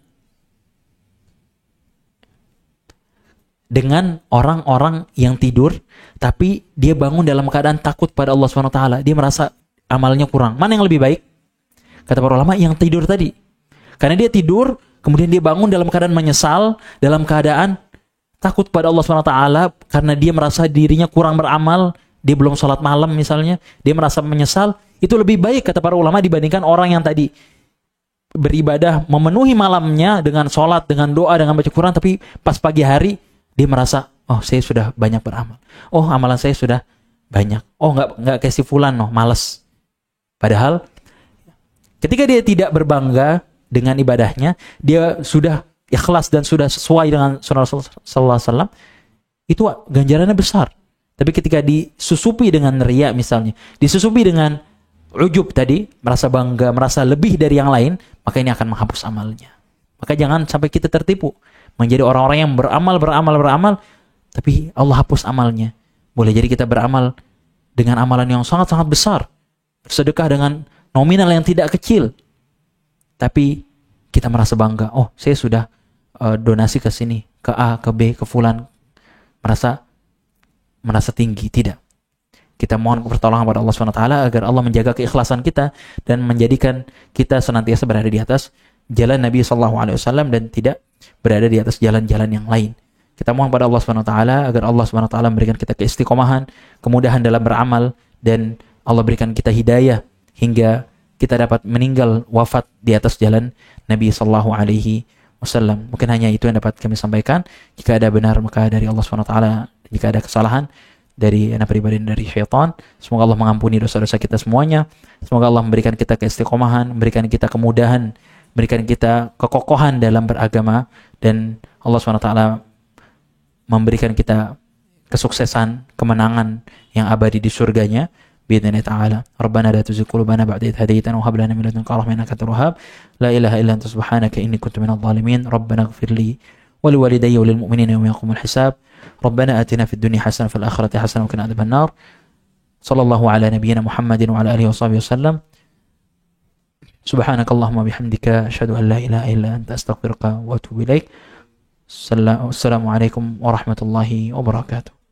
dengan orang-orang yang tidur, tapi dia bangun dalam keadaan takut pada Allah SWT. Dia merasa amalnya kurang. Mana yang lebih baik? Kata para ulama, yang tidur tadi. Karena dia tidur, kemudian dia bangun dalam keadaan menyesal, dalam keadaan takut pada Allah SWT, karena dia merasa dirinya kurang beramal, dia belum sholat malam misalnya, dia merasa menyesal. Itu lebih baik kata para ulama dibandingkan orang yang tadi beribadah, memenuhi malamnya dengan sholat, dengan doa, dengan baca Quran, tapi pas pagi hari dia merasa, oh saya sudah banyak beramal, oh amalan saya sudah banyak, oh nggak kayak si fulan, malas. Padahal ketika dia tidak berbangga dengan ibadahnya, dia sudah ikhlas dan sudah sesuai dengan sunnah Rasulullah SAW, itu ganjarannya besar. Tapi ketika disusupi dengan riya misalnya, disusupi dengan ujub tadi, merasa bangga, merasa lebih dari yang lain, maka ini akan menghapus amalnya. Maka jangan sampai kita tertipu menjadi orang-orang yang beramal, tapi Allah hapus amalnya. Boleh jadi kita beramal dengan amalan yang sangat-sangat besar, bersedekah dengan nominal yang tidak kecil, tapi kita merasa bangga, oh saya sudah donasi ke sini, ke A, ke B, ke fulan, merasa merasa tinggi, tidak. Kita mohon pertolongan kepada Allah SWT agar Allah menjaga keikhlasan kita dan menjadikan kita senantiasa berada di atas jalan Nabi SAW dan tidak berada di atas jalan-jalan yang lain. Kita mohon pada Allah SWT agar Allah SWT memberikan kita keistiqomahan, kemudahan dalam beramal, dan Allah berikan kita hidayah hingga kita dapat meninggal wafat di atas jalan Nabi SAW. Mungkin hanya itu yang dapat kami sampaikan. Jika ada benar maka dari Allah SWT, jika ada kesalahan dari anak pribadi dan dari syaitan, semoga Allah mengampuni dosa-dosa kita semuanya. Semoga Allah memberikan kita keistiqomahan, memberikan kita kemudahan, memberikan kita kekokohan dalam beragama, dan Allah SWT memberikan kita kesuksesan, kemenangan yang abadi di surganya biidznillah ta'ala. Rabbana la tuzigh qulubana ba'da idh hadaytana wa hab lana min ladunka rahmatan innaka antal wahhab. La ilaha illa anta subhanaka inni kuntu minadh dhalimin. Rabbana ighfir li wa liwalidayya wa lil mu'minina yawma yaqumul hisab. Rabbana atina fid dunya hasanah wa fil akhirati hasanah wa qina adzaban nar. Sallallahu ala nabiyyina Muhammadin wa ala alihi wa sahbihi wasallam. Subhanakallahumma bihamdika asyhadu an la ilaha illa anta astaghfiruka wa atubu ilaik. Assalamualaikum warahmatullahi wabarakatuh.